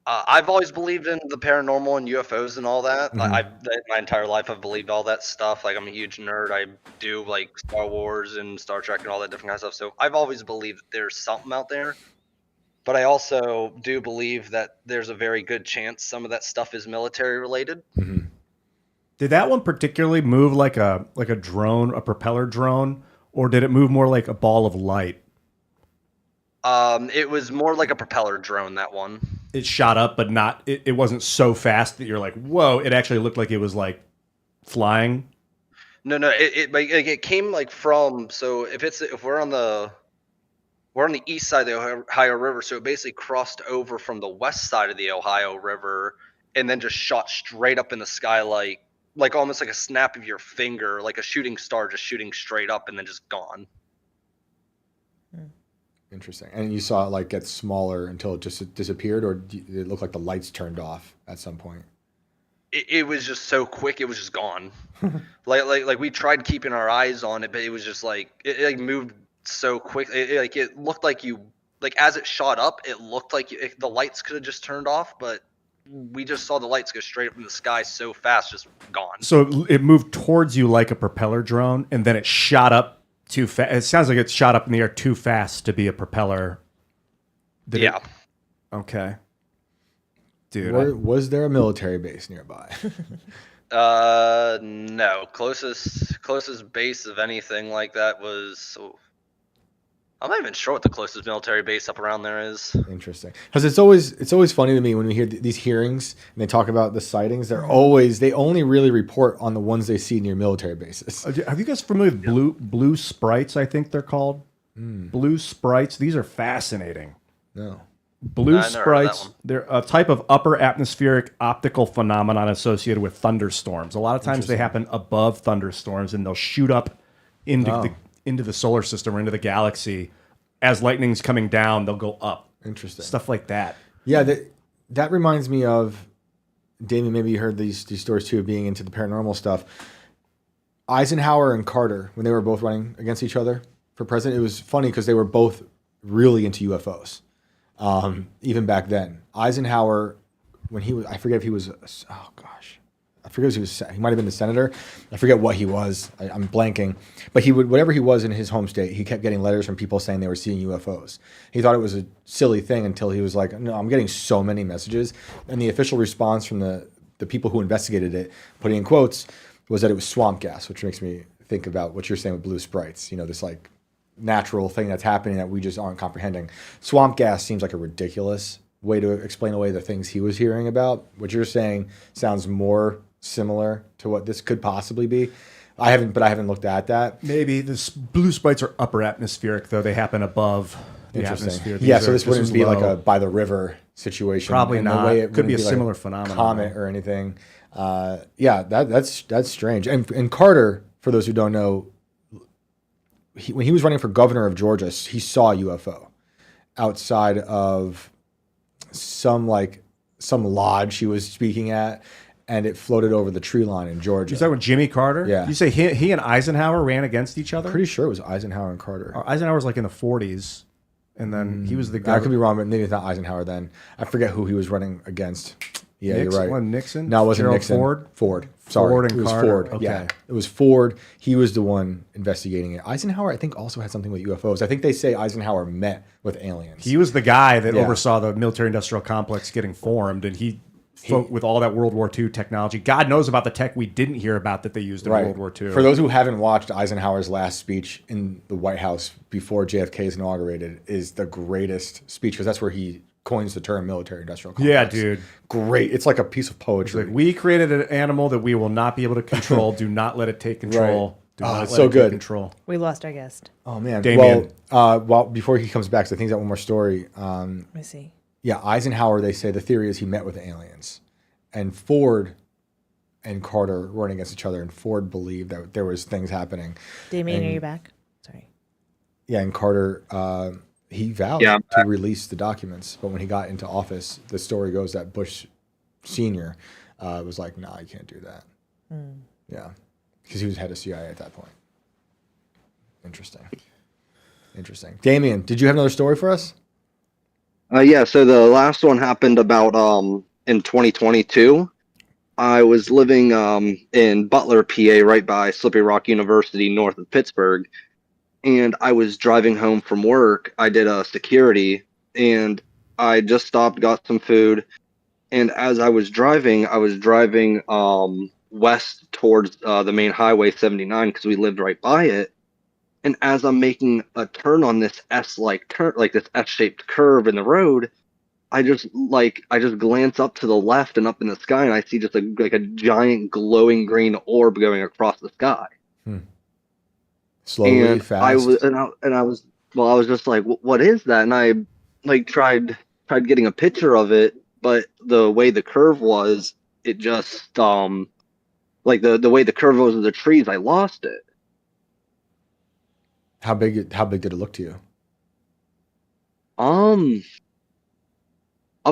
I've always believed in the paranormal and UFOs and all that. My entire life I've believed all that stuff. Like, I'm a huge nerd. I do like Star Wars and Star Trek and all that different kind of stuff. So I've always believed that there's something out there. But I also do believe that there's a very good chance some of that stuff is military related. Mm-hmm. Did that one particularly move like a drone, a propeller drone, or did it move more like a ball of light? It was more like a propeller drone, that one. It shot up, but not. It wasn't so fast that you're like, whoa! It actually looked like it was like flying. No, it came like from. So if we're on the east side of the Ohio River, so it basically crossed over from the west side of the Ohio River, and then just shot straight up in the sky, like almost like a snap of your finger, like a shooting star just shooting straight up and then just gone. Interesting. And you saw it like get smaller until it just disappeared, or did it look like the lights turned off at some point? It was just so quick, it was just gone. like we tried keeping our eyes on it, but it was just like it like moved so quick. It looked like as it shot up, it looked like the lights could have just turned off, but we just saw the lights go straight up in the sky so fast, just gone. So it moved towards you like a propeller drone, and then it shot up too fast. It sounds like it shot up in the air too fast to be a propeller. Yeah. Okay. Dude. Was there a military base nearby? No. Closest base of anything like that was... I'm not even sure what the closest military base up around there is. Interesting, because it's always funny to me when we hear these hearings and they talk about the sightings. They only really report on the ones they see near military bases. Have you guys familiar with blue sprites? I think they're called blue sprites. These are fascinating. No. Blue sprites, they're a type of upper atmospheric optical phenomenon associated with thunderstorms. A lot of times they happen above thunderstorms, and they'll shoot up into the solar system or into the galaxy. As lightning's coming down, they'll go up. Interesting. Stuff like that. Yeah, that reminds me of, Damien, maybe you heard these stories too, being into the paranormal stuff. Eisenhower and Carter, when they were both running against each other for president, it was funny because they were both really into UFOs. Even back then, Eisenhower, when he was, I forget if he was, oh gosh, I forget if he might have been the senator. I forget what he was. I'm blanking, but whatever he was in his home state, he kept getting letters from people saying they were seeing UFOs. He thought it was a silly thing until he was like, no, I'm getting so many messages. And the official response from the people who investigated it, putting in quotes, was that it was swamp gas, which makes me think about what you're saying with blue sprites, this like natural thing that's happening that we just aren't comprehending. Swamp gas seems like a ridiculous way to explain away the things he was hearing about. What you're saying sounds more similar to what this could possibly be. I haven't looked at that. Maybe the blue sprites are upper atmospheric, though they happen above the atmosphere. Yeah, so this was wouldn't be like low. a by the river situation. Probably and the not. way it Could be a wouldn't similar like phenomenon. comet or anything. Yeah, that's strange. And Carter, for those who don't know, when he was running for governor of Georgia, he saw a UFO outside of some lodge he was speaking at, and it floated over the tree line in Georgia. Is that with Jimmy Carter? Yeah. You say he and Eisenhower ran against each other? Pretty sure it was Eisenhower and Carter. Eisenhower was like in the 40s, and then he was the guy. I could be wrong, but maybe it's not Eisenhower then. I forget who he was running against. Yeah, Nixon? you're right. Wasn't Nixon? No, it wasn't Gerald Nixon. Ford? Sorry. Ford and it was Carter. Ford. Okay. Yeah, it was Ford. He was the one investigating it. Eisenhower, I think, also had something with UFOs. I think they say Eisenhower met with aliens. He was the guy that Yeah. oversaw the military-industrial complex getting formed, and he with all that World War II technology. God knows about the tech we didn't hear about that they used in World War II. For those who haven't watched Eisenhower's last speech in the White House before JFK is inaugurated, is the greatest speech because that's where he coins the term military-industrial complex. Yeah, dude. Great. It's like a piece of poetry. Like, we created an animal that we will not be able to control. Do not let it take control. Right. Do not It's let so it good. take control. We lost our guest. Oh man, Damien. Well, before he comes back, so I think that one more story. Let me see. Yeah, Eisenhower. They say the theory is he met with aliens, and Ford and Carter running against each other, and Ford believed that there was things happening. Damien, And- are you back? Sorry. Yeah, and Carter, he vowed Yeah, I'm to release the documents, but when he got into office, the story goes that Bush Senior was like, "Nah, you can't do that." Yeah, because he was head of CIA at that point. Interesting. Damien, did you have another story for us? Yeah, so the last one happened about in 2022. I was living in Butler, PA, right by Slippery Rock University, north of Pittsburgh, and I was driving home from work. I did security, and I just stopped, got some food, and as I was driving west towards the main highway 79 because we lived right by it. And as I'm making a turn on this S-like turn, like this S-shaped curve in the road, I just glance up to the left and up in the sky, and I see just a giant glowing green orb going across the sky. Slowly, And fast. I was just like, what is that? And I tried getting a picture of it, but the way the curve was, it just the way the curve was of the trees, I lost it. How big did it look to you? Up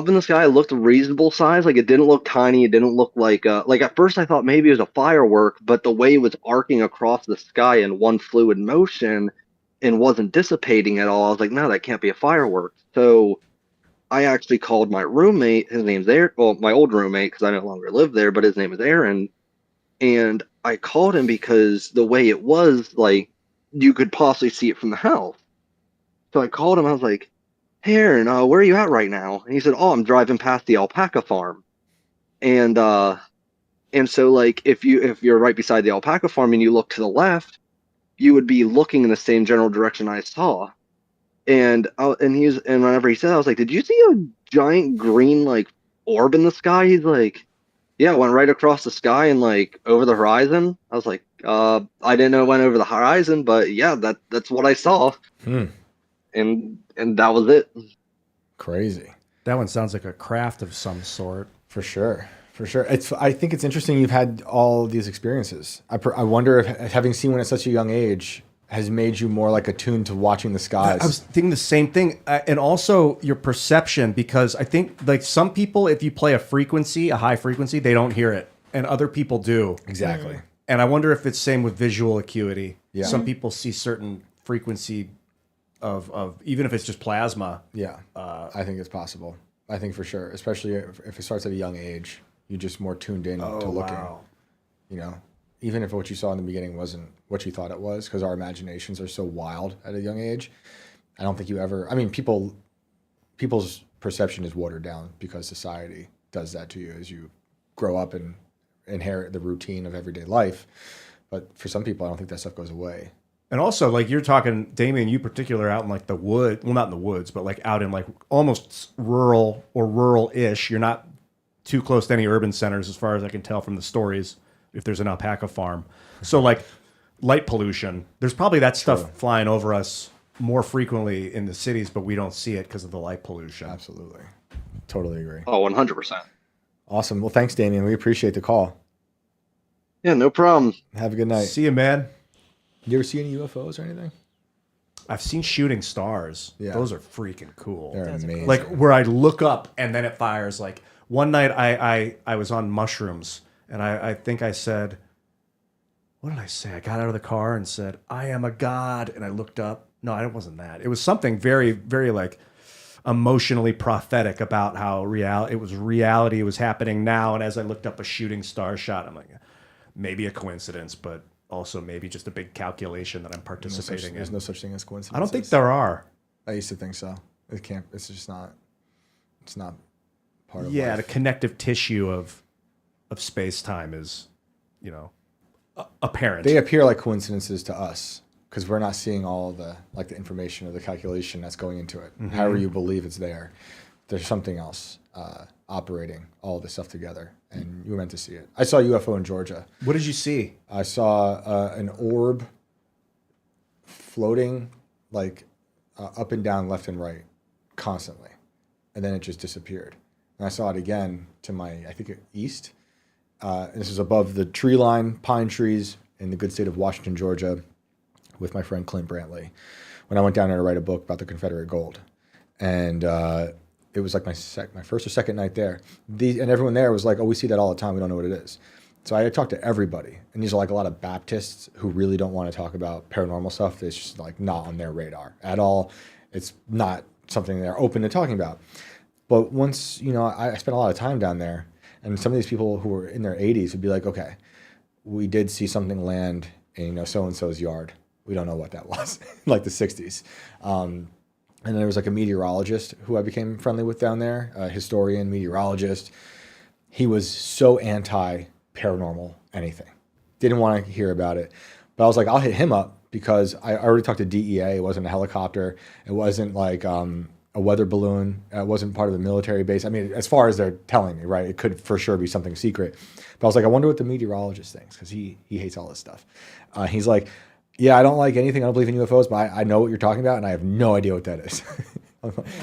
in the sky, it looked reasonable size. Like, it didn't look tiny. It didn't look like at first I thought maybe it was a firework, but the way it was arcing across the sky in one fluid motion and wasn't dissipating at all, I was like, no, that can't be a firework. So I actually called my roommate. His name's Aaron. Well, my old roommate, because I no longer live there, but his name is Aaron. And I called him because the way it was, like, you could possibly see it from the house. So I called him. I was like, "Hey, Aaron, where are you at right now?" And he said, "Oh, I'm driving past the alpaca farm." And so, like, if you're right beside the alpaca farm and you look to the left, you would be looking in the same general direction I saw. And whenever he said that, I was like, "Did you see a giant green like orb in the sky?" He's like, "Yeah, it went right across the sky and like over the horizon." I was like, I didn't know it went over the horizon, but yeah, that's what I saw." And that was it. Crazy. That one sounds like a craft of some sort. For sure. I think it's interesting you've had all these experiences. I wonder if having seen one at such a young age has made you more like attuned to watching the skies. I was thinking the same thing. And also your perception, because I think like some people, if you play a high frequency, they don't hear it. And other people do. Exactly. And I wonder if it's same with visual acuity. Yeah. Some people see certain frequency of even if it's just plasma. Yeah, I think it's possible. I think for sure, especially if it starts at a young age, you're just more tuned in to looking. Wow. You know, even if what you saw in the beginning wasn't what you thought it was, because our imaginations are so wild at a young age. I don't think you ever. I mean, people's perception is watered down because society does that to you as you grow up and inherit the routine of everyday life. But for some people, I don't think that stuff goes away. And also, like you're talking, Damien, you particular out in like the wood, well, not in the woods, but like out in like almost rural or rural-ish. You're not too close to any urban centers as far as I can tell from the stories, if there's an alpaca farm. So like light pollution, there's probably that stuff flying over us more frequently in the cities, but we don't see it because of the light pollution. Absolutely. Totally agree. Oh, 100%. Awesome. Well, thanks, Damien. We appreciate the call. Yeah, no problem. Have a good night. See you, man. You ever see any UFOs or anything? I've seen shooting stars. Yeah. Those are freaking cool. They're amazing. Like where I look up and then it fires. Like one night I was on mushrooms and I think I said, what did I say? I got out of the car and said, I am a god. And I looked up. No, it wasn't that. It was something very, very like emotionally prophetic about how reality was happening now. And as I looked up a shooting star shot, I'm like, maybe a coincidence, but also maybe just a big calculation that I'm participating in. There's no such thing as coincidence. I don't think there are. I used to think so. It can't. It's just not. It's not part of Yeah, life. the connective tissue of space time is, apparent. They appear like coincidences to us because we're not seeing all the information or the calculation that's going into it. Mm-hmm. However you believe it's there, there's something else operating all this stuff together, and you were meant to see it. I saw a UFO in Georgia. What did you see? I saw an orb floating up and down, left and right, constantly, and then it just disappeared. And I saw it again to my, I think, east. And this is above the tree line, pine trees in the good state of Washington, Georgia, with my friend Clint Brantley, when I went down there to write a book about the Confederate gold. And it was like my first or second night there. And everyone there was like, oh, we see that all the time. We don't know what it is. So I talked to everybody. And these are like a lot of Baptists who really don't want to talk about paranormal stuff. It's just like not on their radar at all. It's not something they're open to talking about. But once, I spent a lot of time down there. And some of these people who were in their 80s would be like, okay, we did see something land in, so-and-so's yard. We don't know what that was, like the 60s. And then there was like a meteorologist who I became friendly with down there, a historian, meteorologist. He was so anti-paranormal anything. Didn't want to hear about it. But I was like, I'll hit him up because I already talked to DEA. It wasn't a helicopter. It wasn't like a weather balloon. It wasn't part of the military base. I mean, as far as they're telling me, right? It could for sure be something secret. But I was like, I wonder what the meteorologist thinks because he hates all this stuff. He's like, yeah, I don't like anything. I don't believe in UFOs, but I know what you're talking about, and I have no idea what that is.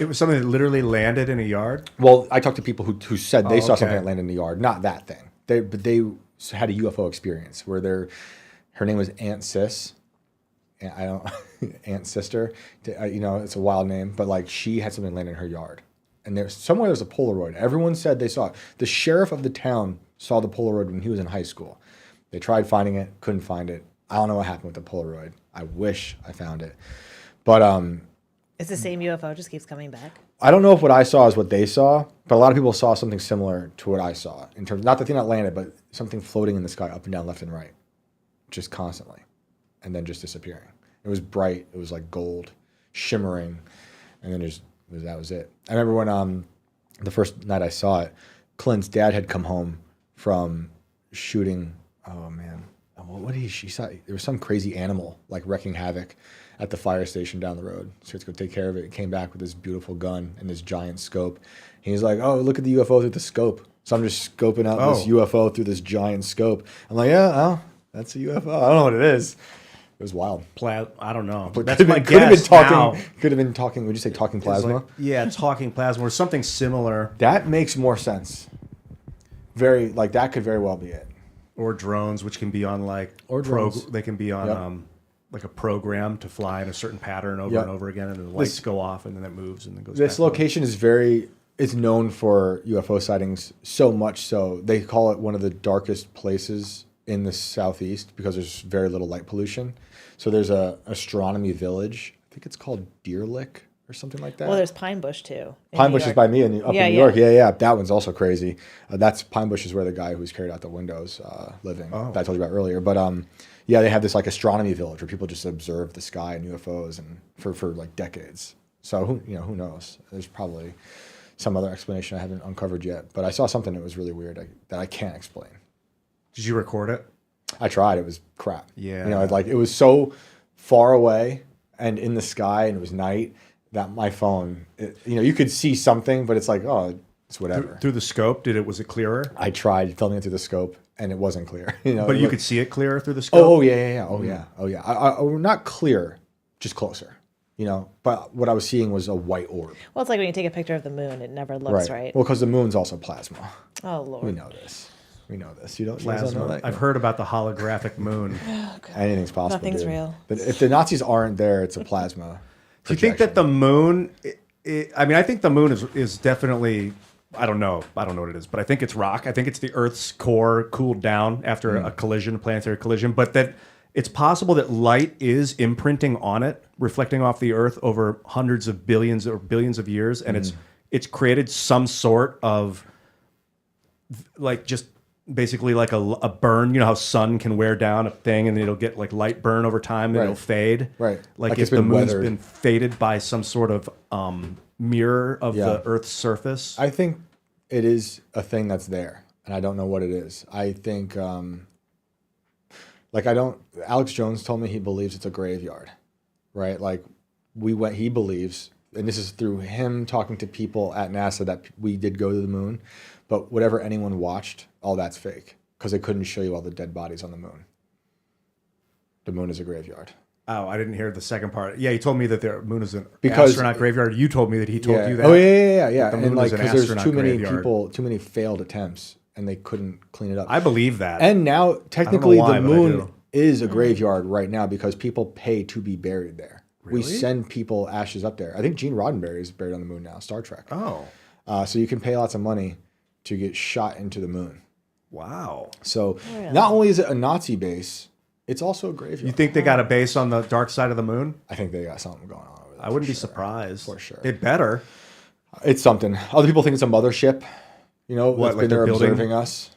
It was something that literally landed in a yard? Well, I talked to people who said they saw okay. something that landed in the yard. Not that thing. But they had a UFO experience where her name was Aunt Sis. Aunt Sister. It's a wild name, but like she had something land in her yard. And there's a Polaroid. Everyone said they saw it. The sheriff of the town saw the Polaroid when he was in high school. They tried finding it, couldn't find it. I don't know what happened with the Polaroid. I wish I found it. But It's the same UFO, just keeps coming back. I don't know if what I saw is what they saw, but a lot of people saw something similar to what I saw in terms, not the thing that landed, but something floating in the sky up and down, left and right, just constantly, and then just disappearing. It was bright. It was like gold, shimmering, and then that was it. I remember when the first night I saw it, Clint's dad had come home from shooting. Oh man, what did he saw? There was some crazy animal like wrecking havoc at the fire station down the road. So he had to go take care of it. He came back with this beautiful gun and this giant scope. He's like, oh, look at the UFO through the scope. So I'm just scoping out this UFO through this giant scope. I'm like, yeah, that's a UFO. I don't know what it is. It was wild. I don't know. But That's my could have guess now. been talking. Would you say talking plasma? Like, yeah, talking plasma or something similar. That makes more sense. That could very well be it. Or drones, which can be on drones. They can be on like a program to fly in a certain pattern over and over again, and then the lights go off, and then it moves, and then goes. This location is known for UFO sightings so much so they call it one of the darkest places in the southeast because there's very little light pollution. So there's a astronomy village. I think it's called Deer Lick or something like that. Well, there's Pine Bush too. Pine Bush is by me up in New York. Yeah. That one's also crazy. That's Pine Bush is where the guy who's carried out the windows living that I told you about earlier. But they have this like astronomy village where people just observe the sky and UFOs and for like decades. So who knows? There's probably some other explanation I haven't uncovered yet. But I saw something that was really weird that I can't explain. Did you record it? I tried. It was crap. Yeah. It was so far away and in the sky and it was night that my phone, you could see something, but it's like, oh, it's whatever. Through the scope, was it clearer? I tried filming it through the scope and it wasn't clear. But you could see it clearer through the scope? Oh, yeah. Oh, yeah. Not clear, just closer. You know, but what I was seeing was a white orb. Well, it's like when you take a picture of the moon, it never looks right. Well, because the moon's also plasma. Oh, Lord. We know this. You guys don't know that? I've heard about the holographic moon. Oh, God. Anything's possible. Nothing's dude. real. But if the Nazis aren't there, it's a plasma. Do you think that the moon? I mean, I think the moon is definitely. I don't know what it is, but I think it's rock. I think it's the Earth's core cooled down after a collision, a planetary collision. But that it's possible that light is imprinting on it, reflecting off the Earth over hundreds of billions or billions of years, and it's created some sort of like just basically like a burn. You know how sun can wear down a thing and it'll get like light burn over time and it'll fade. Right. Like It's if the been moon's weathered. been faded by some sort of mirror of the Earth's surface. I think it is a thing that's there, and I don't know what it is. I think, Alex Jones told me he believes it's a graveyard, right? Like he believes, and this is through him talking to people at NASA, that we did go to the moon, but whatever anyone watched, all that's fake because they couldn't show you all the dead bodies on the moon. The moon is a graveyard. Oh, I didn't hear the second part. Yeah, he told me that the moon is an Because- astronaut graveyard. You told me that he told you that. Oh yeah. The And moon like is an because there's astronaut too many graveyard. people, too many failed attempts, and they couldn't clean it up. I believe that. And now, technically, why, the but I moon do. is a graveyard right now because people pay to be buried there. We Really? send people ashes up there. I think Gene Roddenberry is buried on the moon now, Star Trek. Oh, So you can pay lots of money to get shot into the moon. wow. So not only is it a Nazi base, it's also a graveyard. You think they got a base on the dark side of the moon? I think they got something going on over there. I wouldn't be for sure. surprised. For sure. They better. It's something. Other people think it's a mothership. You know, What, that's like been there they're building- observing us.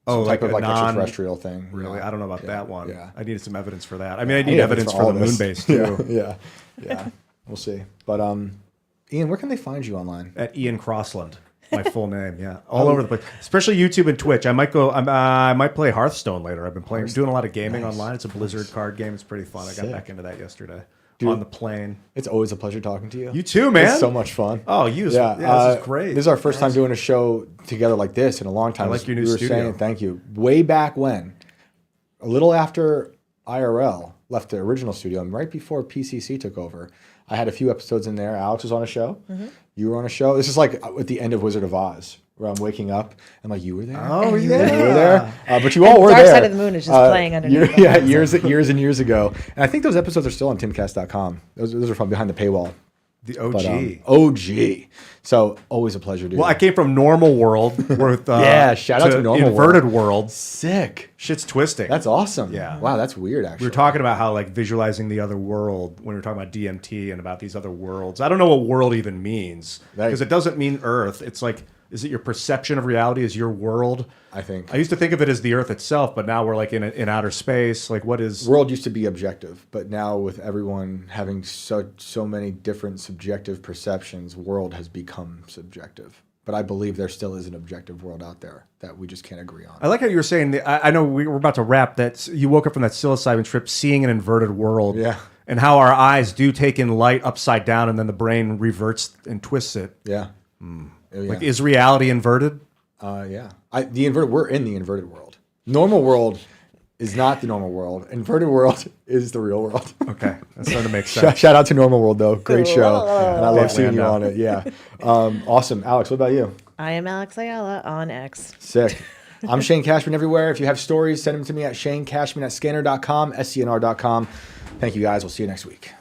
Oh, Some type of a like non- extraterrestrial thing. Really? Yeah. I don't know about Yeah. that one. Yeah. I needed some evidence for that. I mean, I need evidence for all the of moon this. base too. Yeah. We'll see. But Ian, where can they find you online? At Ian Crossland, my full name. Yeah, all over the place, especially YouTube and Twitch. I might go. I might play Hearthstone later. I've been doing a lot of gaming online. It's a Blizzard card game. It's pretty fun. I got back into that yesterday on the plane. It's always a pleasure talking to you. You too, man. It's so much fun. Oh, this is great. This is our first time doing a show together like this in a long time. I like your new we were studio. saying thank you. Way back when, a little after IRL left the original studio and right before PCC took over, I had a few episodes in there. Alex was on a show. You were on a show. This is like at the end of Wizard of Oz, where I'm waking up and like, you were there. Oh, You yeah. were there. But you all were Dark there. Side of the Moon is just playing underneath. years and years ago. And I think those episodes are still on timcast.com. Those are from behind the paywall. The OG. But, OG. So always a pleasure, dude. Well, I came from normal world with Yeah, shout out to normal inverted world. Sick. Shit's twisting. That's awesome. Yeah. Wow, that's weird, actually. We were talking about how like visualizing the other world when we were talking about DMT and about these other worlds. I don't know what world even means because it doesn't mean Earth. It's like, is it your perception of reality as your world? I think. I used to think of it as the Earth itself, but now we're like in outer space. Like, what is? World used to be objective, but now with everyone having so many different subjective perceptions, world has become subjective. But I believe there still is an objective world out there that we just can't agree on. I like how you were saying. I know we were about to wrap. That you woke up from that psilocybin trip, seeing an inverted world. Yeah. And how our eyes do take in light upside down, and then the brain reverts and twists it. Yeah. Oh, yeah. Like, is reality inverted? Yeah. We're in the inverted world. Normal world is not the normal world. Inverted world is the real world. Okay, that's starting to make sense. Shout out to Normal World, though. Great show. And I love Dave seeing you Lando. on it. Yeah. Awesome. Alex, what about you? I am Alex Ayala on X. Sick. I'm Shane Cashman everywhere. If you have stories, send them to me at shanecashman@scanner.com, scnr.com. Thank you, guys. We'll see you next week.